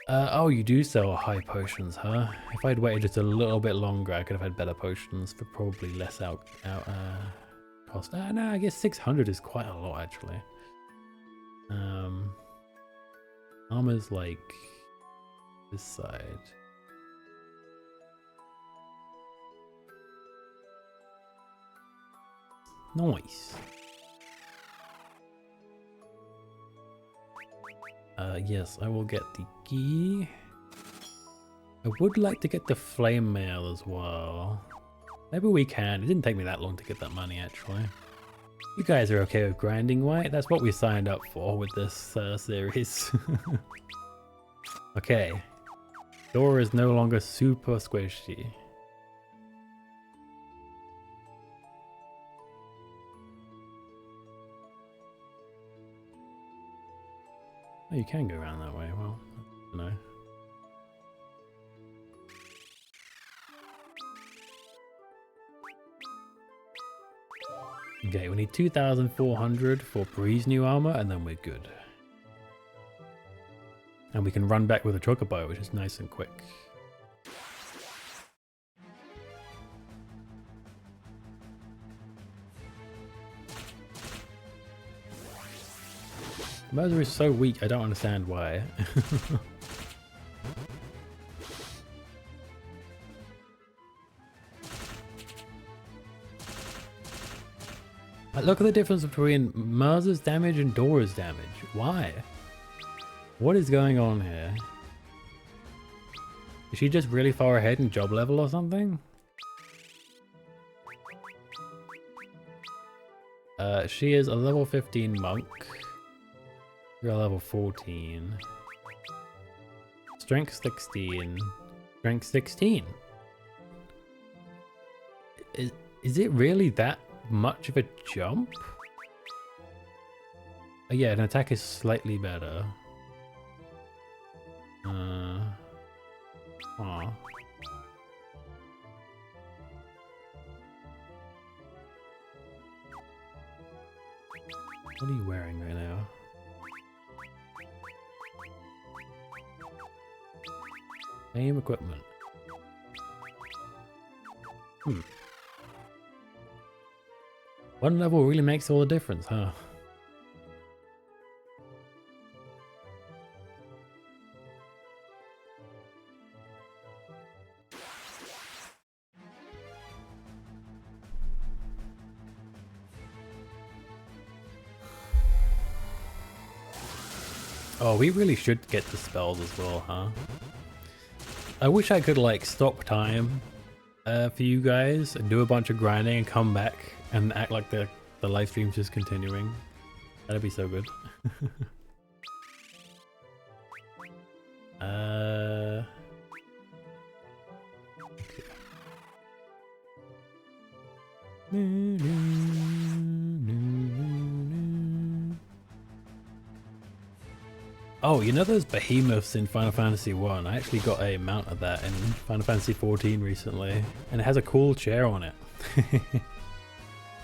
Oh, you do sell high potions, huh? If I'd waited just a little bit longer, I could have had better potions for probably less cost. No, I guess 600 is quite a lot actually. Armor's like this side. Nice. Yes, I will get the key. I would like to get the flame mail as well. Maybe we can. It didn't take me that long to get that money, actually. You guys are okay with grinding, right? That's what we signed up for with this series. Okay. Door is no longer super squishy. Oh, you can go around that way. Well, I don't know. Okay, we need 2,400 for Bree's new armor, and then we're good. And we can run back with a chocobo, which is nice and quick. Mercer is so weak, I don't understand why. Like, look at the difference between Mercer's damage and Dora's damage. Why? What is going on here? Is she just really far ahead in job level or something? She is a level 15 monk. You're a level 14. Strength 16. Strength 16. Is it really that much of a jump? Oh, yeah, an attack is slightly better. Aw. What are you wearing right now? Aim equipment. One level really makes all the difference, huh? Oh, we really should get the spells as well, huh? I wish I could like stop time for you guys and do a bunch of grinding and come back and act like the live stream's just continuing. That'd be so good. Okay. Oh, you know those behemoths in Final Fantasy 1? I actually got a mount of that in Final Fantasy 14 recently, and it has a cool chair on it.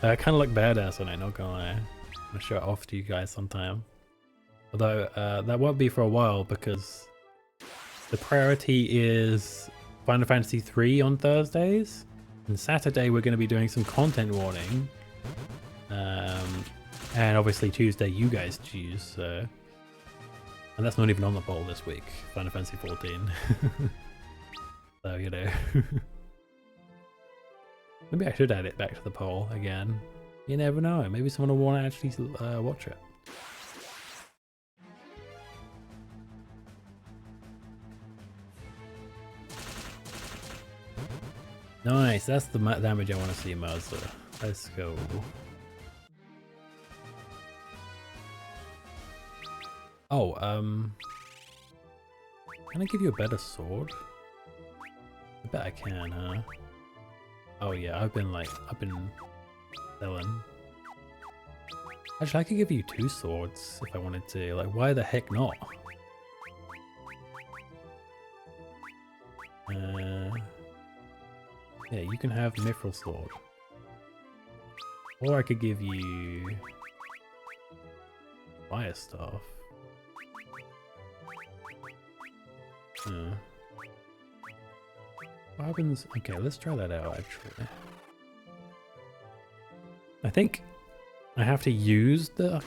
I kind of look badass on it, not gonna lie. I'm gonna show it off to you guys sometime. Although, that won't be for a while because the priority is Final Fantasy 3 on Thursdays, and Saturday we're gonna be doing some content warning. And obviously Tuesday you guys choose, so... And that's not even on the poll this week, Final Fantasy 14. So, you know. Maybe I should add it back to the poll again. You never know, maybe someone will want to actually watch it. Nice, that's the damage I want to see, Mercer. Let's go. Oh, can I give you a better sword? I bet I can, huh? Oh yeah, I've been selling. Actually, I could give you 2 swords if I wanted to. Like, why the heck not? Yeah, you can have Mithril Sword. Or I could give you Fire Staff. What happens? Okay, let's try that out actually. I think I have to use the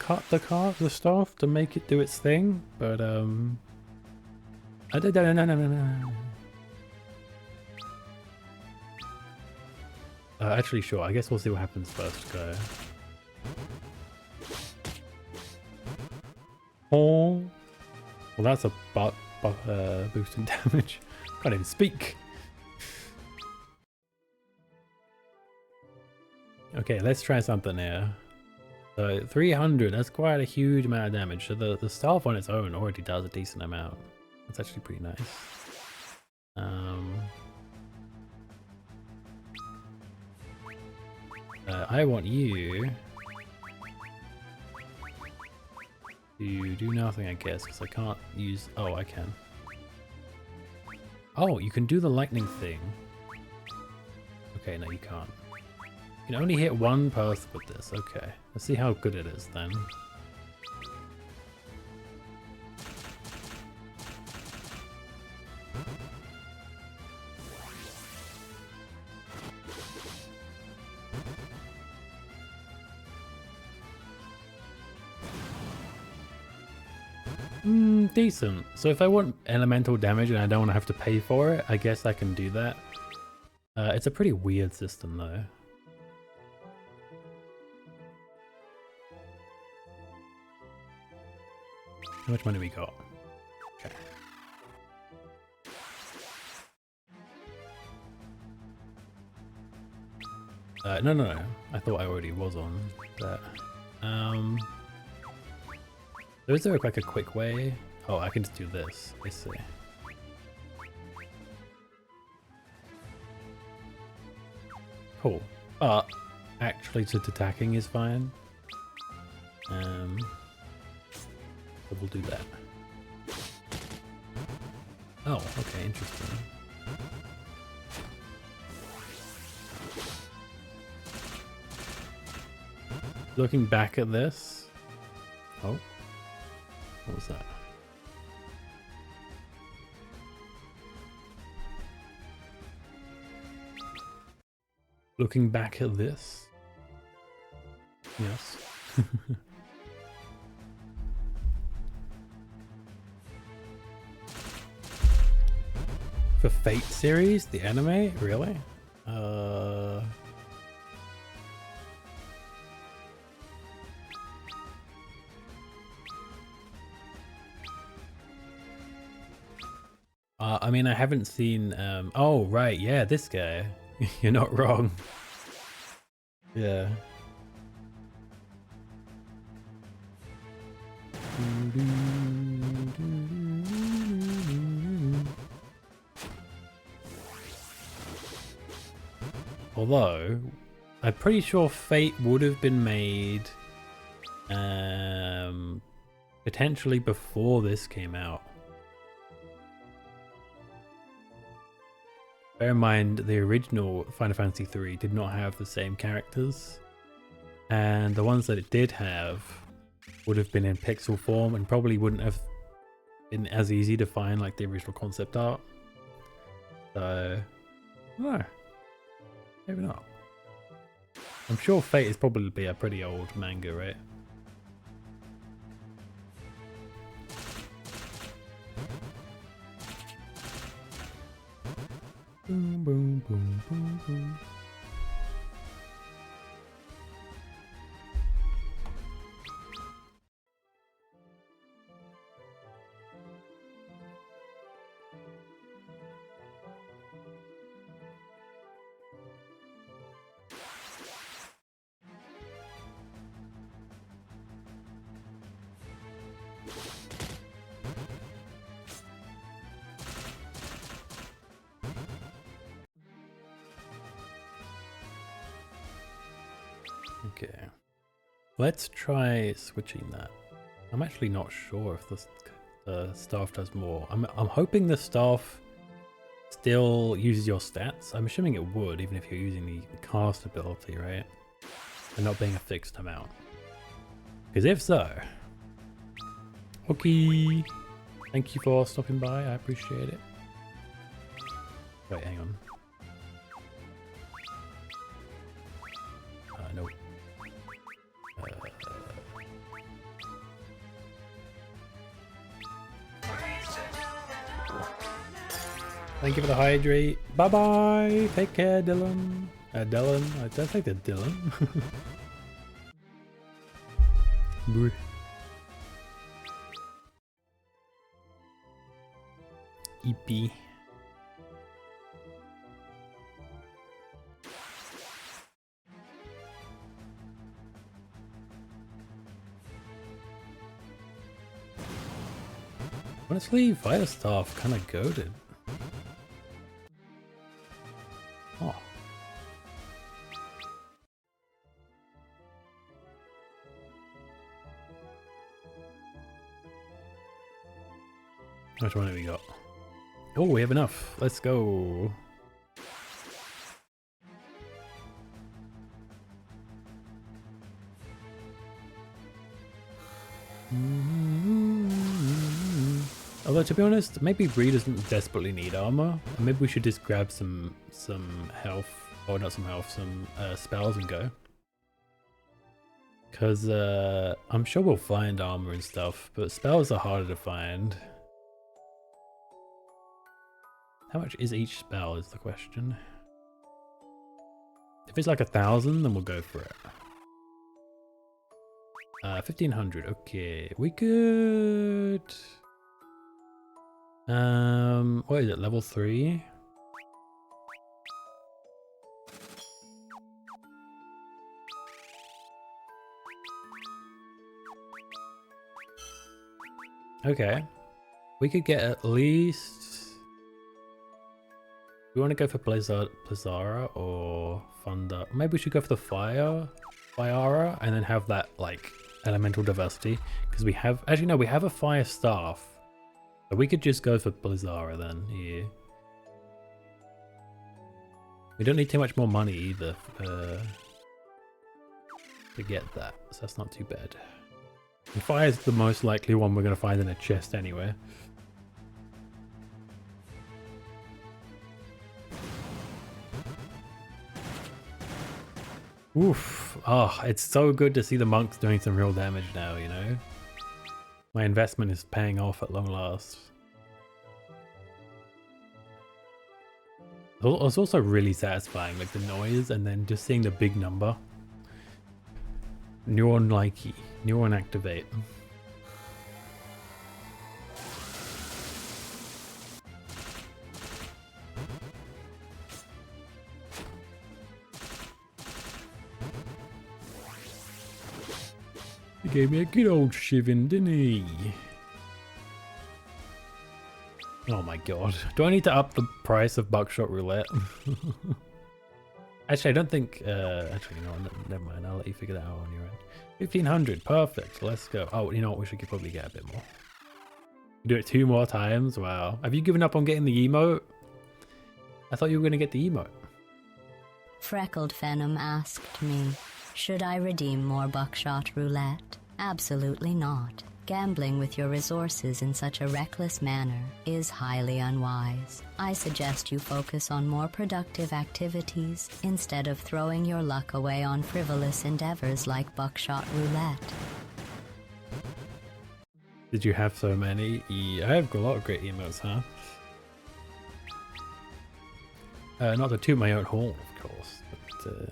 staff to make it do its thing, but no. Actually, sure. I guess we'll see what happens first, guy. Oh, well, that's a boost in damage. Can't even speak. Okay, let's try something here. So 300, that's quite a huge amount of damage. So the staff on its own already does a decent amount. That's actually pretty nice. I want you to do nothing, I guess, because I can't use... Oh, I can. Oh, you can do the lightning thing. Okay, no, you can't. You can only hit one person with this. Okay, let's see how good it is then. Decent. So if I want elemental damage and I don't want to have to pay for it, I guess I can do that. It's a pretty weird system though. How much money we got? Okay. No. I thought I already was on that. So is there like a quick way? Oh, I can just do this. I see. Cool. But actually just attacking is fine. So we'll do that. Oh, okay, interesting. Looking back at this. Oh. What was that? Looking back at this. Yes. For Fate series, the anime? Really? I mean, I haven't seen, oh, right, yeah, this guy. You're not wrong. Yeah. Although, I'm pretty sure Fate would have been made potentially before this came out. Bear in mind, the original Final Fantasy III did not have the same characters, and the ones that it did have would have been in pixel form and probably wouldn't have been as easy to find like the original concept art. So, no, maybe not. I'm sure Fate is probably a pretty old manga, right? Boom, boom, boom, boom, boom. Okay, let's try switching that. I'm actually not sure if the staff does more. I'm hoping the staff still uses your stats. I'm assuming it would, even if you're using the cast ability, right? And not being a fixed amount. Because if so, okay. Thank you for stopping by. I appreciate it. Wait, hang on. No. Thank you for the hydrate. Bye bye. Take care, Dylan. Dylan. I don't think that Dylan. EP. Honestly, Firestaff kind of goated. Oh. How much money we got? Oh, we have enough. Let's go. Although, to be honest, maybe Bree doesn't desperately need armor. And maybe we should just grab some health, or not some health, some spells and go. Because I'm sure we'll find armor and stuff, but spells are harder to find. How much is each spell is the question. If it's like 1,000, then we'll go for it. 1,500, okay. We could... what is it, level 3? Okay. We could get at least... We want to go for Blizzara or Thunder. Maybe we should go for the Fiara, and then have that like elemental diversity. Because we have... Actually no, we have a Fire Staff. But we could just go for Blizzara then, here. We don't need too much more money either to get that, so that's not too bad. And fire is the most likely one we're going to find in a chest anyway. Oof. Oh, it's so good to see the monks doing some real damage now, you know? My investment is paying off at long last. It's also really satisfying, like the noise and then just seeing the big number. Neuron activate. He gave me a good old shivin', didn't he? Oh my god. Do I need to up the price of buckshot roulette? Actually, I don't think... actually, no, never mind. I'll let you figure that out on your end. 1,500. Perfect. Let's go. Oh, you know what? We should probably get a bit more. Do it 2 more times? Wow. Have you given up on getting the emote? I thought you were going to get the emote. Freckled Venom asked me, should I redeem more buckshot roulette? Absolutely not. Gambling with your resources in such a reckless manner is highly unwise. I suggest you focus on more productive activities instead of throwing your luck away on frivolous endeavors like buckshot roulette. Did you have so many? I have a lot of great emotes, huh? Not to toot my own horn, of course, but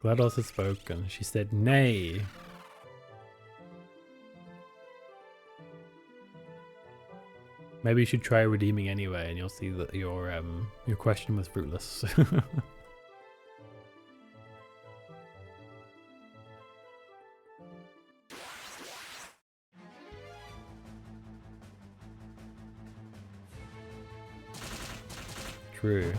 GLaDOS has spoken. She said nay. Maybe you should try redeeming anyway, and you'll see that your question was fruitless. True.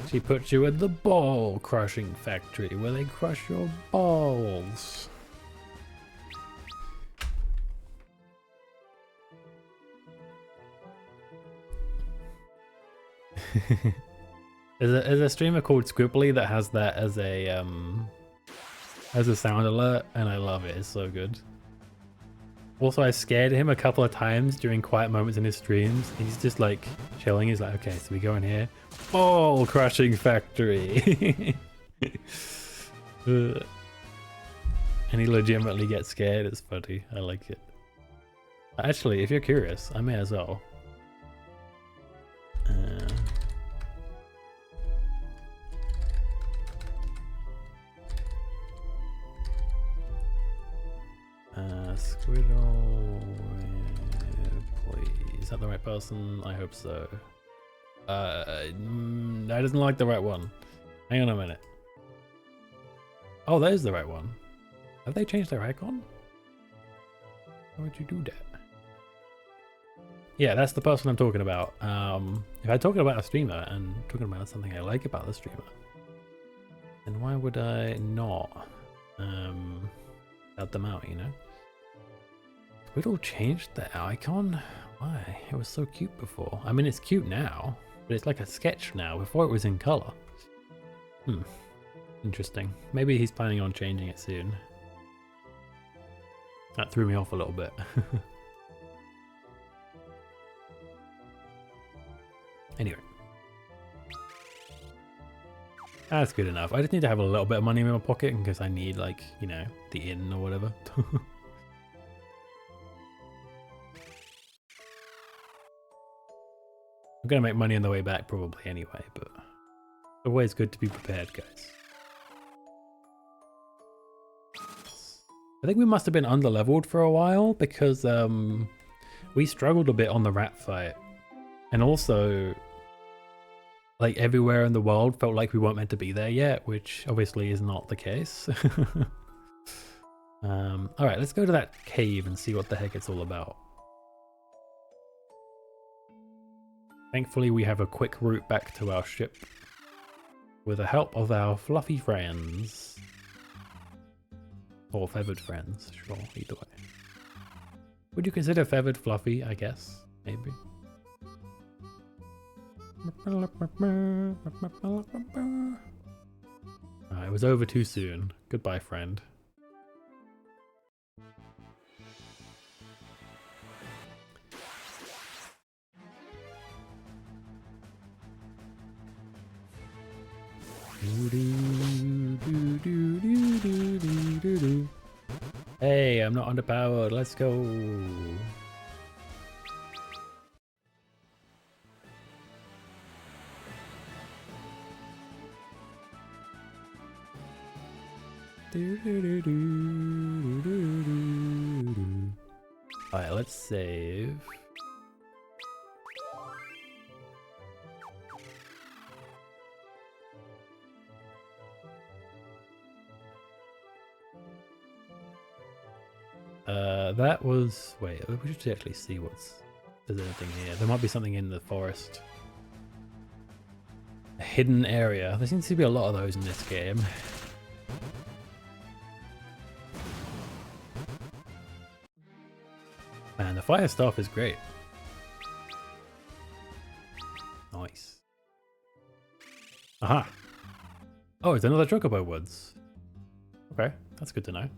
She puts you in the ball crushing factory where they crush your balls. There's a streamer called Squibbly that has that as a sound alert, and I love it. It's so good. Also, I scared him a couple of times during quiet moments in his streams. He's just like chilling. He's like, okay, so we go in here. Ball crushing factory. And he legitimately gets scared. It's funny. I like it. Actually, if you're curious, I may as well. Squirtle, please. Is that the right person? I hope so. That doesn't like the right one. Hang on a minute. Oh, that is the right one. Have they changed their icon? Why would you do that? Yeah, that's the person I'm talking about. If I'm talking about a streamer and talking about something I like about the streamer, then why would I not shout them out, you know? We'd all changed the icon? Why? It was so cute before. I mean, it's cute now, but it's like a sketch now. Before it was in color. Interesting. Maybe he's planning on changing it soon. That threw me off a little bit. Anyway. That's good enough. I just need to have a little bit of money in my pocket in case I need, like, you know, the inn or whatever. I'm gonna make money on the way back probably anyway, but always good to be prepared, guys. I think we must have been under-leveled for a while because we struggled a bit on the rat fight. And also, like, everywhere in the world felt like we weren't meant to be there yet, which obviously is not the case. Alright, let's go to that cave and see what the heck it's all about. Thankfully, we have a quick route back to our ship with the help of our fluffy friends. Or feathered friends, sure, either way. Would you consider feathered fluffy, I guess? Maybe. It was over too soon. Goodbye, friend. Hey, I'm not underpowered. Let's go. Alright, let's save. That was... Wait, we should actually see what's... If there's anything here. There might be something in the forest. A hidden area. There seems to be a lot of those in this game. Man, the fire stuff is great. Nice. Aha! Oh, it's another Chocobo Woods. Okay, that's good to know.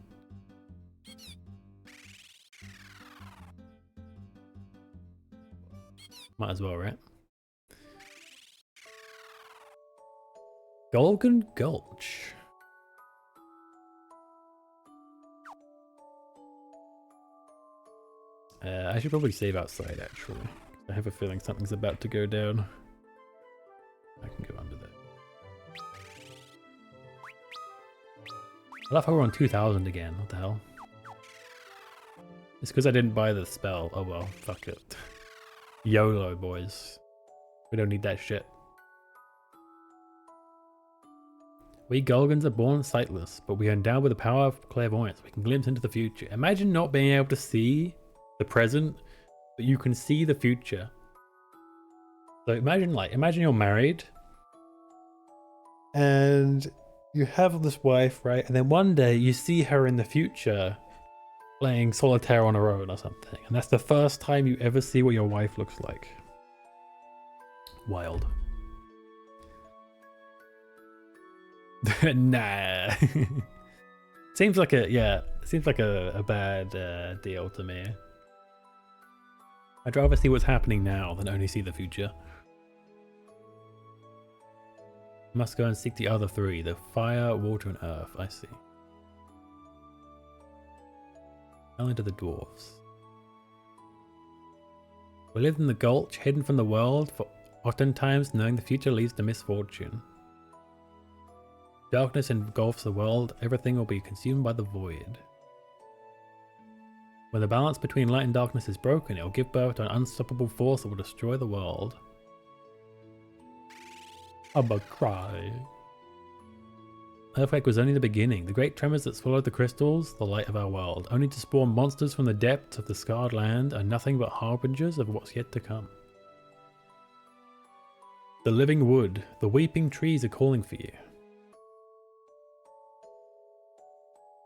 Might as well, right? Golgan Gulch. I should probably save outside, actually. I have a feeling something's about to go down. I can go under there. I love how we're on 2000 again. What the hell? It's because I didn't buy the spell. Oh well, fuck it. YOLO, boys. We don't need that shit. We Golgans are born sightless, but we are endowed with the power of clairvoyance. We can glimpse into the future. Imagine not being able to see the present, but you can see the future. So imagine you're married and you have this wife, right? And then one day you see her in the future playing solitaire on her own or something. And that's the first time you ever see what your wife looks like. Wild. Nah. Seems like a bad deal to me. I'd rather see what's happening now than only see the future. Must go and seek the other three, the fire, water, and earth. I see. Only to the dwarves. We live in the gulch, hidden from the world, for oftentimes knowing the future leads to misfortune. Darkness engulfs the world, everything will be consumed by the void. When the balance between light and darkness is broken, it will give birth to an unstoppable force that will destroy the world. I'm a cry. Earthquake was only the beginning. The great tremors that swallowed the crystals, the light of our world, only to spawn monsters from the depths of the scarred land, are nothing but harbingers of what's yet to come. The living wood, the weeping trees are calling for you.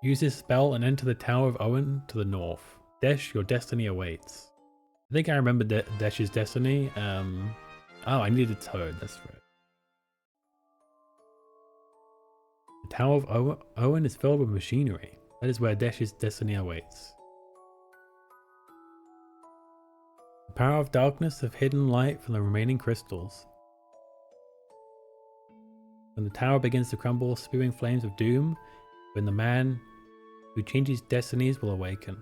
Use this spell and enter the Tower of Owen to the north. Desh, your destiny awaits. I think I remember Desh's destiny. Oh, I needed a toad, that's right. The Tower of Owen is filled with machinery. That is where Desh's destiny awaits. The power of darkness have hidden light from the remaining crystals. When the tower begins to crumble, spewing flames of doom, when the man who changes destinies will awaken.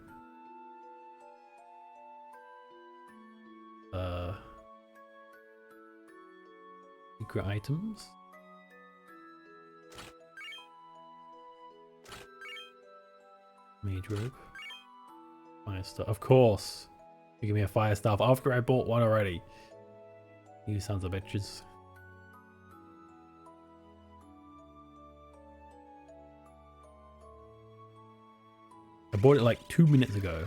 Secret items? Mage robe. Fire stuff. Of course! You give me a fire staff after I bought one already. You sons of bitches. I bought it like 2 minutes ago.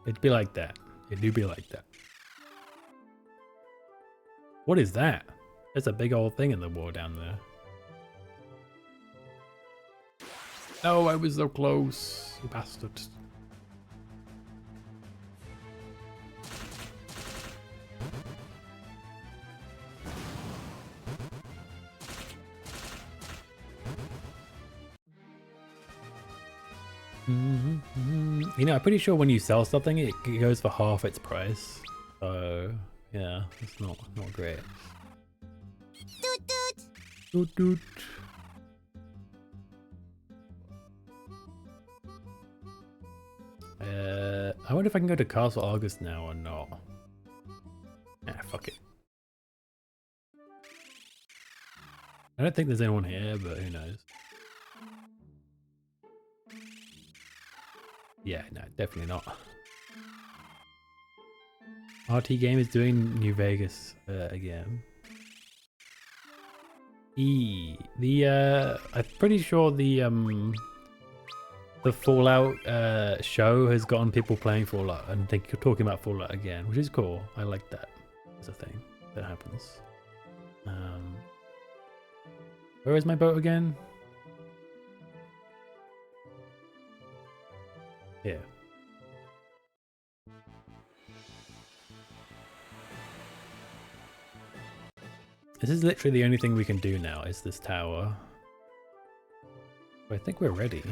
It'd be like that. It do be like that. What is that? There's a big old thing in the wall down there. Oh, I was so close, you bastard. You know, I'm pretty sure when you sell something, it goes for half its price. So, yeah, it's not great. Doot doot. Doot doot. I wonder if I can go to Castle August now or not. Ah, fuck it. I don't think there's anyone here, but who knows. Yeah, no, definitely not. RT Game is doing New Vegas again. I'm pretty sure the Fallout show has gotten people playing Fallout and talking about Fallout again, which is cool. I like that as a thing that happens. Where is my boat again? Here. This is literally the only thing we can do now, is this tower. I think we're ready.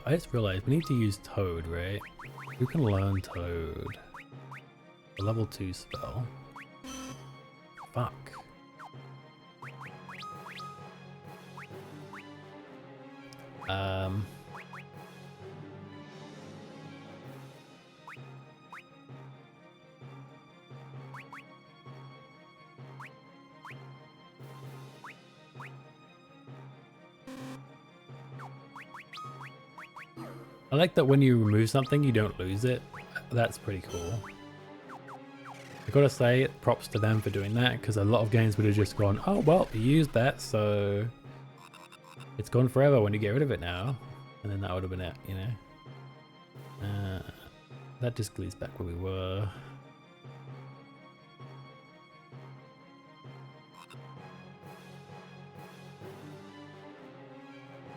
I just realized we need to use Toad, right? Who can learn Toad? A level 2 spell. Fuck. I like that when you remove something, you don't lose it. That's pretty cool. I gotta say, props to them for doing that, because a lot of games would have just gone, oh well, you used that, so it's gone forever when you get rid of it now. And then that would have been it, you know? That just leads back where we were.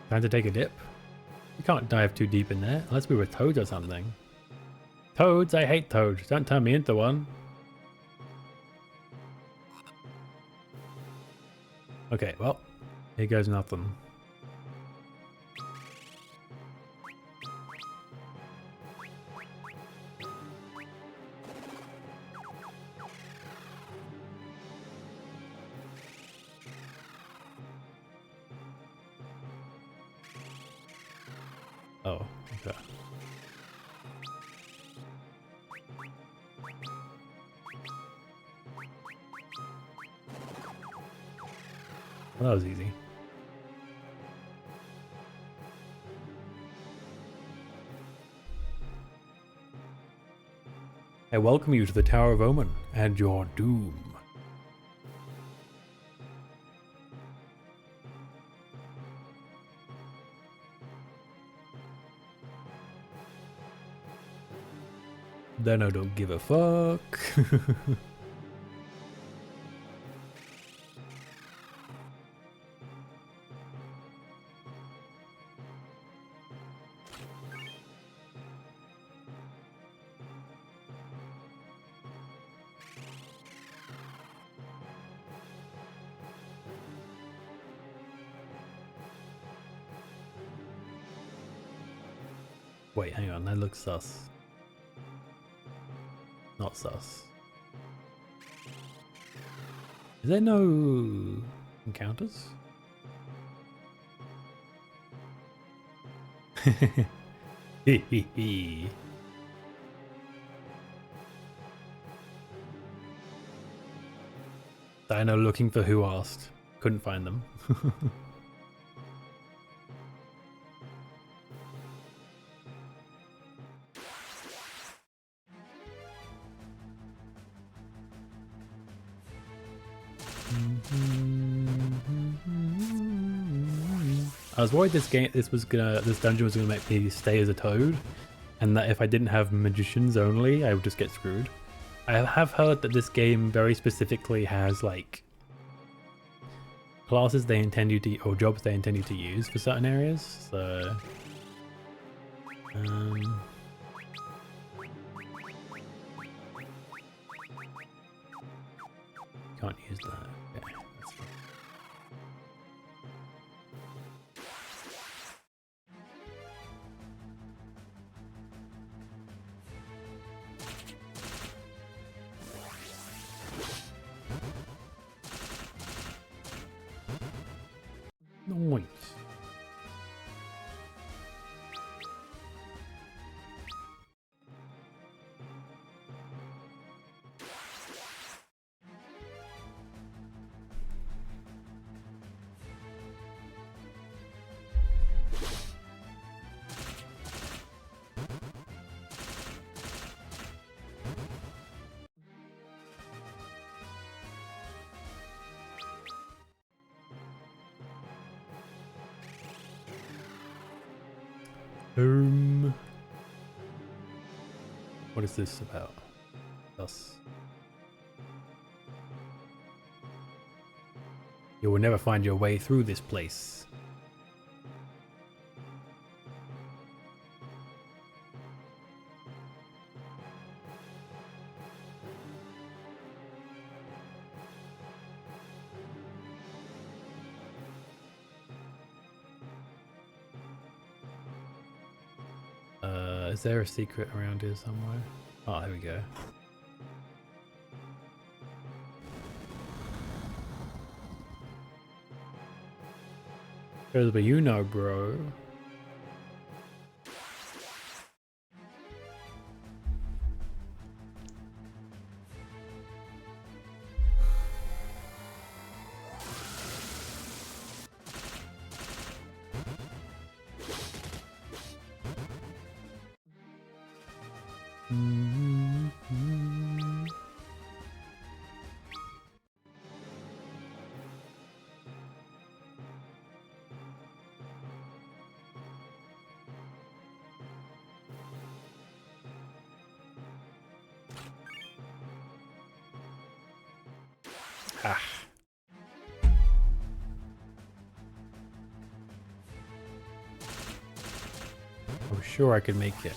Time to take a dip. You can't dive too deep in there, unless we were toads or something. Toads? I hate toads. Don't turn me into one. Okay, well, here goes nothing. Oh, okay. Well, that was easy. I welcome you to the Tower of Omen and your doom. Then I don't give a fuck. Wait, hang on, that looks sus. Not sus. Is there no encounters? Dino looking for who asked. Couldn't find them. I was worried this dungeon was gonna make me stay as a toad, and that if I didn't have magicians only, I would just get screwed. I have heard that this game very specifically has like classes they intend you to, or jobs they intend you to use for certain areas. So, can't use that. Okay, that's fine. Nice. What is this about? Us. You will never find your way through this place. Is there a secret around here somewhere? Oh, there we go. But you know, bro. Ah. I was sure I could make it.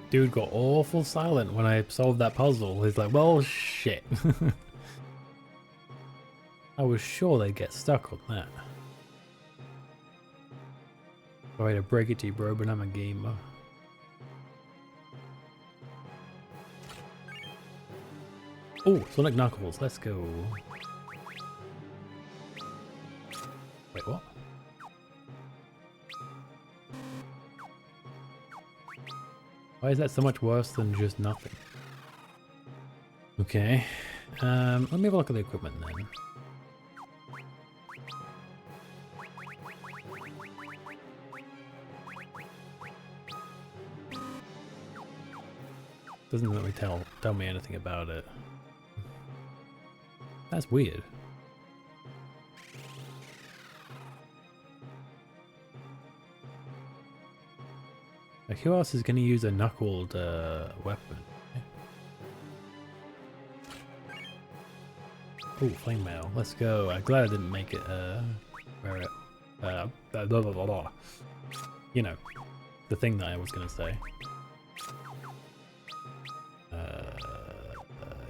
Dude got awful silent when I solved that puzzle. He's like, well, shit. I was sure they'd get stuck on that. Sorry to break it to you, bro, but I'm a gamer. Oh, Sonic Knuckles, let's go. Wait, what? Why is that so much worse than just nothing? Okay. Let me have a look at the equipment then. Doesn't let me tell me anything about it. That's weird. Like, who else is going to use a knuckled weapon? Oh, flame mail. Let's go. I'm glad I didn't make it where it blah, blah, blah, blah. You know, the thing that I was going to say.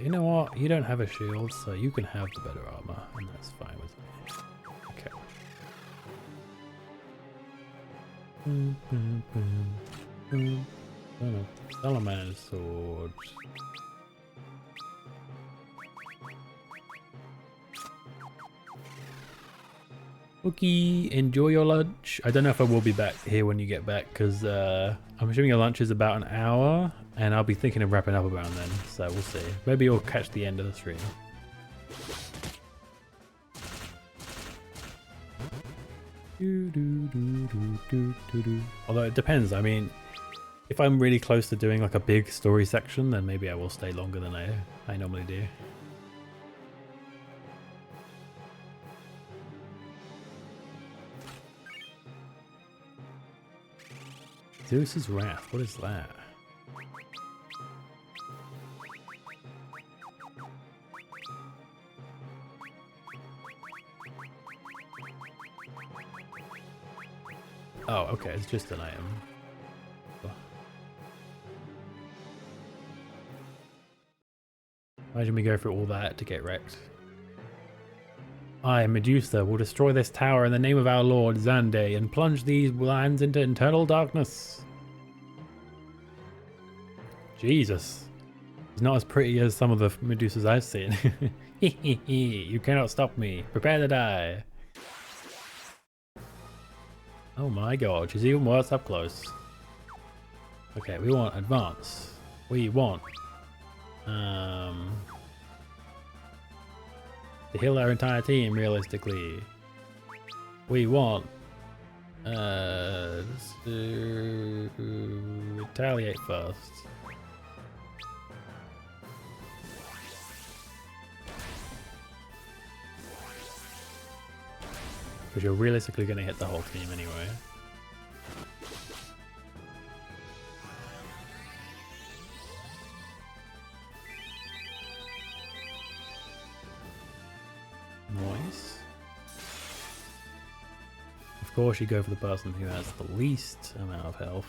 You know what? You don't have a shield, so you can have the better armor, and that's fine with me. Okay. Salamander sword. Okay, enjoy your lunch. I don't know if I will be back here when you get back, because I'm assuming your lunch is about an hour, and I'll be thinking of wrapping up around then, so we'll see. Maybe you'll catch the end of the stream. Although it depends, I mean, if I'm really close to doing like a big story section, then maybe I will stay longer than I normally do. Zeus's Wrath, what is that? Oh, okay, it's just an item. Imagine we go through all that to get wrecked. I, Medusa, will destroy this tower in the name of our lord Zande and plunge these lands into eternal darkness. Jesus. It's not as pretty as some of the Medusas I've seen. You cannot stop me. Prepare to die. Oh my god, she's even worse up close. Okay, we want advance. We want to heal our entire team realistically. We want to retaliate first. Because you're realistically going to hit the whole team anyway. Nice. Of course you go for the person who has the least amount of health.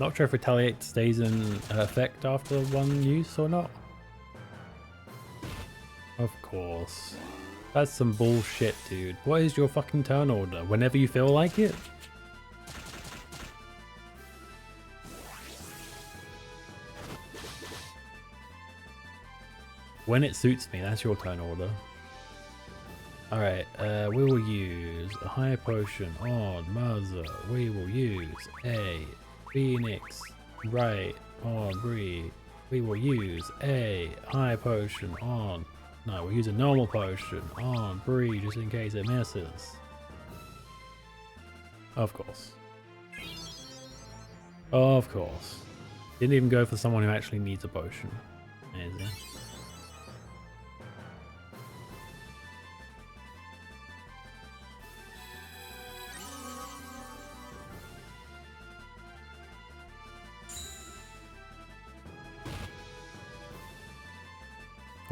Not sure if Retaliate stays in effect after one use or not. Of course. That's some bullshit, dude. What is your fucking turn order? Whenever you feel like it? When it suits me, that's your turn order. Alright, we will use a high potion on Mother. We will use a Phoenix right on Bree. We will use a high potion on... No, we'll use a normal potion on Bree just in case it misses. Of course. Of course. Didn't even go for someone who actually needs a potion. Amazing.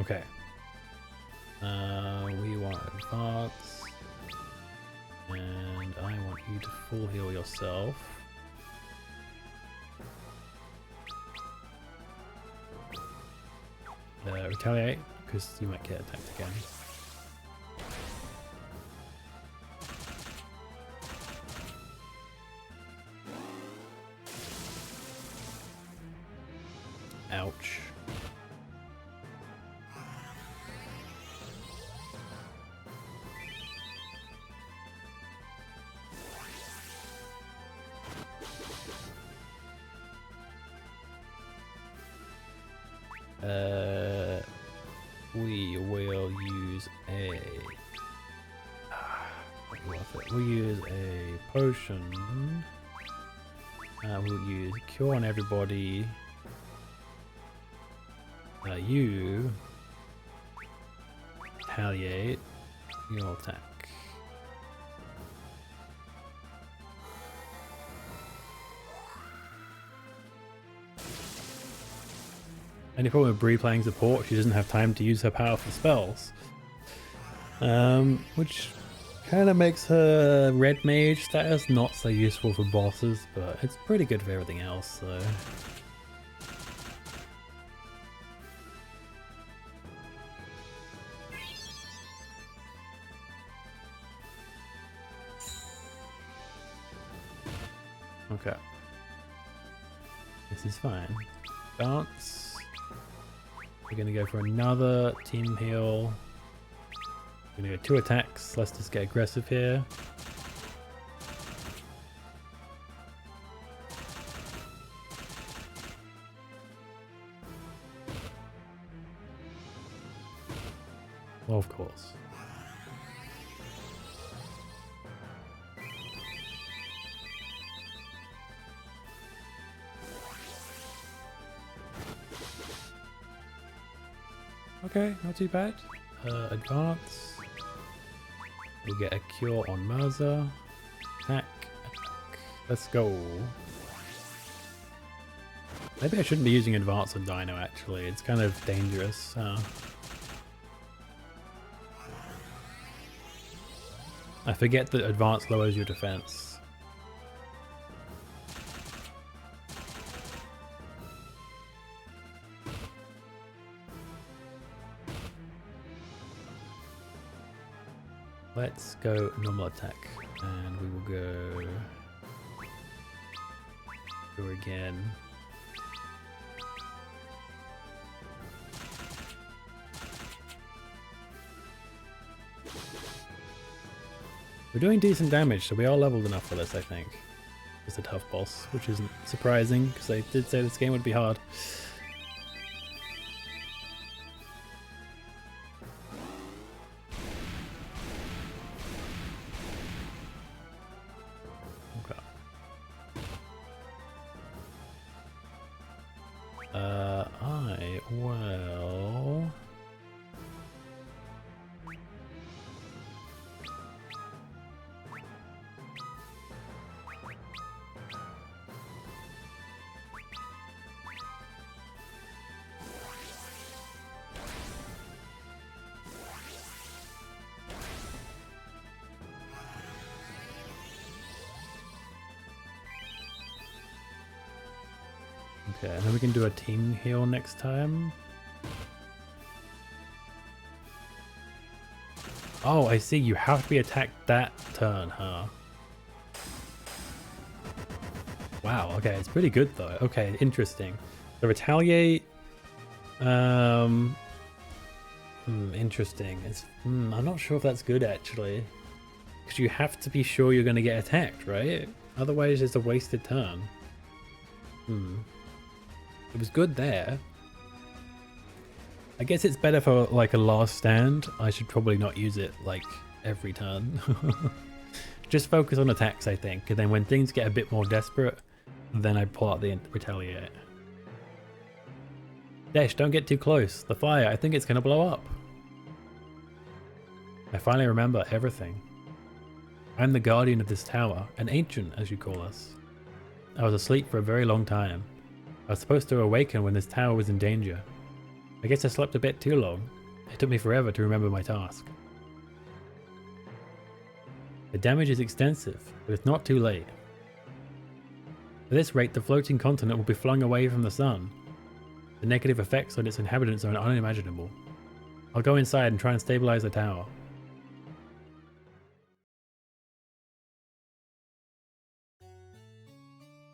Okay. We want advance, and I want you to full heal yourself. Retaliate, because you might get attacked again. Ouch. We will use a... We'll use a potion. We'll use cure on everybody. You retaliate your attack. Any problem with Bree playing support? She doesn't have time to use her powerful spells. Which kind of makes her red mage status not so useful for bosses, but it's pretty good for everything else, so... Okay. This is fine. Dance. We're gonna go for another team heal. We're gonna go 2 attacks. Let's just get aggressive here. Well, of course. Okay, not too bad. Advance. We'll get a cure on Mirza. Attack. Attack. Let's go. Maybe I shouldn't be using advance on Dino actually. It's kind of dangerous. I forget that advance lowers your defense. Let's go normal attack, and we will go again. We're doing decent damage, so we are leveled enough for this, I think. It's a tough boss, which isn't surprising, because I did say this game would be hard. I will... Okay, and then we can do a team heal next time. Oh, I see. You have to be attacked that turn, huh? Wow, okay. It's pretty good, though. Okay, interesting. The retaliate... interesting. I'm not sure if that's good, actually. Because you have to be sure you're going to get attacked, right? Otherwise, it's a wasted turn. It was good there. I guess it's better for like a last stand. I should probably not use it like every turn. Just focus on attacks, I think. And then when things get a bit more desperate, then I pull out the retaliate. Dash, don't get too close. The fire, I think it's going to blow up. I finally remember everything. I'm the guardian of this tower, an ancient as you call us. I was asleep for a very long time. I was supposed to awaken when this tower was in danger. I guess I slept a bit too long. It took me forever to remember my task. The damage is extensive, but it's not too late. At this rate, the floating continent will be flung away from the sun. The negative effects on its inhabitants are unimaginable. I'll go inside and try and stabilize the tower.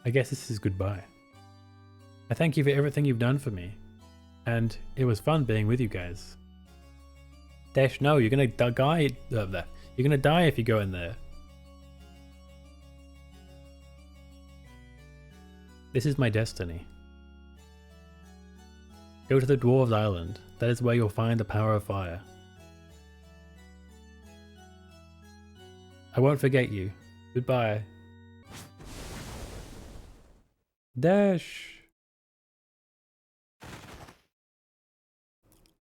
I guess this is goodbye. I thank you for everything you've done for me. And it was fun being with you guys. Dash, no, you're gonna die. You're gonna die if you go in there. This is my destiny. Go to the Dwarves Island. That is where you'll find the power of fire. I won't forget you. Goodbye. Dash!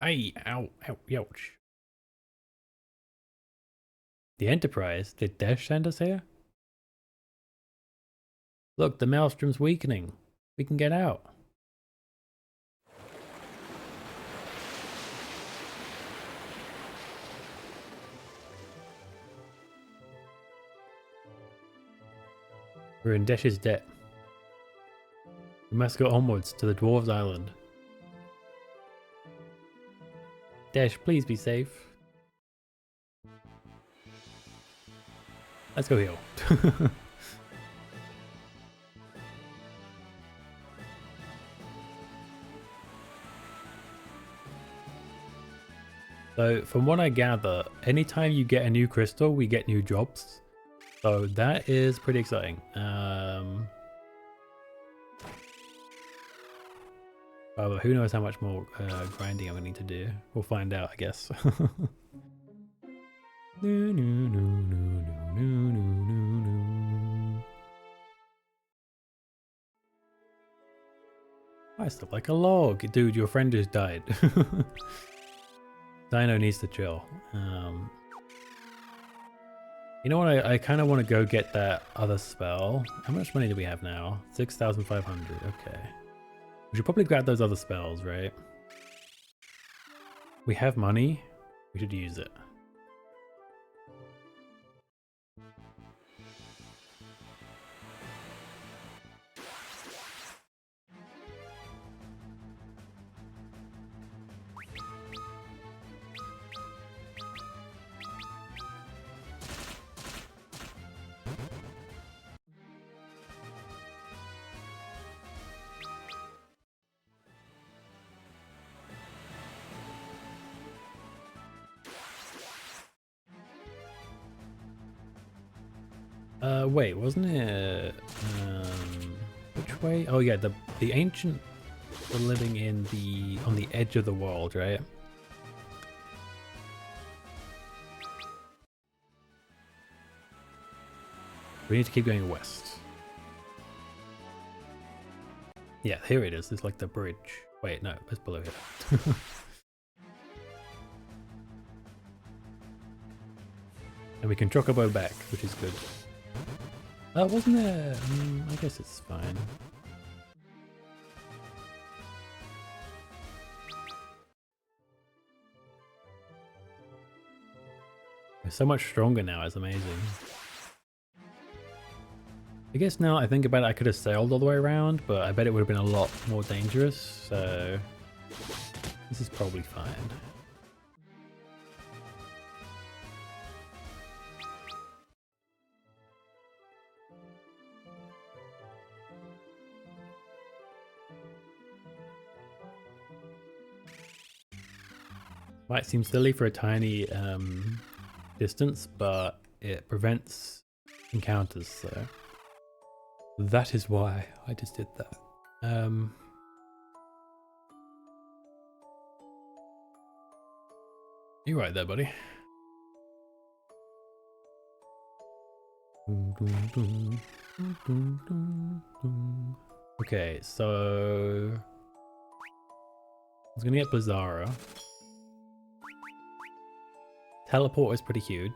Ay, ow, ow, ouch. The Enterprise? Did Dash send us here? Look, the maelstrom's weakening. We can get out. We're in Dash's debt. We must go onwards to the Dwarves Island. Dash, please be safe. Let's go heal. So from what I gather, anytime you get a new crystal, we get new jobs. So that is pretty exciting. But who knows how much more grinding I'm going to need to do. We'll find out, I guess. I still like a log. Dude, your friend just died. Dino needs to chill. You know what? I kind of want to go get that other spell. How much money do we have now? 6,500. Okay. We should probably grab those other spells, right? We have money. We should use it. Wait, wasn't it? Which way? Oh yeah, the ancient were living in on the edge of the world, right? We need to keep going west. Yeah, here it is. It's like the bridge. Wait, no, it's below here. And we can chocobo back, which is good. Wasn't there? I guess it's fine. We're so much stronger now, it's amazing. I guess now I think about it, I could have sailed all the way around, but I bet it would have been a lot more dangerous, so this is probably fine. Might seem silly for a tiny distance, but it prevents encounters, so that is why I just did that. You right there, buddy? Okay, so I was gonna get Blizzara. Teleport is pretty huge.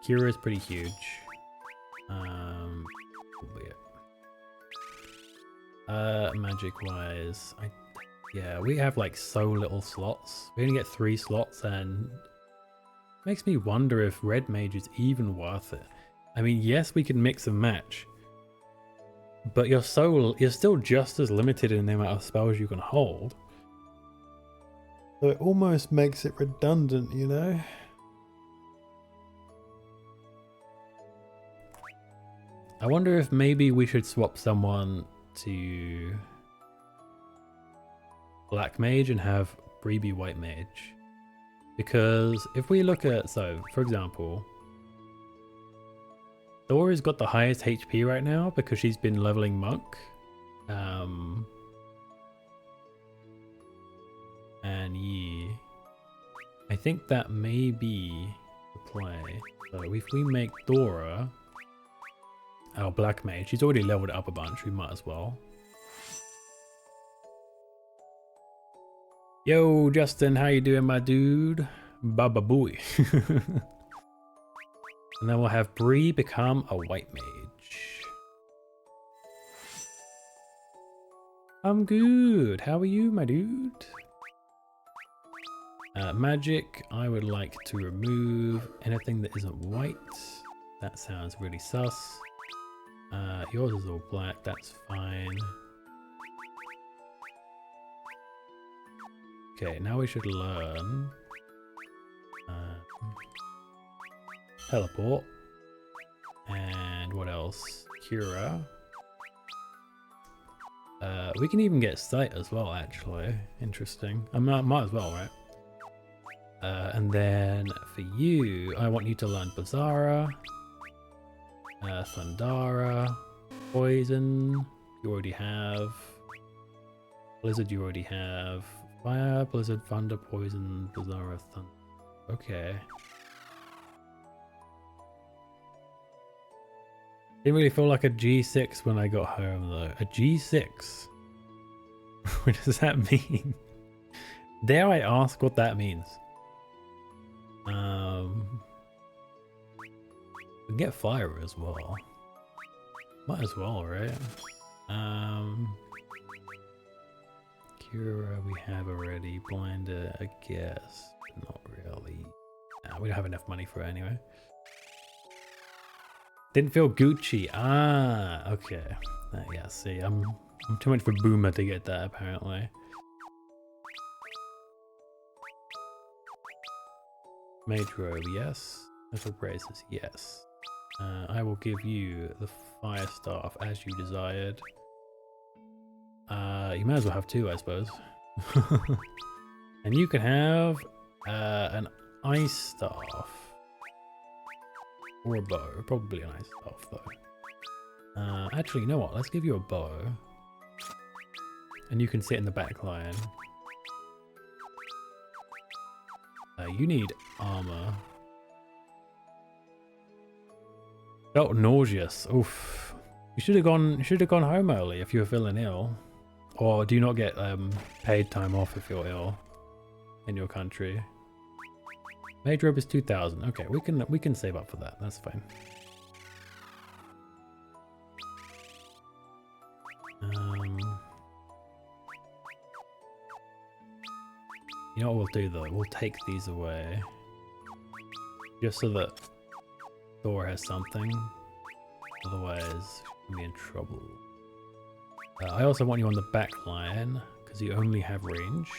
Cura is pretty huge. Probably it. Magic wise, yeah, we have like so little slots. We only get 3 slots, and Makes me wonder if red mage is even worth it. I mean, yes, we can mix and match, but you're still just as limited in the amount of spells you can hold. So it almost makes it redundant, you know? I wonder if maybe we should swap someone to black mage and have Bree be white mage. Because if we look at, so for example, Thor has got the highest HP right now because she's been leveling monk. And yeah, I think that may be the play. So if we make Dora our black mage, she's already leveled up a bunch, we might as well. Yo, Justin, how you doing, my dude? Baba booey. And then we'll have Bree become a white mage. I'm good. How are you, my dude? Magic, I would like to remove anything that isn't white. That sounds really sus. Yours is all black, that's fine. Okay, now we should learn teleport. And what else? Cura. We can even get sight as well, actually. Interesting. I might as well, right? And then for you, I want you to learn Bizarra, Thundara, Poison, you already have. Blizzard, you already have. Fire, Blizzard, Thunder, Poison, Bizarra, Thunder. Okay. Didn't really feel like a G6 when I got home though. A G6? What does that mean? Dare I ask what that means? We can get fire as well. Might as well, right? Cura we have already. Blinder, I guess. Not really. Nah, we don't have enough money for it anyway. Didn't feel Gucci. Ah, okay. Yeah, see, I'm too much of a boomer to get that apparently. Mage robe, yes. Metal braces, yes. I will give you the fire staff as you desired. You might as well have two, I suppose. And you can have an ice staff. Or a bow. Probably an ice staff, though. Actually, you know what? Let's give you a bow. And you can sit in the back line. You need armor. Felt nauseous. Oof. You should have gone home early if you were feeling ill. Or do you not get paid time off if you're ill in your country? Mage robe is 2,000. Okay, we can save up for that. That's fine. You know what we'll do though? We'll take these away. Just so that Thor has something. Otherwise, we'll be in trouble. I also want you on the back line, because you only have range.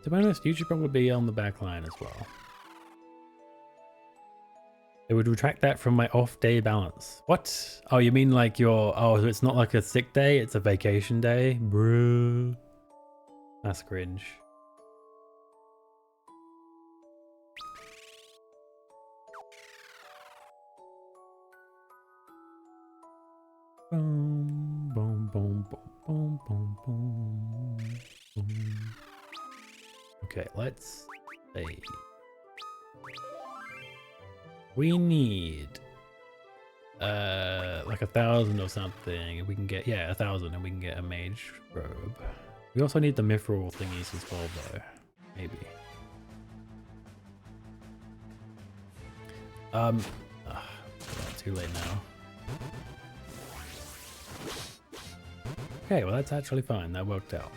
To be honest, you should probably be on the back line as well. It would retract that from my off-day balance. What? Oh, you mean like your... Oh, so it's not like a sick day, it's a vacation day? Bro. That's cringe. Boom, boom, boom, boom, boom, boom, boom. Okay, let's see. We need like 1,000 or something. If we can get 1,000, and we can get a mage robe. We also need the mithril thingies as well, though. Maybe. Too late now. Okay, well that's actually fine. That worked out.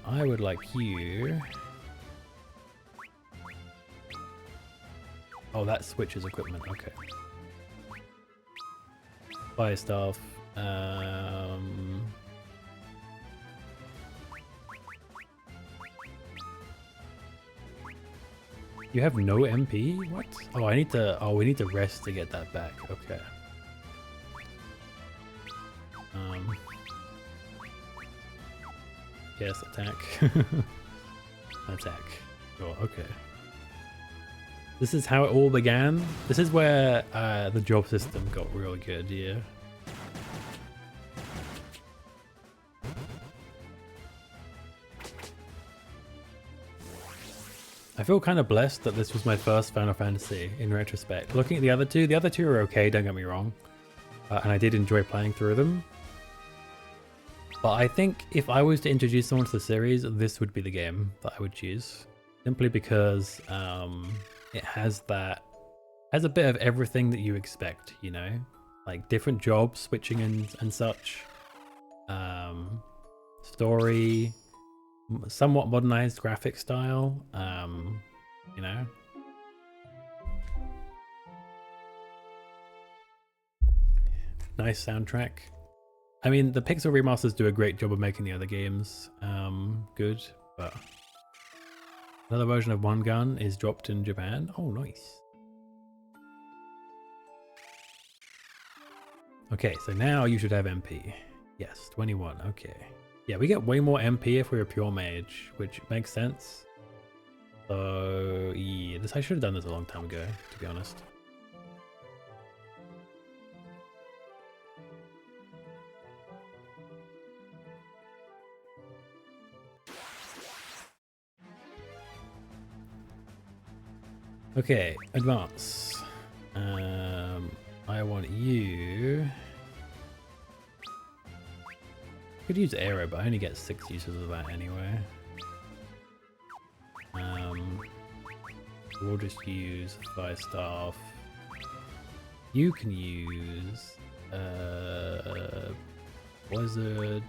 I would like you. Oh, that switches equipment. Okay. Fire staff. You have no MP? What? Oh, I need to. Oh, we need to rest to get that back. Okay. Yes, attack. Attack. Oh, okay. This is how it all began. This is where the job system got really good, yeah. I feel kind of blessed that this was my first Final Fantasy in retrospect. Looking at the other two are okay, don't get me wrong. And I did enjoy playing through them. But I think if I was to introduce someone to the series, this would be the game that I would choose. Simply because it has a bit of everything that you expect, you know? Like different jobs, switching and such. Story, somewhat modernized graphic style, you know? Nice soundtrack. I mean, the Pixel remasters do a great job of making the other games good, but another version of One Gun is dropped in Japan. Oh, nice. Okay, so now you should have MP. Yes, 21, okay. Yeah, we get way more MP if we're a pure mage, which makes sense. So, yeah, I should have done this a long time ago, to be honest. Okay, advance. I want you. Could use arrow, but I only get 6 uses of that anyway. We'll just use fire staff. You can use blizzard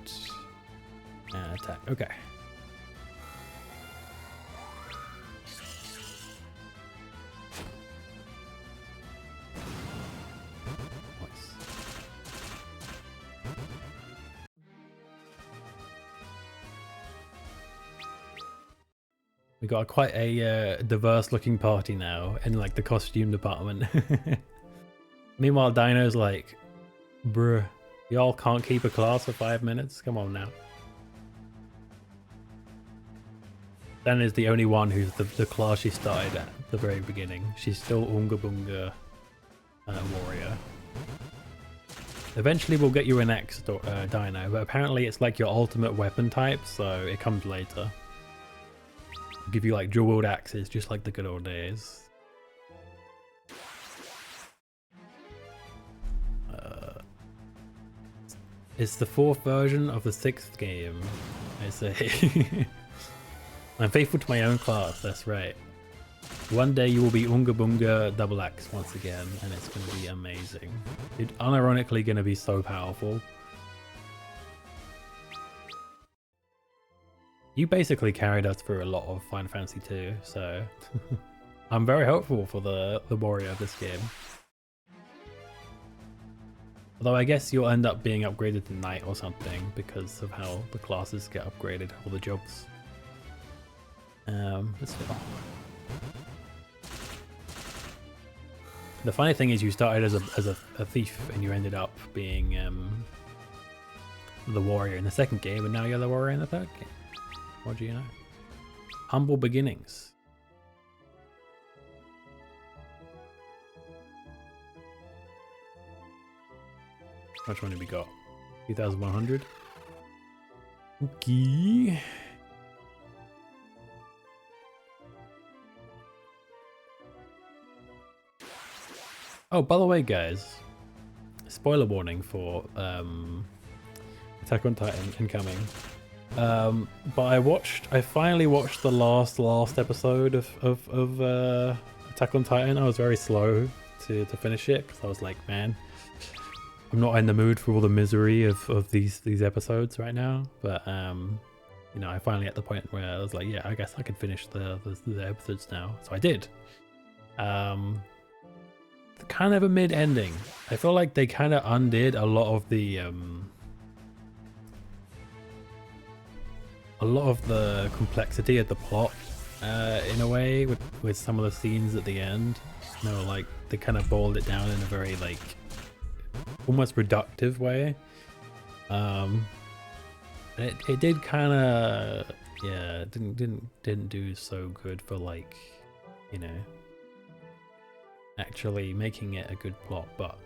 and attack. Okay. We got quite a diverse looking party now in like the costume department. Meanwhile, Dino's like, bruh, y'all can't keep a class for 5 minutes? Come on now. Dan is the only one who's the class she started at the very beginning. She's still Unga Bunga warrior. Eventually we'll get you an X Dino, but apparently it's like your ultimate weapon type, so it comes later. Give you like dual wield axes, just like the good old days. It's the 4th version of the 6th game, I say. I'm faithful to my own class, that's right. One day you will be Unga Bunga Double Axe once again, and it's going to be amazing. It's unironically going to be so powerful. You basically carried us through a lot of Final Fantasy 2, so I'm very hopeful for the warrior of this game. Although I guess you'll end up being upgraded to Knight or something because of how the classes get upgraded, all the jobs. Let's go. The funny thing is you started as a thief and you ended up being the warrior in the 2nd game, and now you're the warrior in the 3rd game. What do you know? Humble beginnings. How much money we got? 2,100. Okay. Oh, by the way, guys, spoiler warning for Attack on Titan incoming. But I finally watched the last episode of Attack on Titan. I was very slow to finish it because I was like, man, I'm not in the mood for all the misery of these episodes right now. But you know, I finally at the point where I was like, yeah, I guess I can finish the episodes now. So I did. Kind of a mid ending. I feel like they kind of undid a lot of the complexity of the plot in a way with some of the scenes at the end. You know, like they kind of boiled it down in a very like almost reductive way. It did kind of, yeah, didn't do so good for like, you know, actually making it a good plot, but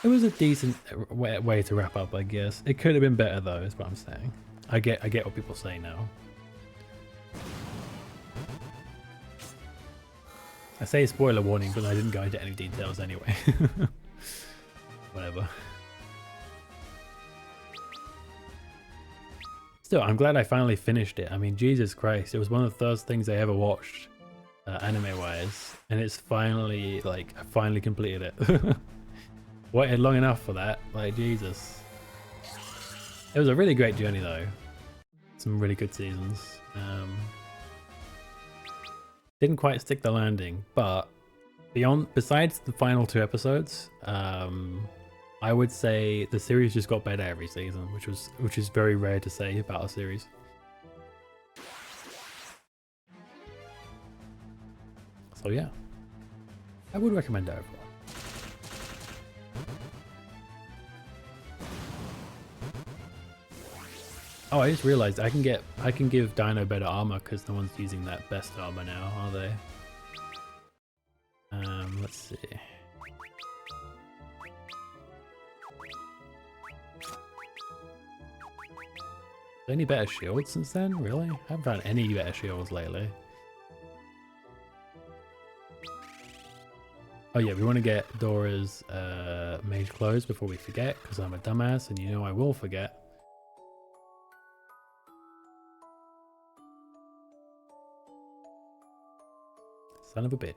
it was a decent way to wrap up, I guess. It could have been better though, is what I'm saying. I get what people say now. I say spoiler warning, but I didn't go into any details anyway. Whatever. Still, I'm glad I finally finished it. I mean, Jesus Christ, it was one of the first things I ever watched, anime-wise, and it's finally, like, I finally completed it. Waited long enough for that, like, Jesus. It was a really great journey, though. Some really good seasons. Didn't quite stick the landing, but besides the final 2 episodes, I would say the series just got better every season, which is very rare to say about a series. So yeah, I would recommend it overall. Oh, I just realized I can give Dino better armor because no one's using that best armor now, are they? Let's see. Any better shields since then? Really? I haven't found any better shields lately. Oh yeah, we want to get Dora's mage clothes before we forget, because I'm a dumbass and you know I will forget. Son of a bitch.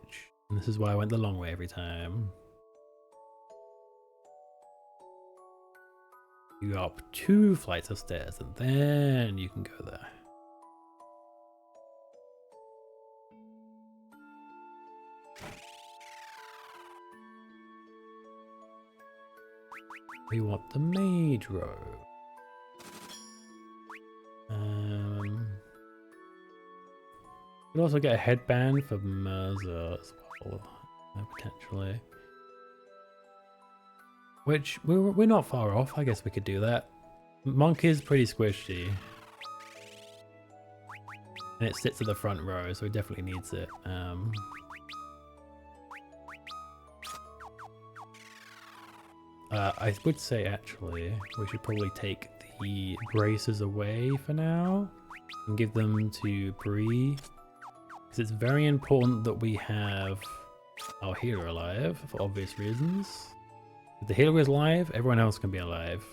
And this is why I went the long way every time. You go up 2 flights of stairs and then you can go there. We want the mage robe. We'll also get a headband for Mirza as well, potentially. Which, we're not far off, I guess we could do that. Monk is pretty squishy. And it sits at the front row, so it definitely needs it. I would say, actually, we should probably take the braces away for now. And give them to Bree. Because it's very important that we have our healer alive, for obvious reasons. If the healer is alive, everyone else can be alive.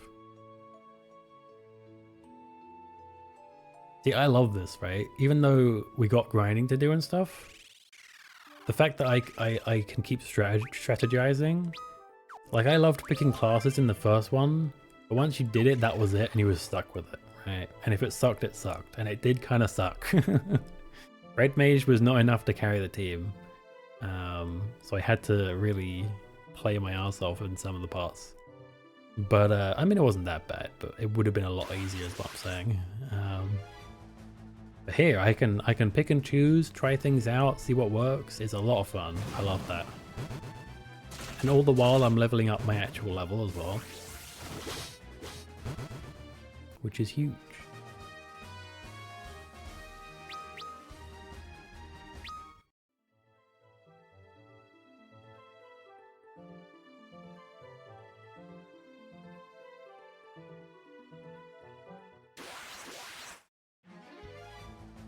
See, I love this, right? Even though we got grinding to do and stuff, the fact that I can keep strategizing. Like, I loved picking classes in the first one, but once you did it, that was it, and you were stuck with it, right? And if it sucked, it sucked. And it did kind of suck. Red Mage was not enough to carry the team. So I had to really play my ass off in some of the parts. But, I mean, it wasn't that bad, but it would have been a lot easier is what I'm saying. But here, I can pick and choose, try things out, see what works. It's a lot of fun. I love that. And all the while, I'm leveling up my actual level as well. Which is huge.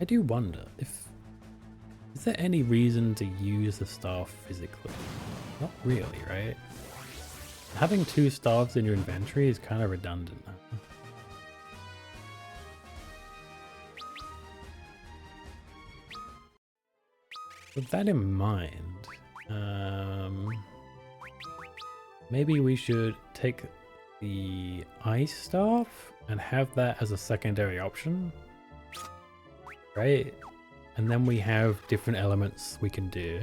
I do wonder is there any reason to use the staff physically? Not really, right? Having 2 staffs in your inventory is kind of redundant. With that in mind, maybe we should take the ice staff and have that as a secondary option, right? And then we have different elements we can do.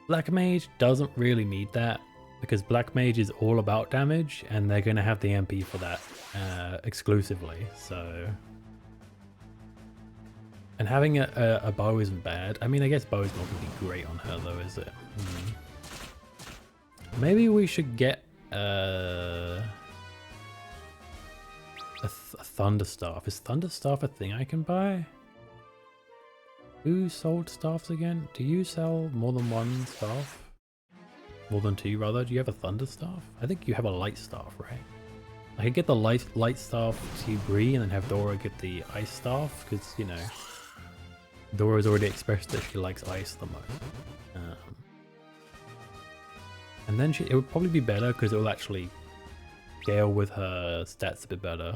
Black Mage doesn't really need that because Black Mage is all about damage and they're going to have the MP for that exclusively, so... And having a bow isn't bad. I mean, I guess bow is not going to be great on her though, is it? Maybe we should get a Thunderstaff. Is Thunderstaff a thing I can buy? Who sold staffs again? Do you sell more than one staff? More than two, rather? Do you have a Thunderstaff? I think you have a Light Staff, right? I could get the light Staff to Bree and then have Dora get the Ice Staff, because, you know, Dora's already expressed that she likes ice the most. And then it would probably be better because it will actually scale with her stats a bit better.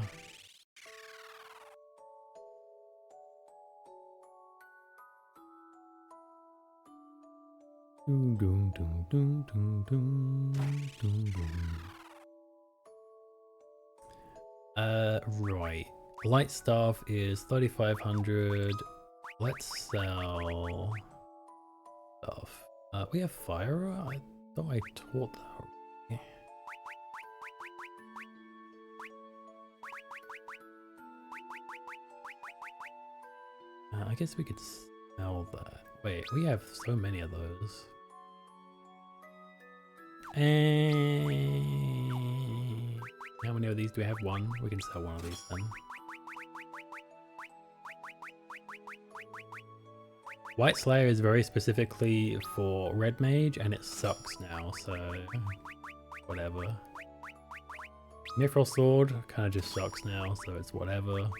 Right. Light Staff is 3,500. Let's sell stuff. We have fire. I thought I taught that already. I guess we could sell that. Wait, we have so many of those. And how many of these do we have? One. We can sell one of these then. White Slayer is very specifically for Red Mage and it sucks now, so whatever. Mithril Sword kind of just sucks now, so it's whatever.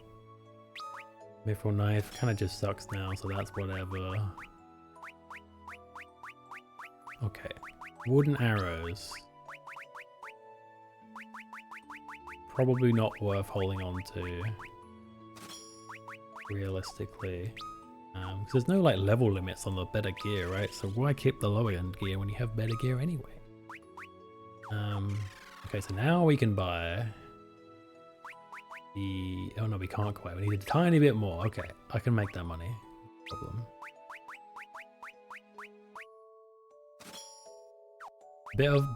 Mithril Knife kind of just sucks now, so that's whatever. Okay. Wooden Arrows. Probably not worth holding on to, realistically. Because there's no like level limits on the better gear, right? So why keep the lower end gear when you have better gear anyway? Okay, so now we can buy the... Oh no, we can't quite. We need a tiny bit more. Okay, I can make that money. No problem.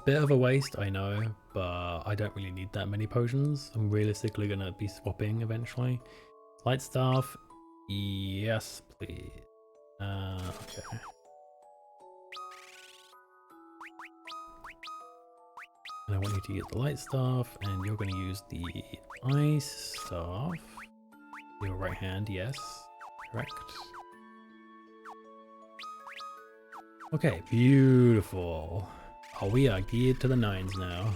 Bit of a waste, I know, but I don't really need that many potions. I'm realistically gonna be swapping eventually. Light Staff. Yes, please. Okay. And I want you to use the Light Staff, and you're going to use the Ice Staff. Your right hand, yes. Correct. Okay, beautiful. Oh, we are geared to the nines now.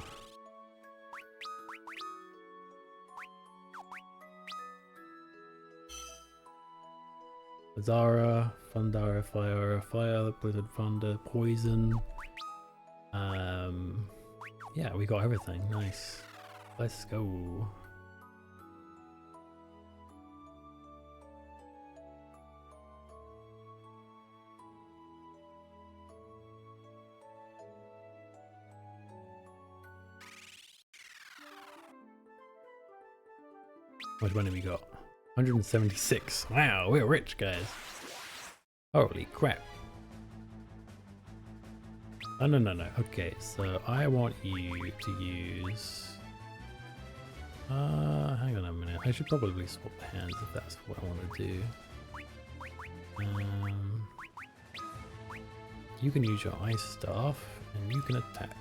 Zara, Thundara, Fire, Blizzard, Thunder, Poison. Yeah, we got everything. Nice. Let's go. How much money we got? 176. Wow, we're rich, guys. Holy crap. Oh, no. Okay, so I want you to use... hang on a minute. I should probably swap hands if that's what I want to do. You can use your Ice Staff, and you can attack.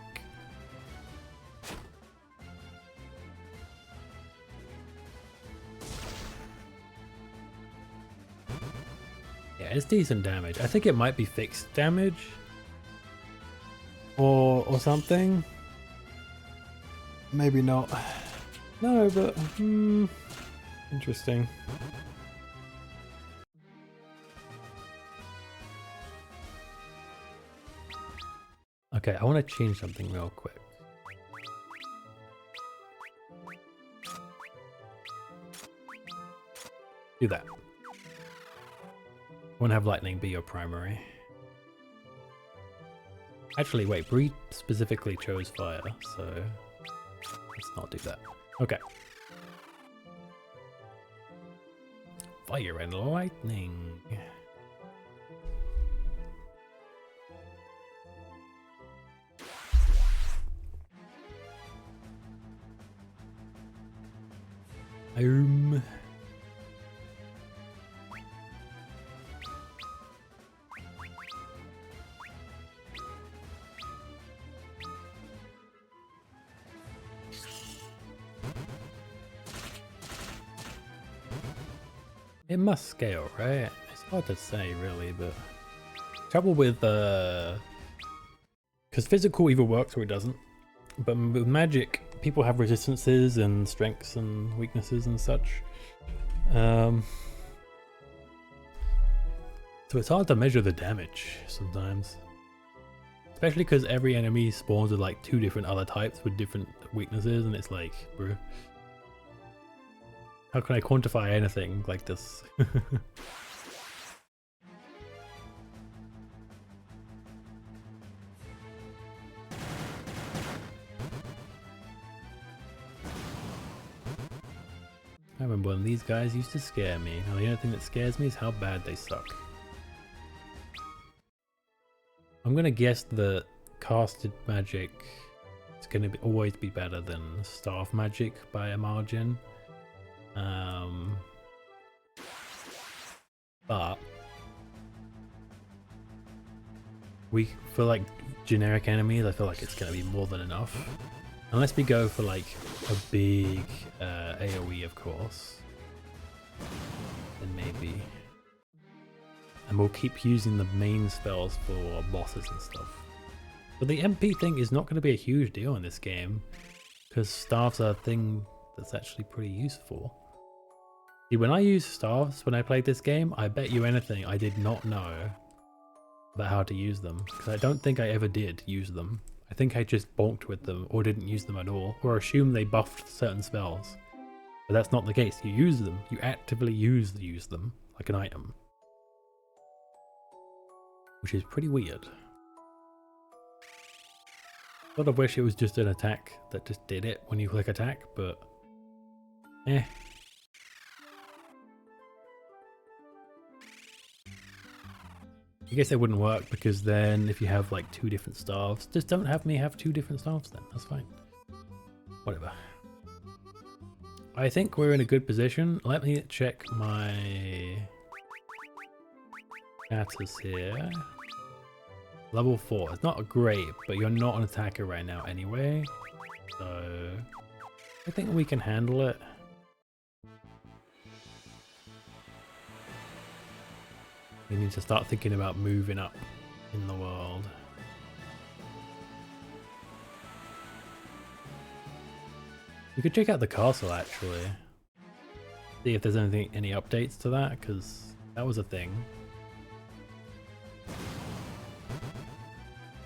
Yeah, it's decent damage. I think it might be fixed damage. Or something. Maybe not. No, but... interesting. Okay, I want to change something real quick. Do that. I want to have lightning be your primary. Actually, wait, Bree specifically chose fire, so... Let's not do that. Okay. Fire and lightning. It must scale, right? It's hard to say really, but trouble with because physical either works or it doesn't. But with magic, people have resistances and strengths and weaknesses and such. So it's hard to measure the damage sometimes. Especially because every enemy spawns with like 2 different other types with different weaknesses, and it's like, bro, how can I quantify anything like this? I remember when these guys used to scare me. Now the only thing that scares me is how bad they suck. I'm gonna guess that casted magic is gonna always be better than staff magic by a margin. But for like generic enemies, I feel like it's gonna be more than enough. Unless we go for like a big AoE, of course, then maybe. And we'll keep using the main spells for bosses and stuff. But the MP thing is not going to be a huge deal in this game, because staffs are a thing that's actually pretty useful. See, when I used staffs when I played this game, I bet you anything I did not know about how to use them, because I don't think I ever did use them. I think I just bonked with them or didn't use them at all, or assumed they buffed certain spells. But that's not the case. You use them. You actively use them like an item. Which is pretty weird. Sort of wish it was just an attack that just did it when you click attack, but eh. I guess it wouldn't work, because then if you have like 2 different staffs, just don't have me have 2 different staffs then, that's fine. Whatever. I think we're in a good position. Let me check my status here. Level 4, it's not great, but you're not an attacker right now anyway, so I think we can handle it. We need to start thinking about moving up in the world. We could check out the castle actually. See if there's any updates to that, because that was a thing.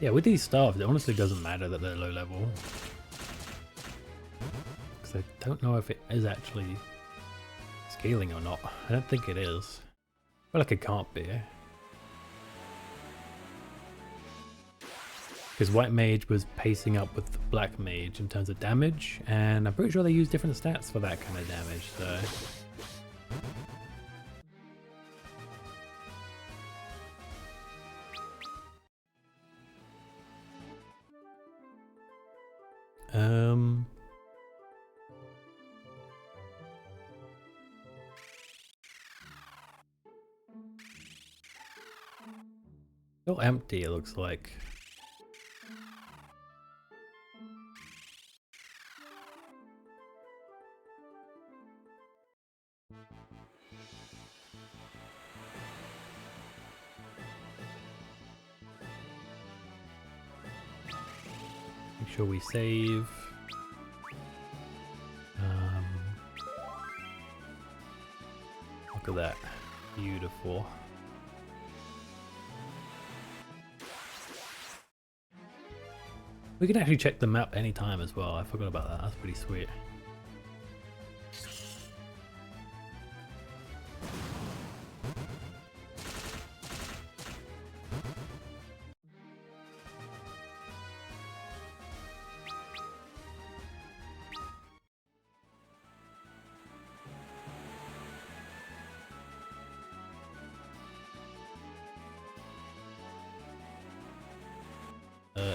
Yeah, with these staffs, it honestly doesn't matter that they're low level. Because I don't know if it is actually scaling or not. I don't think it is. I feel like it can't be. Because White Mage was pacing up with the Black Mage in terms of damage, and I'm pretty sure they use different stats for that kind of damage, so... Still empty, it looks like. Make sure we save. Look at that. Beautiful. We can actually check the map anytime as well. I forgot about that. That's pretty sweet.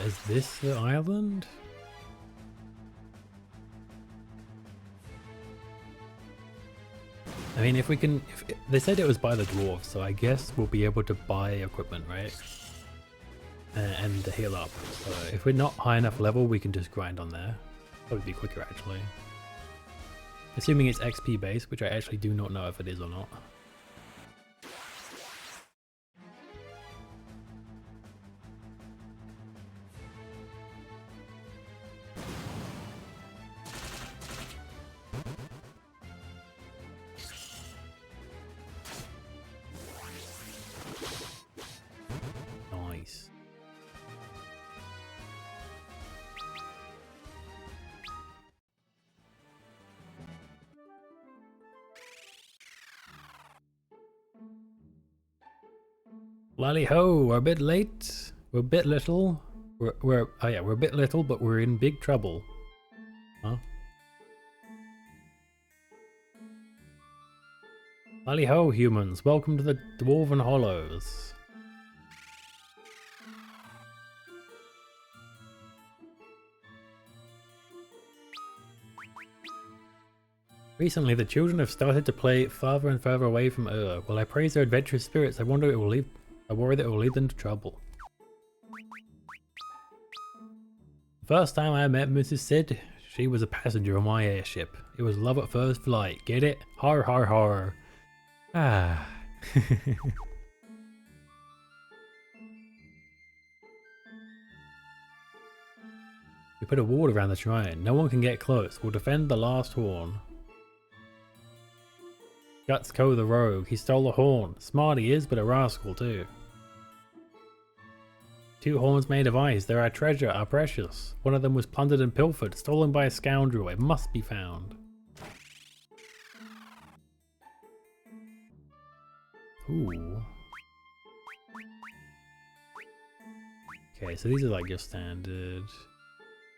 Is this the island? I mean, if we can, they said it was by the dwarves, so I guess we'll be able to buy equipment, right? And heal up. So if we're not high enough level, we can just grind on there. Probably be quicker actually. Assuming it's XP based, which I actually do not know if it is or not. Nice. Lally ho, we're a bit late. We're a bit little. We're oh yeah, we're a bit little, but we're in big trouble. Huh? Lally ho, humans. Welcome to the Dwarven Hollows. Recently, the children have started to play farther and further away from Ur. While I praise their adventurous spirits, I worry that it will lead them to trouble. The first time I met Mrs. Sid, she was a passenger on my airship. It was love at first flight. Get it? Har har har. Ah. We put a wall around the shrine. No one can get close. We'll defend the last horn. Gutsco the rogue. He stole the horn. Smart he is, but a rascal too. 2 horns made of ice. They're our treasure, our precious. One of them was plundered and pilfered, stolen by a scoundrel. It must be found. Ooh. Okay, so these are like your standard.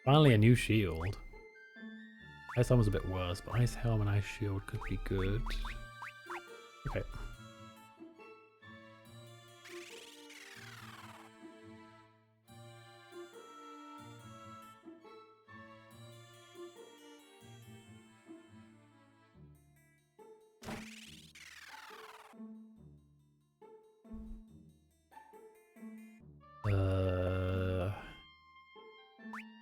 Finally a new shield. Ice helm was a bit worse, but ice helm and ice shield could be good. Okay.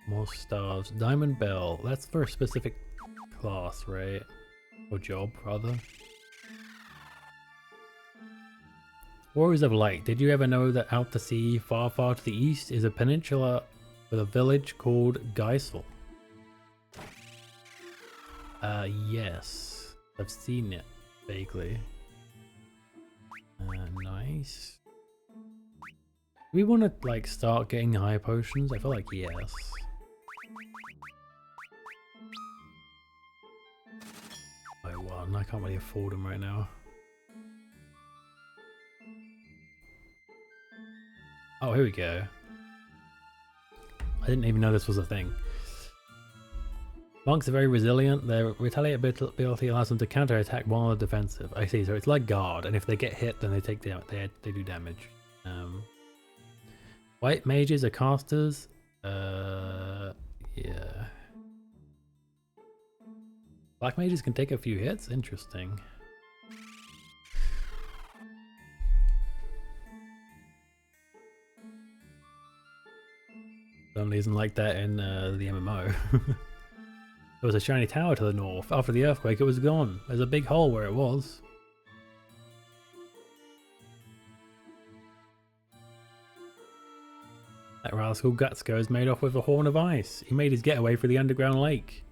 More stars. Diamond Bell. That's for a specific class, right? Or job, rather. Warriors of Light. Did you ever know that out to sea, far, far to the east, is a peninsula with a village called Geisel? Yes. I've seen it, vaguely. Nice. Do we want to, like, start getting high potions? I feel like yes. I won. I can't really afford them right now. Oh, here we go. I didn't even know this was a thing. Monks are very resilient. Their retaliability allows them to counterattack while they're defensive. I see, so it's like guard, and if they get hit, then they take they do damage. White mages are casters. Yeah. Black mages can take a few hits. Interesting. Only isn't like that in the MMO. There was a shiny tower to the north. After the earthquake, it was gone. There's a big hole where it was. That rascal Gutsko is made off with a horn of ice. He made his getaway through the underground lake.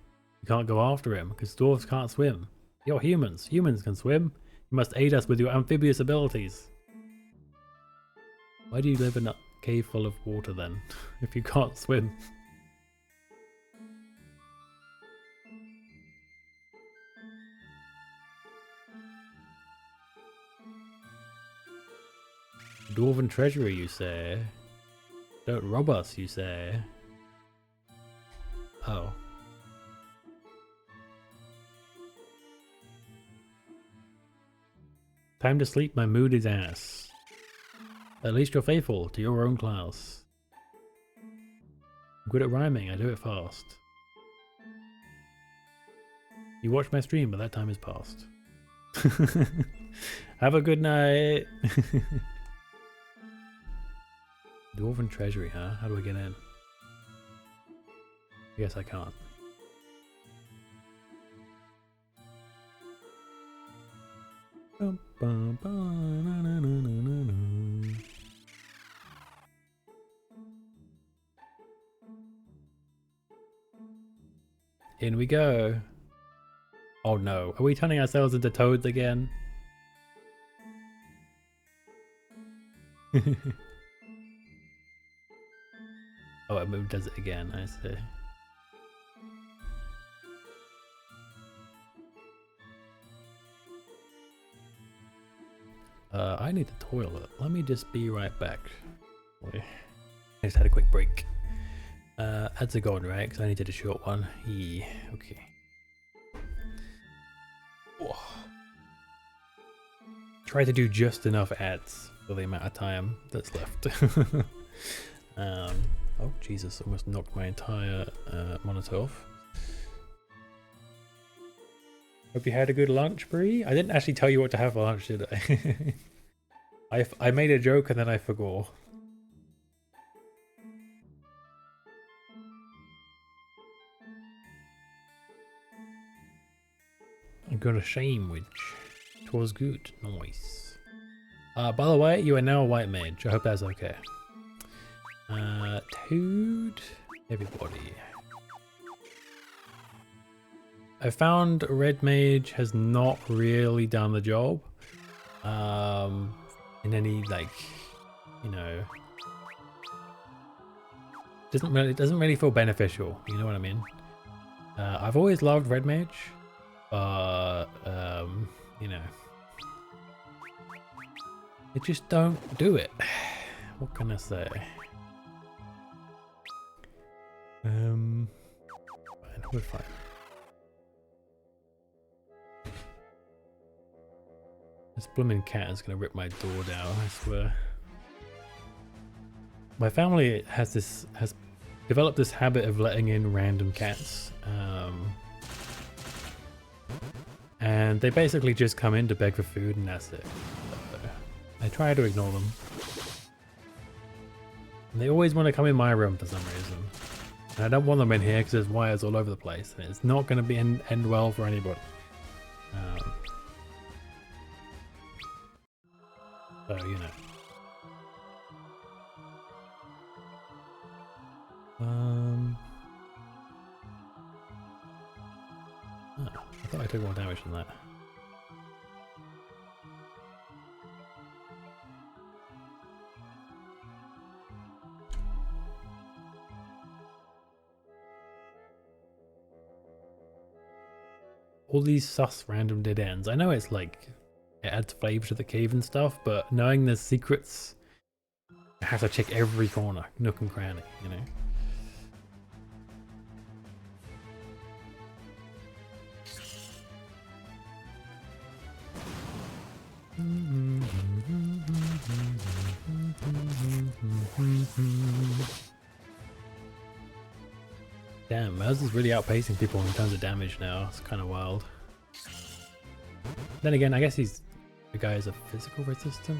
You can't go after him, because dwarves can't swim. You're humans. Humans can swim. You must aid us with your amphibious abilities. Why do you live in a cave full of water then, if you can't swim? Dwarven treasury, you say? Don't rob us, you say? Oh. Time to sleep, my mood is ass. At least you're faithful to your own class. I'm good at rhyming, I do it fast. You watch my stream, but that time is past. Have a good night. Dwarven Treasury, huh? How do I get in? I guess I can't. Bum, bum, bum, na, na, na, na, na. In we go. Oh no, are we turning ourselves into toads again? Oh, it does it again, I see. I need the toilet. Let me just be right back. I just had a quick break. Ads are gone, right? Because I needed a short one. Yeah, okay. Oh. Try to do just enough ads for the amount of time that's left. Oh Jesus, almost knocked my entire monitor off. Hope you had a good lunch, Bree. I didn't actually tell you what to have for lunch, did I? I made a joke and then I forgot. I got a sandwich. It was good. Nice. By the way, you are now a white mage. I hope that's okay. Toad. Everybody. I found red mage has not really done the job. In any, like, you know, it doesn't really feel beneficial. You know what I mean? I've always loved red mage, but you know, it just don't do it. What can I say? Fine, we're fine. This blooming cat is gonna rip my door down, I swear. My family has developed this habit of letting in random cats. And they basically just come in to beg for food and that's it. I try to ignore them. And they always want to come in my room for some reason. And I don't want them in here because there's wires all over the place. And it's not going to be end well for anybody. So, you know. Oh, I thought I took more damage than that. All these sus random dead ends. I know it's like, it adds flavor to the cave and stuff, but knowing there's secrets, I have to check every corner, nook and cranny, you know? Damn, Maz is really outpacing people in terms of damage now. It's kind of wild. Then again, I guess the guy is a physical resistant.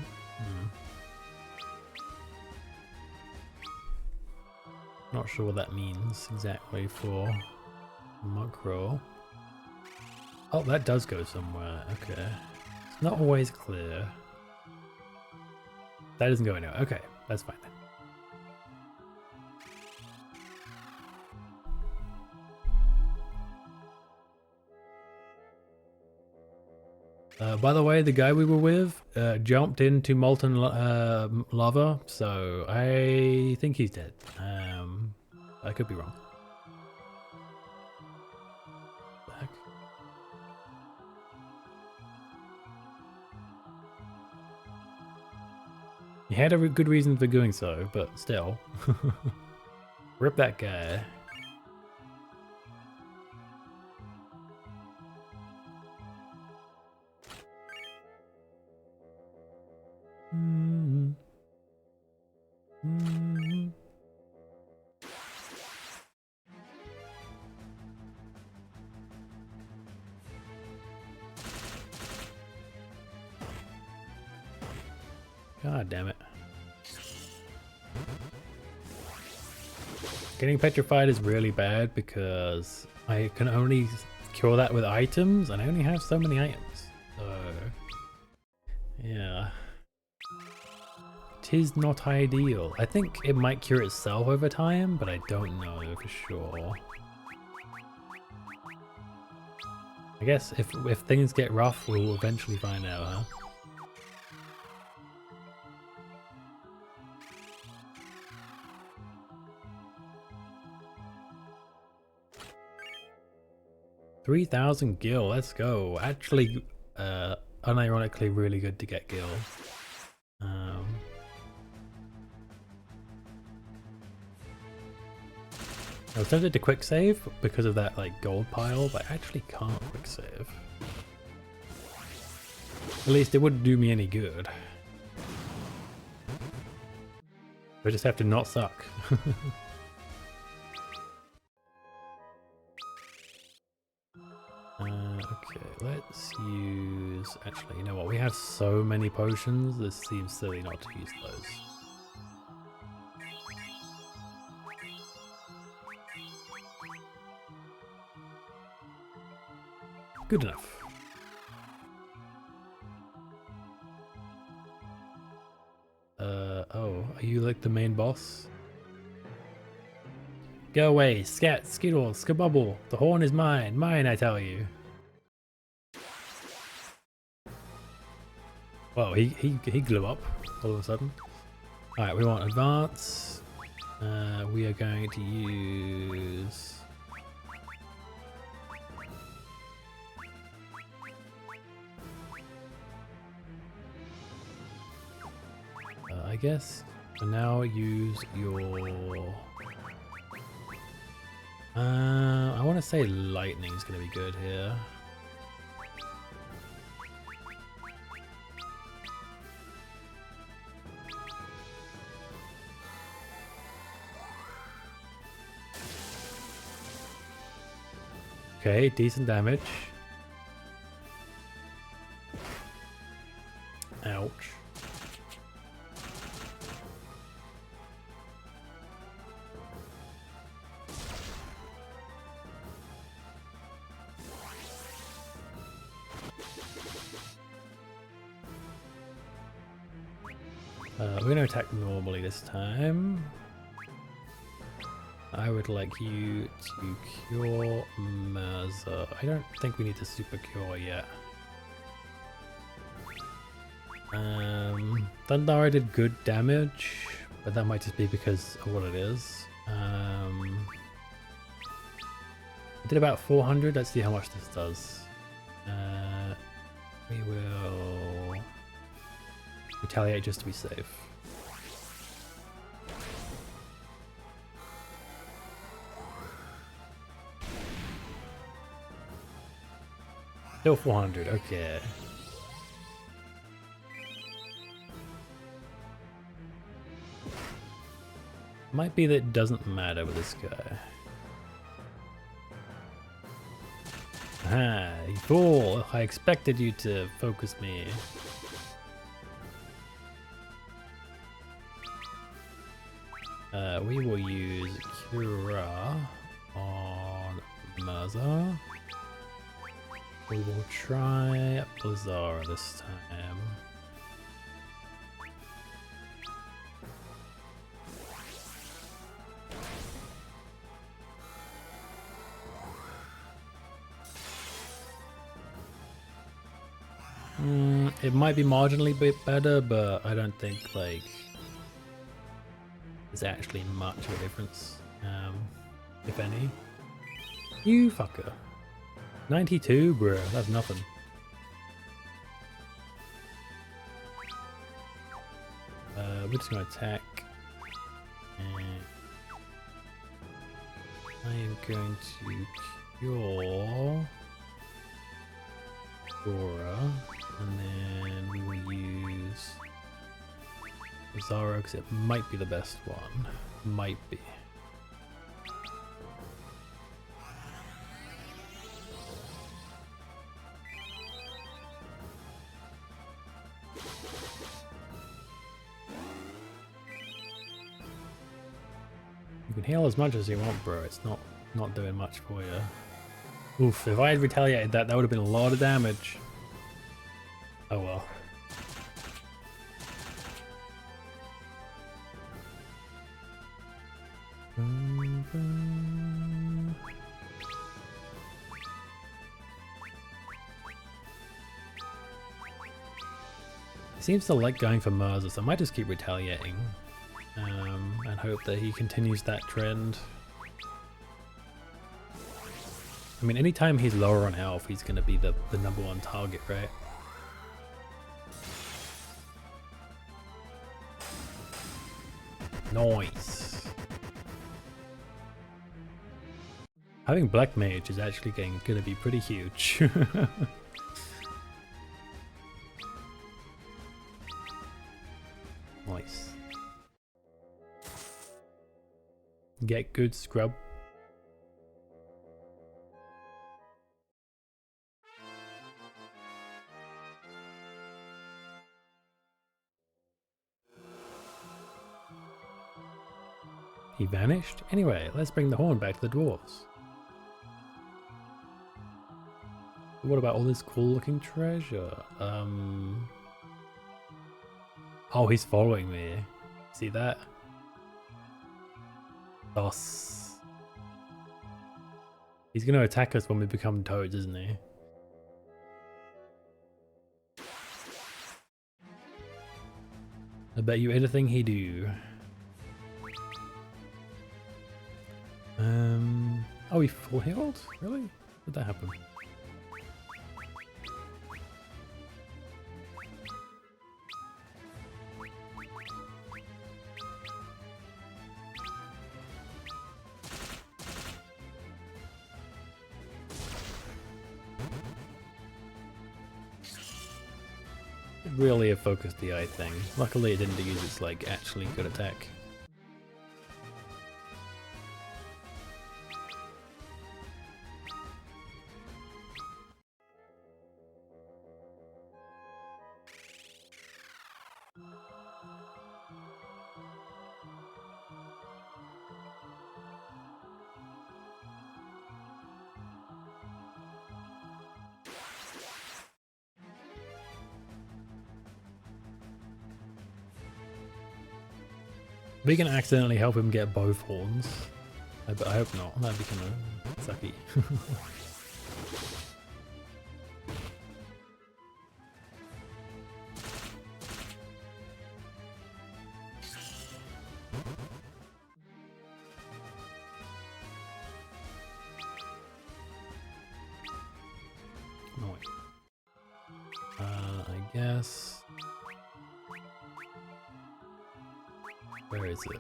Not sure what that means exactly for macro. Oh, that does go somewhere. Okay. It's not always clear. That doesn't go anywhere. Okay, that's fine then. By the way, the guy we were with jumped into molten lava, so I think he's dead. I could be wrong. What the heck? He had a good reason for doing so, but still. Rip that guy. God damn it. Getting petrified is really bad because I can only cure that with items and I only have so many items. So, yeah. It is not ideal. I think it might cure itself over time, but I don't know for sure. I guess if things get rough, we'll eventually find out, huh? $3,000 gil, let's go. Actually, unironically really good to get gil. I was tempted to quick save because of that like gold pile, but I actually can't quick save. At least it wouldn't do me any good. I just have to not suck. Okay, let's use... Actually, you know what? We have so many potions, this seems silly not to use those. Good enough. Oh, are you like the main boss? Go away, scat, skittle, skabubble. The horn is mine, mine I tell you. Whoa, he blew up all of a sudden. Alright, we want advance. We are going to use... I guess for now use your... I want to say lightning's going to be good here. Okay, decent damage. Ouch. We're going to attack normally this time. I would like you to cure Mirza. I don't think we need to super cure yet. Thundara did good damage, but that might just be because of what it is. It did about 400. Let's see how much this does. We will retaliate just to be safe. Still 400, okay. Might be that it doesn't matter with this guy. Aha, you fool! I expected you to focus me. We will use Cura on Mirza. We will try Blizzara this time. It might be marginally bit better, but I don't think like there's actually much of a difference, if any. You fucker. 92, bro, that's nothing. We're just gonna attack. And I am going to cure Dora, and then we will use Zara because it might be the best one. Might be. You can heal as much as you want, bro. It's not doing much for you. Oof, if I had retaliated that, that would have been a lot of damage. Oh well. He seems to like going for Murza, so I might just keep retaliating. And hope that he continues that trend. I mean, anytime he's lower on health, he's going to be the #1 target, right? Nice. Having Black Mage is actually going to be pretty huge. Nice. Get good, scrub. He vanished? Anyway, let's bring the horn back to the dwarves. What about all this cool looking treasure? Oh, he's following me. See that? Dos. He's gonna attack us when we become toads, isn't he? I bet you anything he do. Oh, he full healed? Really? Did that happen? Really have focused the eye thing. Luckily it didn't use its like actually good attack. We can accidentally help him get both horns. I hope not. That'd be kind of sucky. No. I guess. Where is it?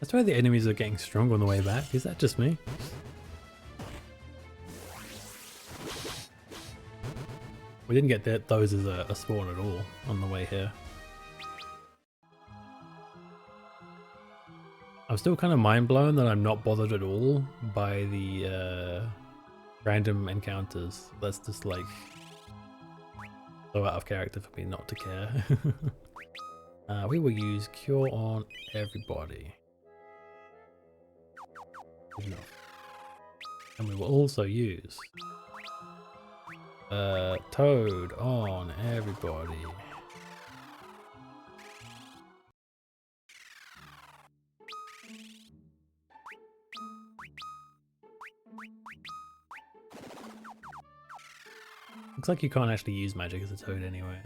I swear the enemies are getting stronger on the way back. Is that just me? We didn't get those as a spawn at all on the way here. I'm still kind of mind blown that I'm not bothered at all by the random encounters. That's just like so out of character for me not to care. We will use Cure on everybody. Enough. And we will also use Toad on everybody. Looks like you can't actually use magic as a Toad anyway.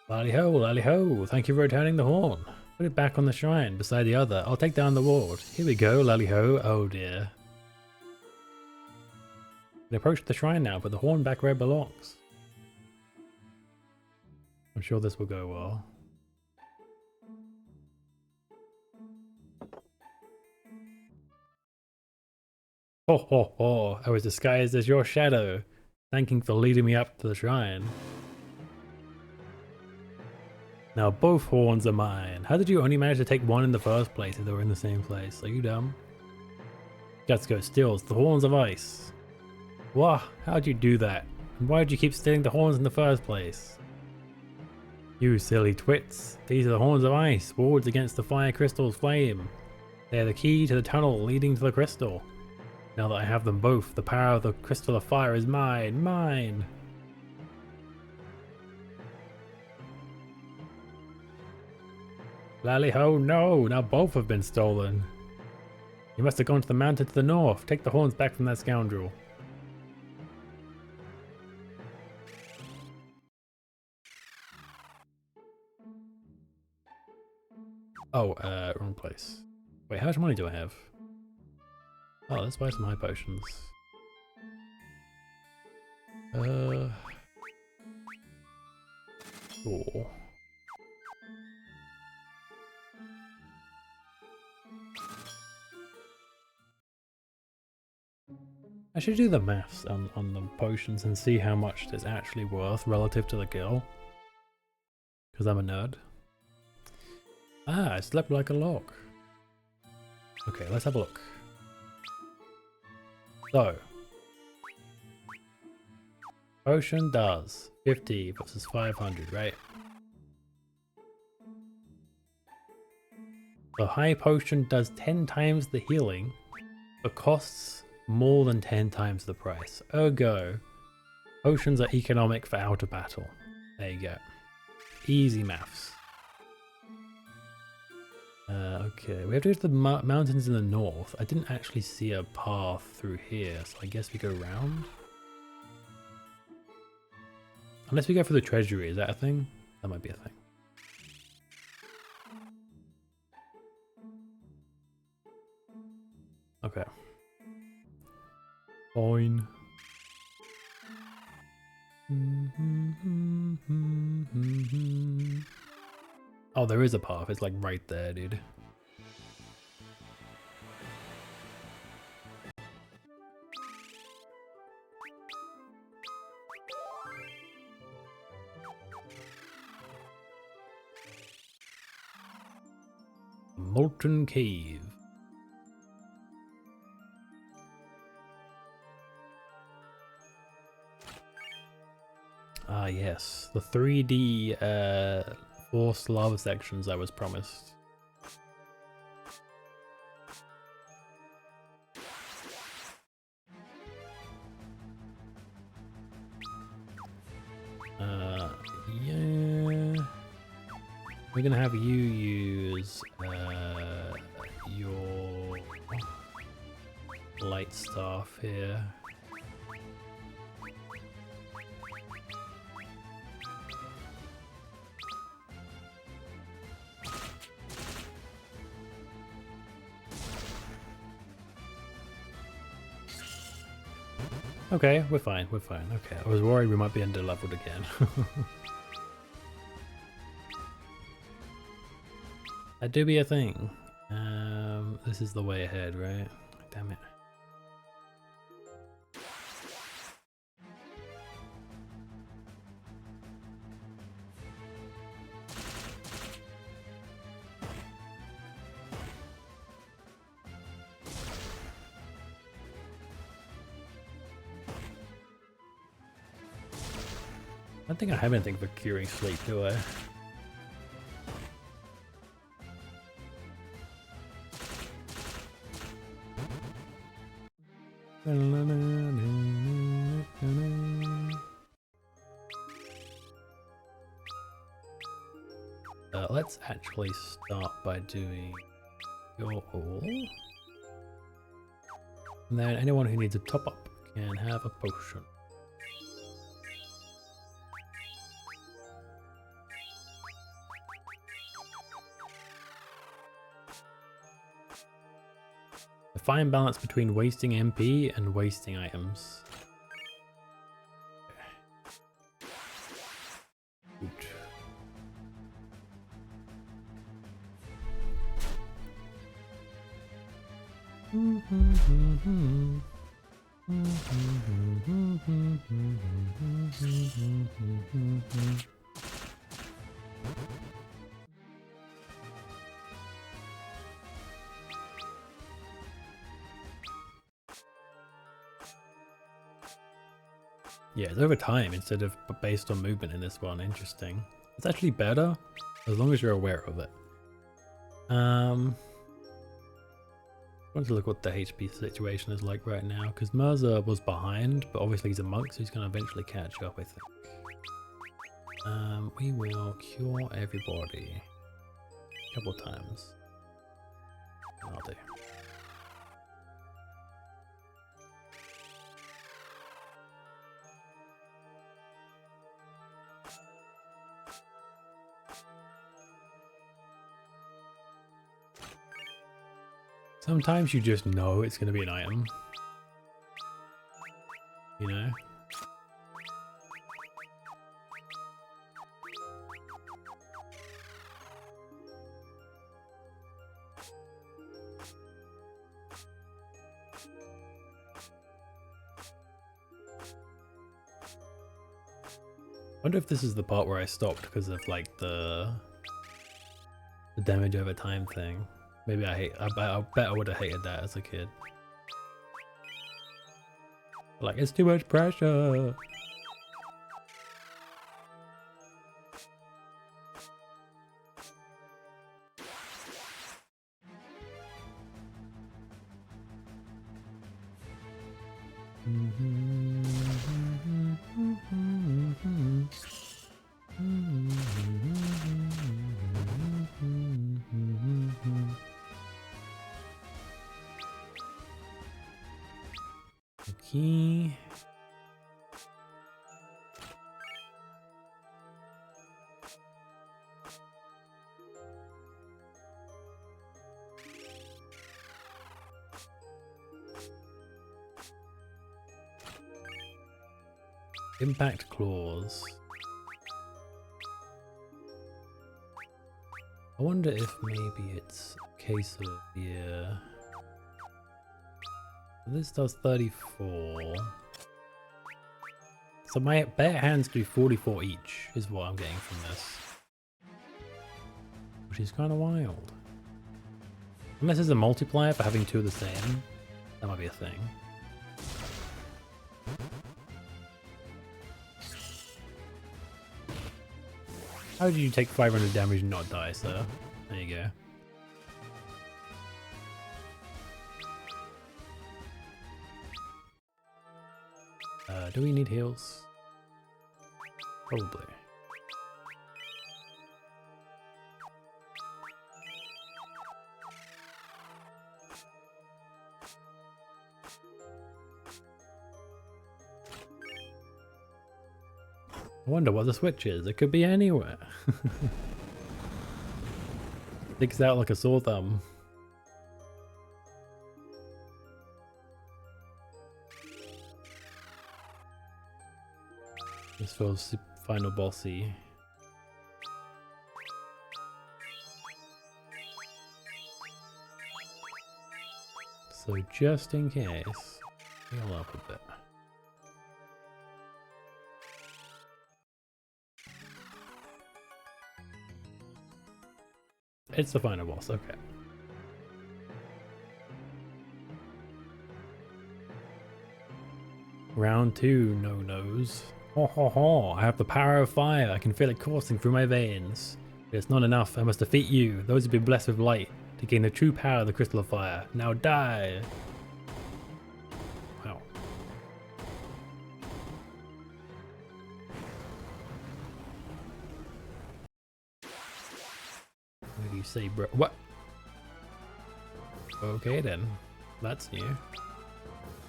Lally-ho, lally-ho, thank you for returning the horn. Put it back on the shrine, beside the other. I'll take down the ward. Here we go, lally-ho. Oh dear. We approach the shrine now, put the horn back where it belongs. I'm sure this will go well. Ho ho ho, I was disguised as your shadow, thanking for leading me up to the shrine. Now both horns are mine. How did you only manage to take one in the first place if they were in the same place? Are you dumb? Jutsko steals the horns of ice. Wah, how'd you do that? And why'd you keep stealing the horns in the first place? You silly twits. These are the horns of ice, wards against the fire crystal's flame. They are the key to the tunnel leading to the crystal. Now that I have them both, the power of the crystal of fire is mine. Mine! Lally-ho, no! Now both have been stolen. You must have gone to the mountain to the north. Take the horns back from that scoundrel. Oh, wrong place. Wait, how much money do I have? Oh, let's buy some high potions. Sure. I should do the maths on the potions and see how much it's actually worth relative to the girl. Because I'm a nerd. Ah, I slept like a log. Okay, let's have a look. So, potion does 50 versus 500, right? The high potion does 10 times the healing, but costs more than 10 times the price. Ergo, potions are economic for outer battle. There you go. Easy maths. Okay, we have to go to the mountains in the north. I didn't actually see a path through here, so I guess we go around? Unless we go for the treasury, is that a thing? That might be a thing. Okay. Fine. Oh, there is a path. It's like right there, dude. Molten Cave. Ah, yes. The 3D forced lava sections I was promised. Yeah. We're gonna have you use your light staff here. Okay, we're fine, we're fine. Okay, I was worried we might be under-leveled again. That do be a thing. This is the way ahead, right? Damn it. I don't think I have anything for curing sleep, do I? Let's actually start by doing your all. And then anyone who needs a top up can have a potion. A fine balance between wasting MP and wasting items. Yeah, it's over time instead of based on movement in this one. Interesting. It's actually better as long as you're aware of it. I want to look what the HP situation is like right now, because Mirza was behind, but obviously he's a monk, so he's going to eventually catch up, I think. We will cure everybody a couple times. I'll do. Sometimes you just know it's going to be an item. You know? I wonder if this is the part where I stopped because of like the damage over time thing. Maybe I bet I would have hated that as a kid. Like, it's too much pressure. Okay. Impact clause. I wonder if maybe it's a case of, yeah. This does 34. So my bare hands do 44 each, is what I'm getting from this. Which is kind of wild. Unless there's a multiplier for having two of the same. That might be a thing. How did you take 500 damage and not die, sir? There you go. Do we need heals? Probably. I wonder what the switch is. It could be anywhere. Sticks out like a sore thumb. This feels final bossy. So just in case, heal up a bit. It's the final boss, okay. Round 2, no-nos. Ho ho ho, I have the power of fire. I can feel it coursing through my veins. But it's not enough. I must defeat you, those who've been blessed with light, to gain the true power of the crystal of fire. Now die! Wow. What do you say, bro? What? Okay then. That's new.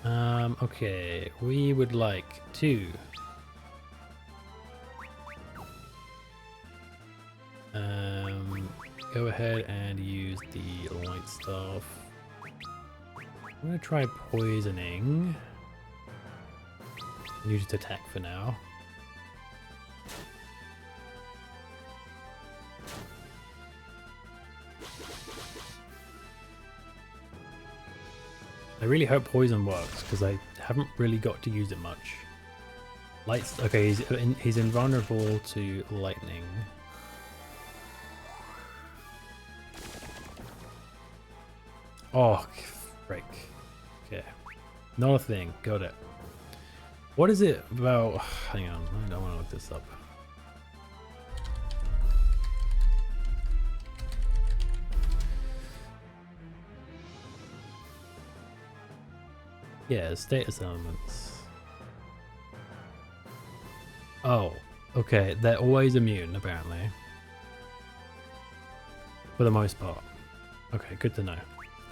Okay. We would like to go ahead and use the light staff. I'm gonna try poisoning. Use it to attack for now. I really hope poison works because I haven't really got to use it much. Lights. Okay, he's invulnerable to lightning. Oh, frick. Okay. Not a thing. Got it. What is it about? Hang on. I don't want to look this up. Yeah, status elements. Oh, okay. They're always immune, apparently. For the most part. Okay, good to know.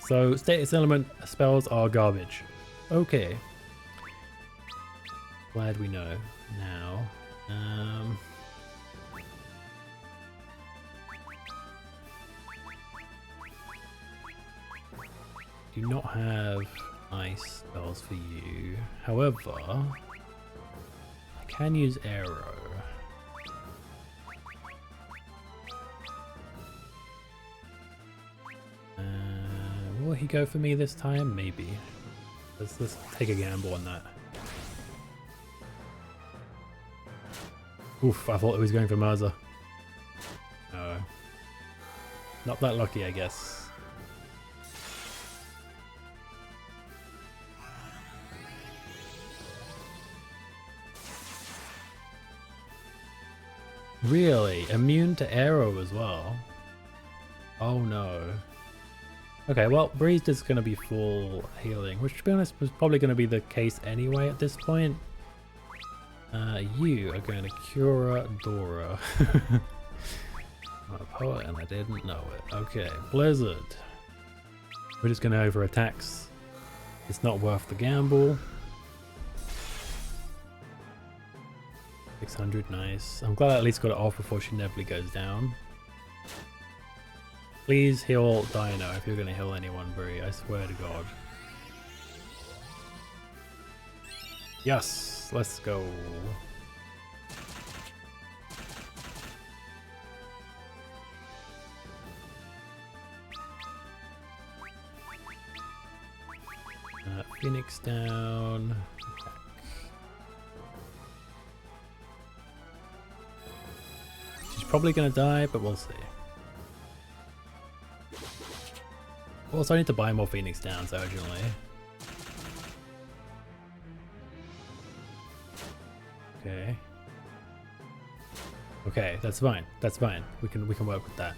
So, status element spells are garbage. Okay. Glad we know now. Do not have ice spells for you. However, I can use arrow. Will he go for me this time? Maybe. Let's take a gamble on that. Oof, I thought he was going for Mirza. No. Not that lucky, I guess. Really? Immune to arrow as well? Oh no. Okay, well, Breezed is going to be full healing, which to be honest was probably going to be the case anyway at this point. You are going to Cura Dora. I'm a poet and I didn't know it. Okay, Blizzard. We're just going to over attacks. It's not worth the gamble. 600, nice. I'm glad I at least got it off before she inevitably goes down. Please heal Dino if you're going to heal anyone, Bree. I swear to God. Yes, let's go. Phoenix down. Attack. She's probably going to die, but we'll see. Also, I need to buy more Phoenix Downs urgently. Okay. Okay, that's fine. That's fine. We can work with that.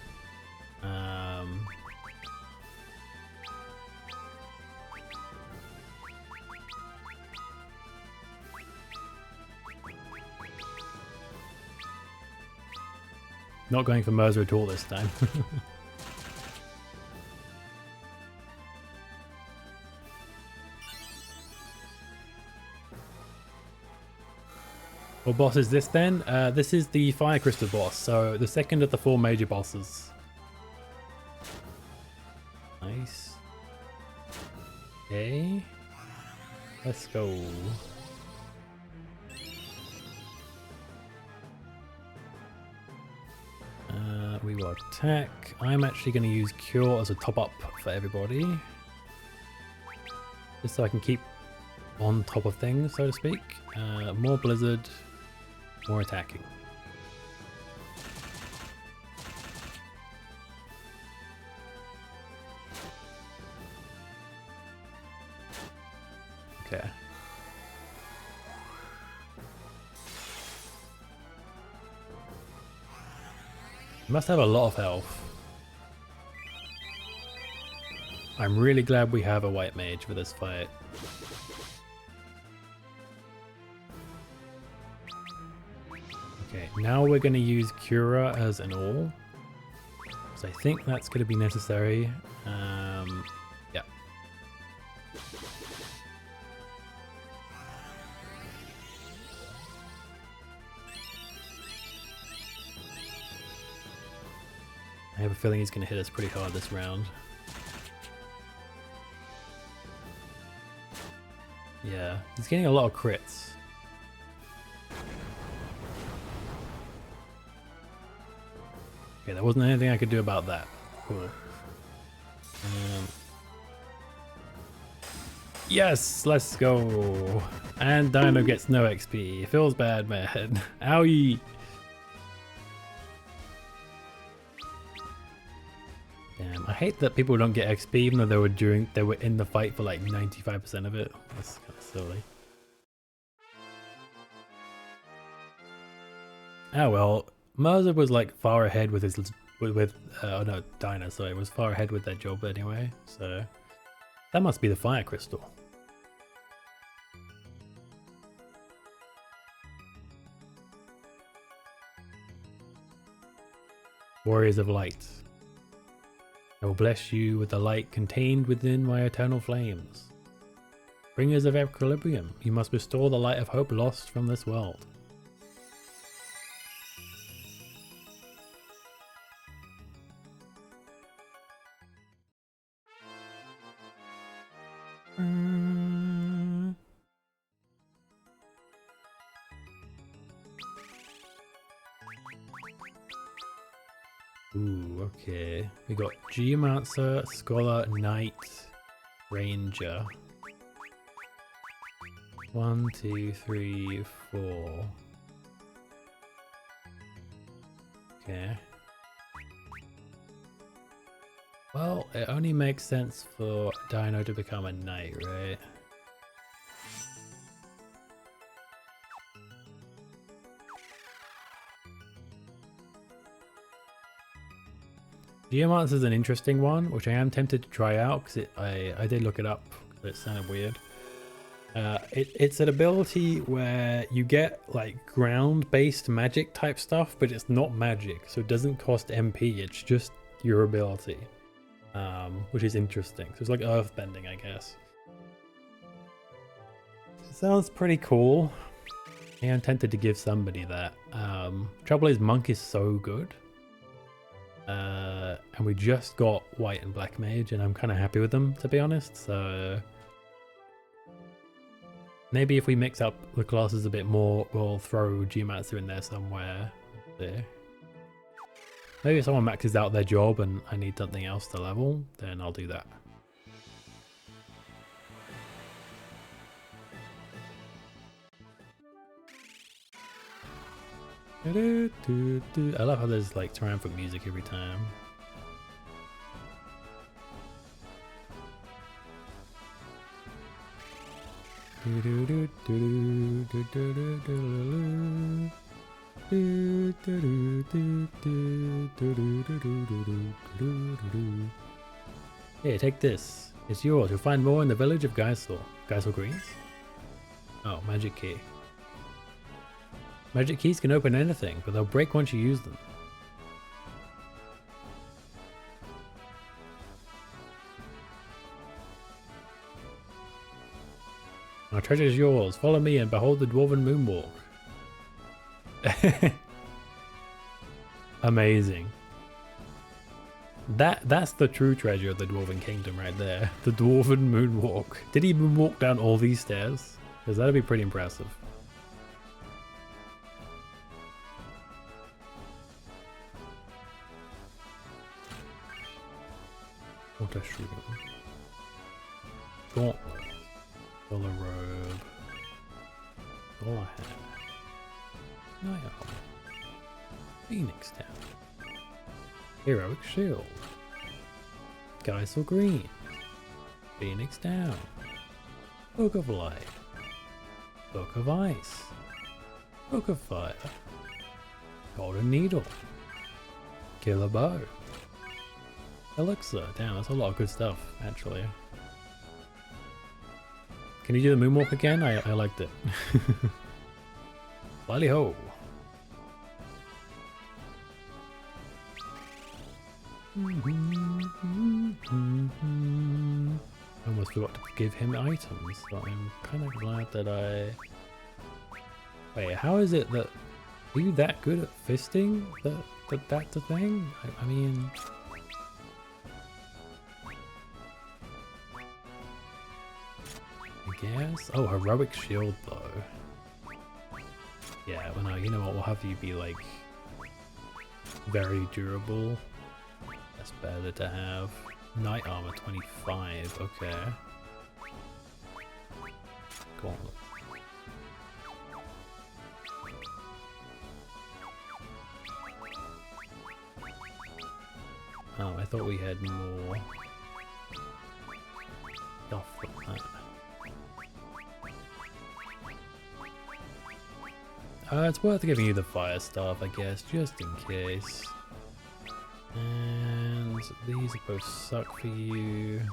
Not going for Mercer at all this time. What boss is this then? This is the Fire Crystal boss, so the second of the 4 major bosses. Nice. Okay. Let's go. We will attack. I'm actually going to use Cure as a top up for everybody. Just so I can keep on top of things, so to speak. More Blizzard. More attacking. Okay. Must have a lot of health. I'm really glad we have a white mage for this fight. Okay, now we're going to use Cura as an all. So I think that's going to be necessary. Yeah. I have a feeling he's going to hit us pretty hard this round. Yeah, he's getting a lot of crits. Okay, there wasn't anything I could do about that. Cool. Yes, let's go. And Dino gets no XP. Feels bad, man. Owie. Damn, I hate that people don't get XP even though they were in the fight for like 95% of it. That's kind of silly. Oh well, Mercer was like far ahead with his oh no, Dino, sorry, was far ahead with that job anyway. So that must be the fire crystal. Warriors of Light. I will bless you with the light contained within my eternal flames. Bringers of equilibrium, you must restore the light of hope lost from this world. Ooh, okay. We got Geomancer, Scholar, Knight, Ranger. 1, 2, 3, 4. Okay. Well, it only makes sense for Dino to become a knight, right? Geomancer is an interesting one, which I am tempted to try out because I did look it up. It sounded weird. It's an ability where you get like ground-based magic type stuff, but it's not magic, so it doesn't cost MP. It's just your ability, which is interesting. So it's like earthbending, I guess. It sounds pretty cool. I am tempted to give somebody that. Trouble is, Monk is so good. And we just got White and Black Mage, and I'm kind of happy with them, to be honest. So maybe if we mix up the classes a bit more, we'll throw Geomancer in there somewhere. There. Maybe if someone maxes out their job and I need something else to level, then I'll do that. I love how there's like triumphant music every time. Here, take this. It's yours. You'll find more in the village of Geisel. Geisel Greens? Oh, magic key. Magic keys can open anything, but they'll break once you use them. Our treasure is yours. Follow me and behold the dwarven moonwalk. Amazing. That's the true treasure of the Dwarven Kingdom right there. The dwarven moonwalk. Did he moonwalk down all these stairs? Because that'd be pretty impressive. What a shroom. Gauntlet. Dollar robe. Dollar hat. Night armor. Phoenix Town. Heroic shield. Geisel green. Phoenix Down. Book of light. Book of ice. Book of fire. Golden needle. Killer bow. Elixir. Damn, that's a lot of good stuff, actually. Can you do the moonwalk again? I liked it. Lally ho. I almost forgot to give him items, but I'm kind of glad that I... Wait, how is it that... Are you that good at fisting? That's a thing? I mean... I guess? Oh, heroic shield though. Yeah, well no, you know what, we'll have you be like... very durable. That's better to have. Knight armor 25, okay. gauntlet. Oh, I thought we had more stuff like that. It's worth giving you the fire staff, I guess, just in case. And these both suck for you. Okay.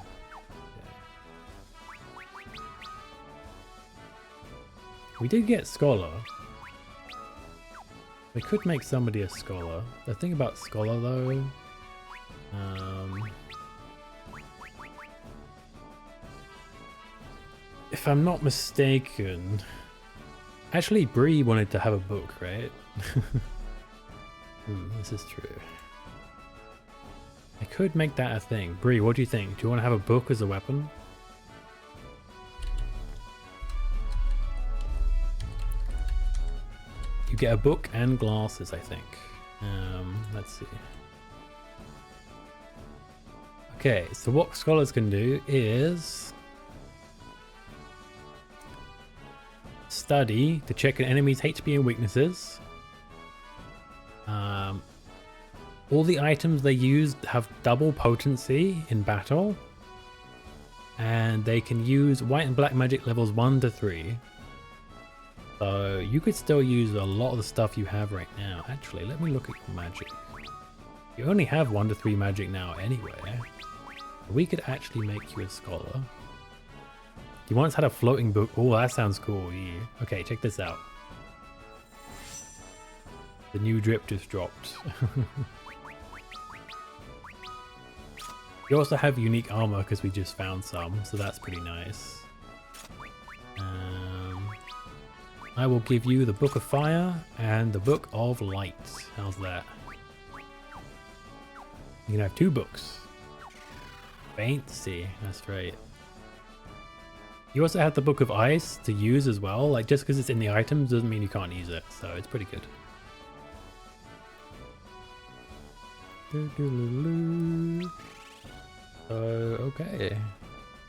We did get Scholar. We could make somebody a Scholar. The thing about Scholar though, if I'm not mistaken, actually Bree wanted to have a book, right? This is true. I could make that a thing. Bree, what do you think? Do you want to have a book as a weapon? You get a book and glasses, I think. Let's see. Okay, so what scholars can do is study to check an enemy's HP and weaknesses. All the items they use have double potency in battle, and they can use white and black magic levels 1 to 3. So you could still use a lot of the stuff you have right now. Actually, let me look at your magic. You only have 1 to 3 magic now anyway. We could actually make you a scholar. You once had a floating book. Oh, that sounds cool. Yeah. Okay, check this out. The new drip just dropped. You also have unique armor because we just found some, so that's pretty nice. I will give you the Book of Fire and the Book of Light. How's that? You can have 2 books. Fancy, that's right. You also have the Book of Ice to use as well. Like, just because it's in the items doesn't mean you can't use it, so it's pretty good. Okay.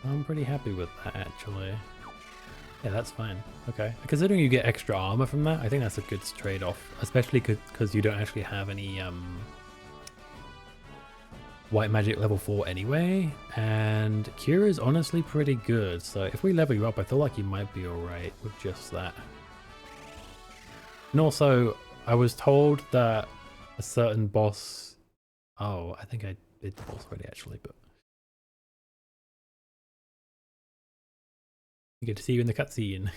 I'm pretty happy with that, actually. Yeah, that's fine. Okay. Considering you get extra armor from that, I think that's a good trade-off. Especially because you don't actually have any white magic level 4 anyway. And Cure is honestly pretty good. So if we level you up, I feel like you might be alright with just that. And also, I was told that a certain boss... Oh, I think I did the boss already actually, but... You get to see you in the cutscene.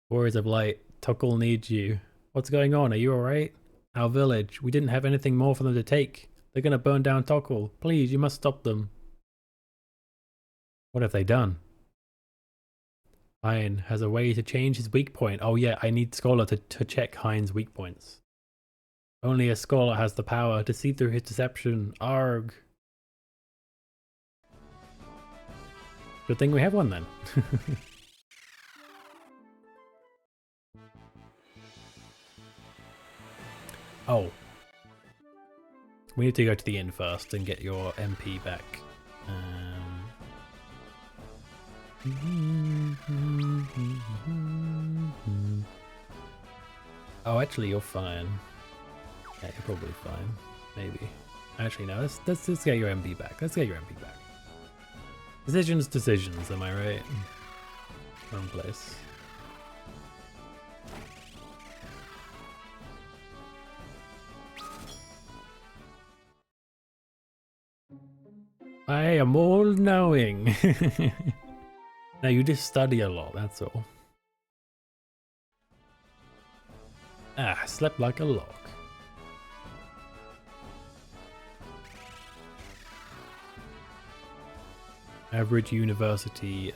Warriors of Light, Tokkul needs you. What's going on? Are you alright? Our village. We didn't have anything more for them to take. They're gonna burn down Tokkul. Please, you must stop them. What have they done? Hein has a way to change his weak point. Oh yeah, I need Scholar to check Hein's weak points. Only a Scholar has the power to see through his deception. Arg. Good thing we have one then. Oh. We need to go to the inn first and get your MP back. Oh, actually, you're fine. Yeah, you're probably fine. Maybe. Actually, no. Let's get your MP back. Let's get your MP back. Decisions, am I right? Wrong place. I am all knowing. No, you just study a lot, that's all. Ah, slept like a log. Average university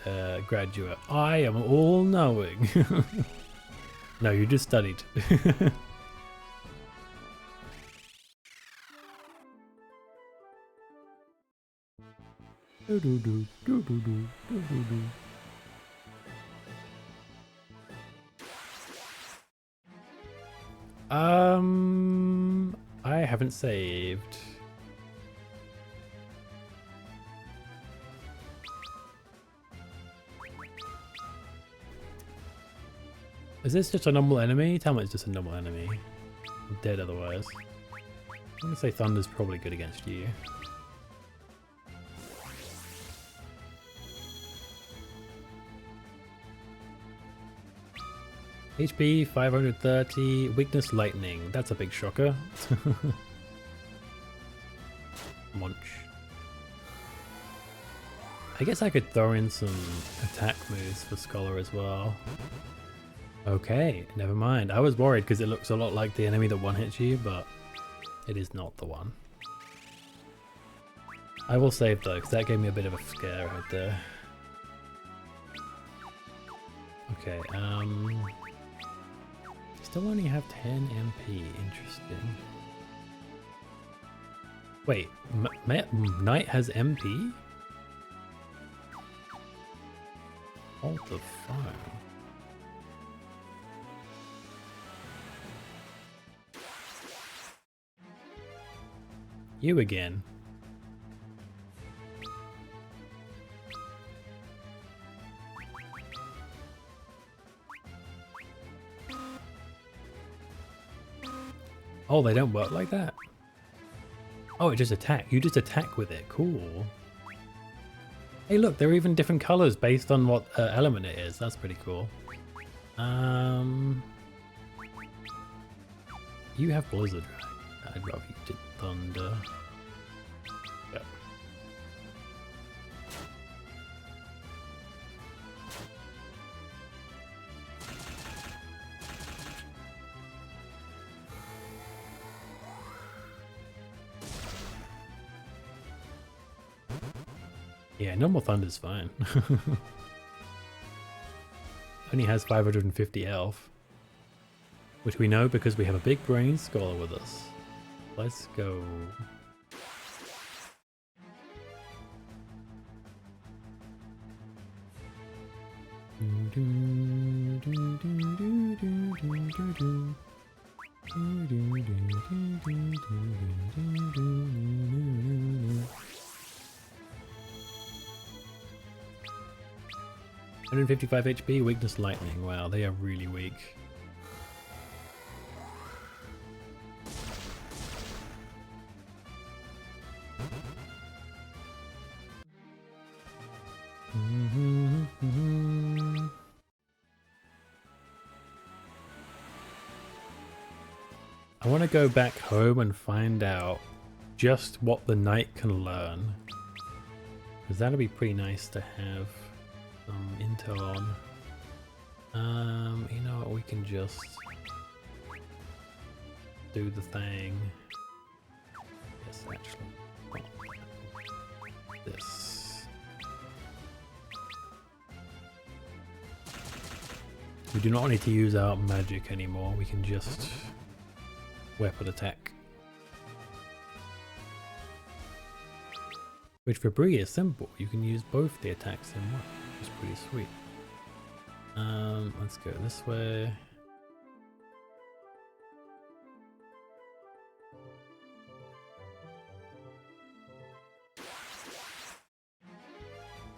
graduate. I am all knowing. No, you just studied. I haven't saved. Is this just a normal enemy? Tell me it's just a normal enemy. I'm dead otherwise. I'm gonna say Thunder's probably good against you. HP 530, weakness lightning. That's a big shocker. Munch. I guess I could throw in some attack moves for Scholar as well. Okay, never mind. I was worried because it looks a lot like the enemy that one-hits you, but it is not the one. I will save though, because that gave me a bit of a scare right there. Okay, still only have 10 MP, interesting. Wait, Knight has MP? Hold the phone. You again. Oh, they don't work like that? Oh, it just attack. You just attack with it. Cool. Hey, look, they're even different colors based on what element it is. That's pretty cool. You have Blizzard, right? I'd rather you did Thunder. Yep. Yeah, normal Thunder's fine. Only has 550 health. Which we know because we have a big brain Scholar with us. Let's go. $155 HP, weakness lightning. Wow, they are really weak. I want to go back home and find out just what the knight can learn, because that'll be pretty nice to have some intel on. You know what, we can just do the thing. Yes, actually. This. We do not need to use our magic anymore, we can just weapon attack. Which for Bree is simple, you can use both the attacks in one, which is pretty sweet. Let's go this way.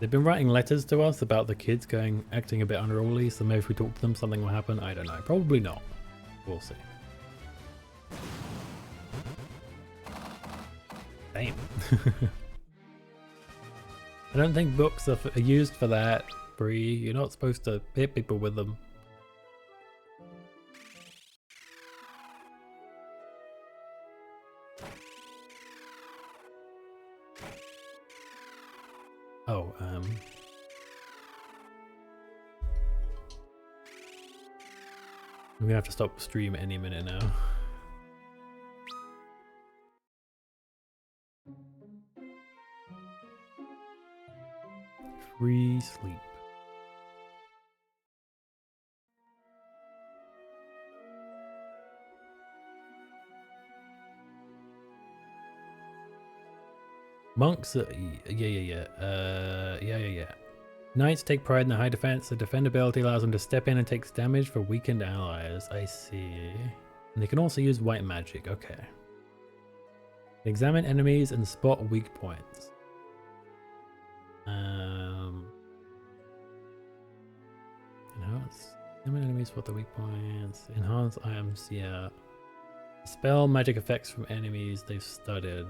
They've been writing letters to us about the kids acting a bit unruly, so maybe if we talk to them something will happen. I don't know, probably not. We'll see. Damn. I don't think books are used for that, Bree. You're not supposed to hit people with them. Oh, I'm gonna have to stop the stream any minute now. Free sleep. Monks, yeah. Knights take pride in their high defense. The defend ability allows them to step in and takes damage for weakened allies. I see. And they can also use white magic. Okay. Examine enemies and spot weak points. You know, Limit enemies for the weak points. Enhance items, yeah. Spell magic effects from enemies they've studied.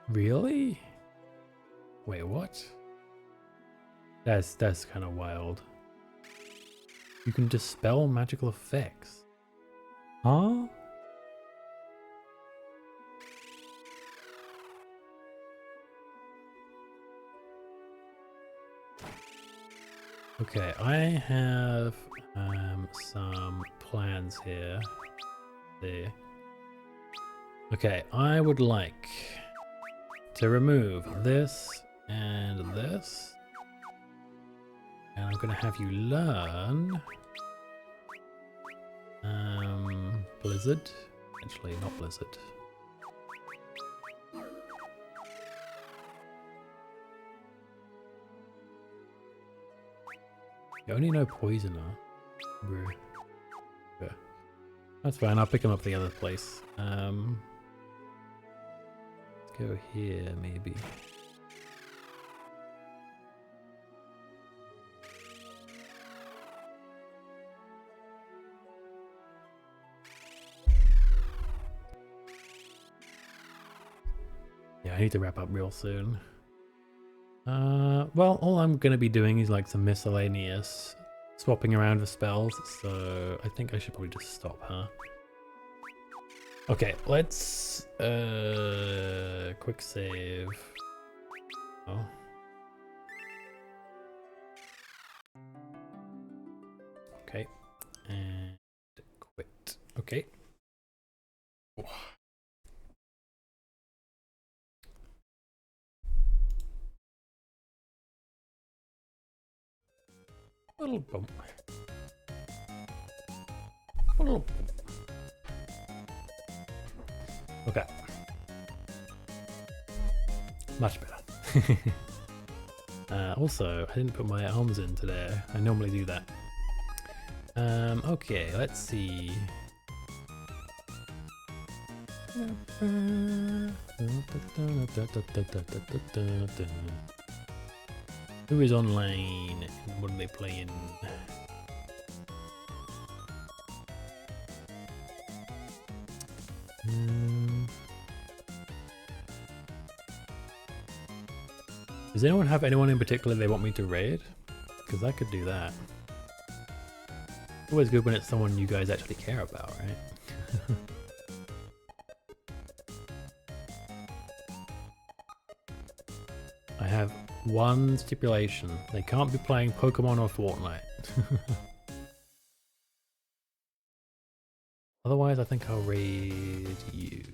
Really? Wait, what? That's kind of wild. You can dispel magical effects. Huh? Okay, I have some plans here. There. Okay, I would like to remove this and this. And I'm gonna have you learn Blizzard. Actually, not Blizzard. You only know Poisoner. Bro. Okay. That's fine, I'll pick him up the other place. Let's go here, maybe. Yeah, I need to wrap up real soon. Well, all I'm gonna be doing is like some miscellaneous swapping around the spells, so I think I should probably just stop, huh? Okay, let's quick save. Oh. Okay, and quit. Okay. Oh. Little bump. Little bump. Okay. Much better. Also, I didn't put my arms in today. I normally do that. Okay, let's see. Who is online? What are they playing? Does anyone have anyone in particular they want me to raid? Because I could do that. Always good when it's someone you guys actually care about, right? I have one stipulation. They can't be playing Pokemon or Fortnite. Otherwise, I think I'll raid you.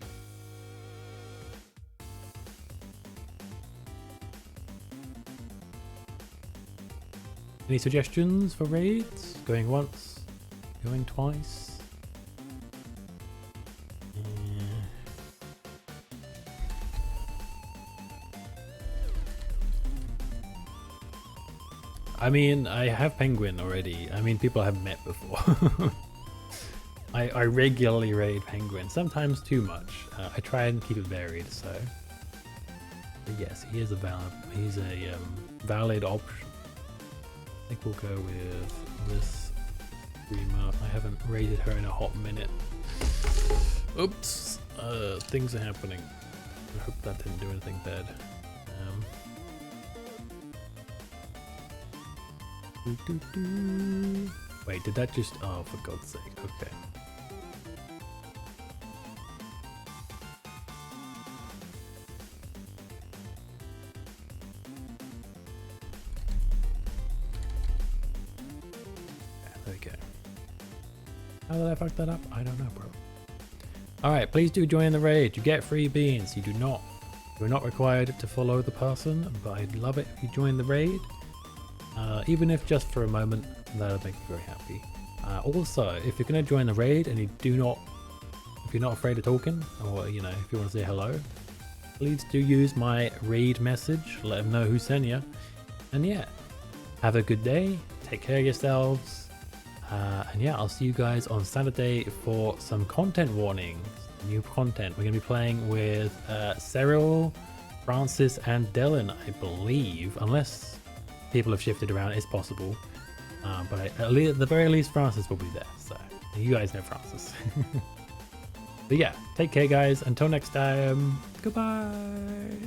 Any suggestions for raids? Going once? Going twice? I mean, I have Penguin already. I mean, people I haven't met before. I regularly raid Penguin, sometimes too much. I try and keep it varied, so. But yes, he is a valid option. I think we'll go with this streamer. I haven't raided her in a hot minute. Oops, things are happening. I hope that didn't do anything bad. Wait, did that just... Oh, for God's sake, okay. There we go. How did I fuck that up? I don't know, bro. Alright, please do join the raid. You get free beans. You're not required to follow the person, but I'd love it if you join the raid. Even if just for a moment, that would make me very happy. Also, if you're going to join the raid and if you're not afraid of talking, or you know, if you want to say hello, please do use my raid message. Let them know who sent you. And yeah, have a good day. Take care of yourselves. And yeah, I'll see you guys on Saturday for some content warnings. New content. We're going to be playing with Cyril, Francis, and Dylan, I believe, unless people have shifted around. It's possible. But at the very least, Francis will be there. So you guys know Francis. But yeah, take care, guys. Until next time, goodbye.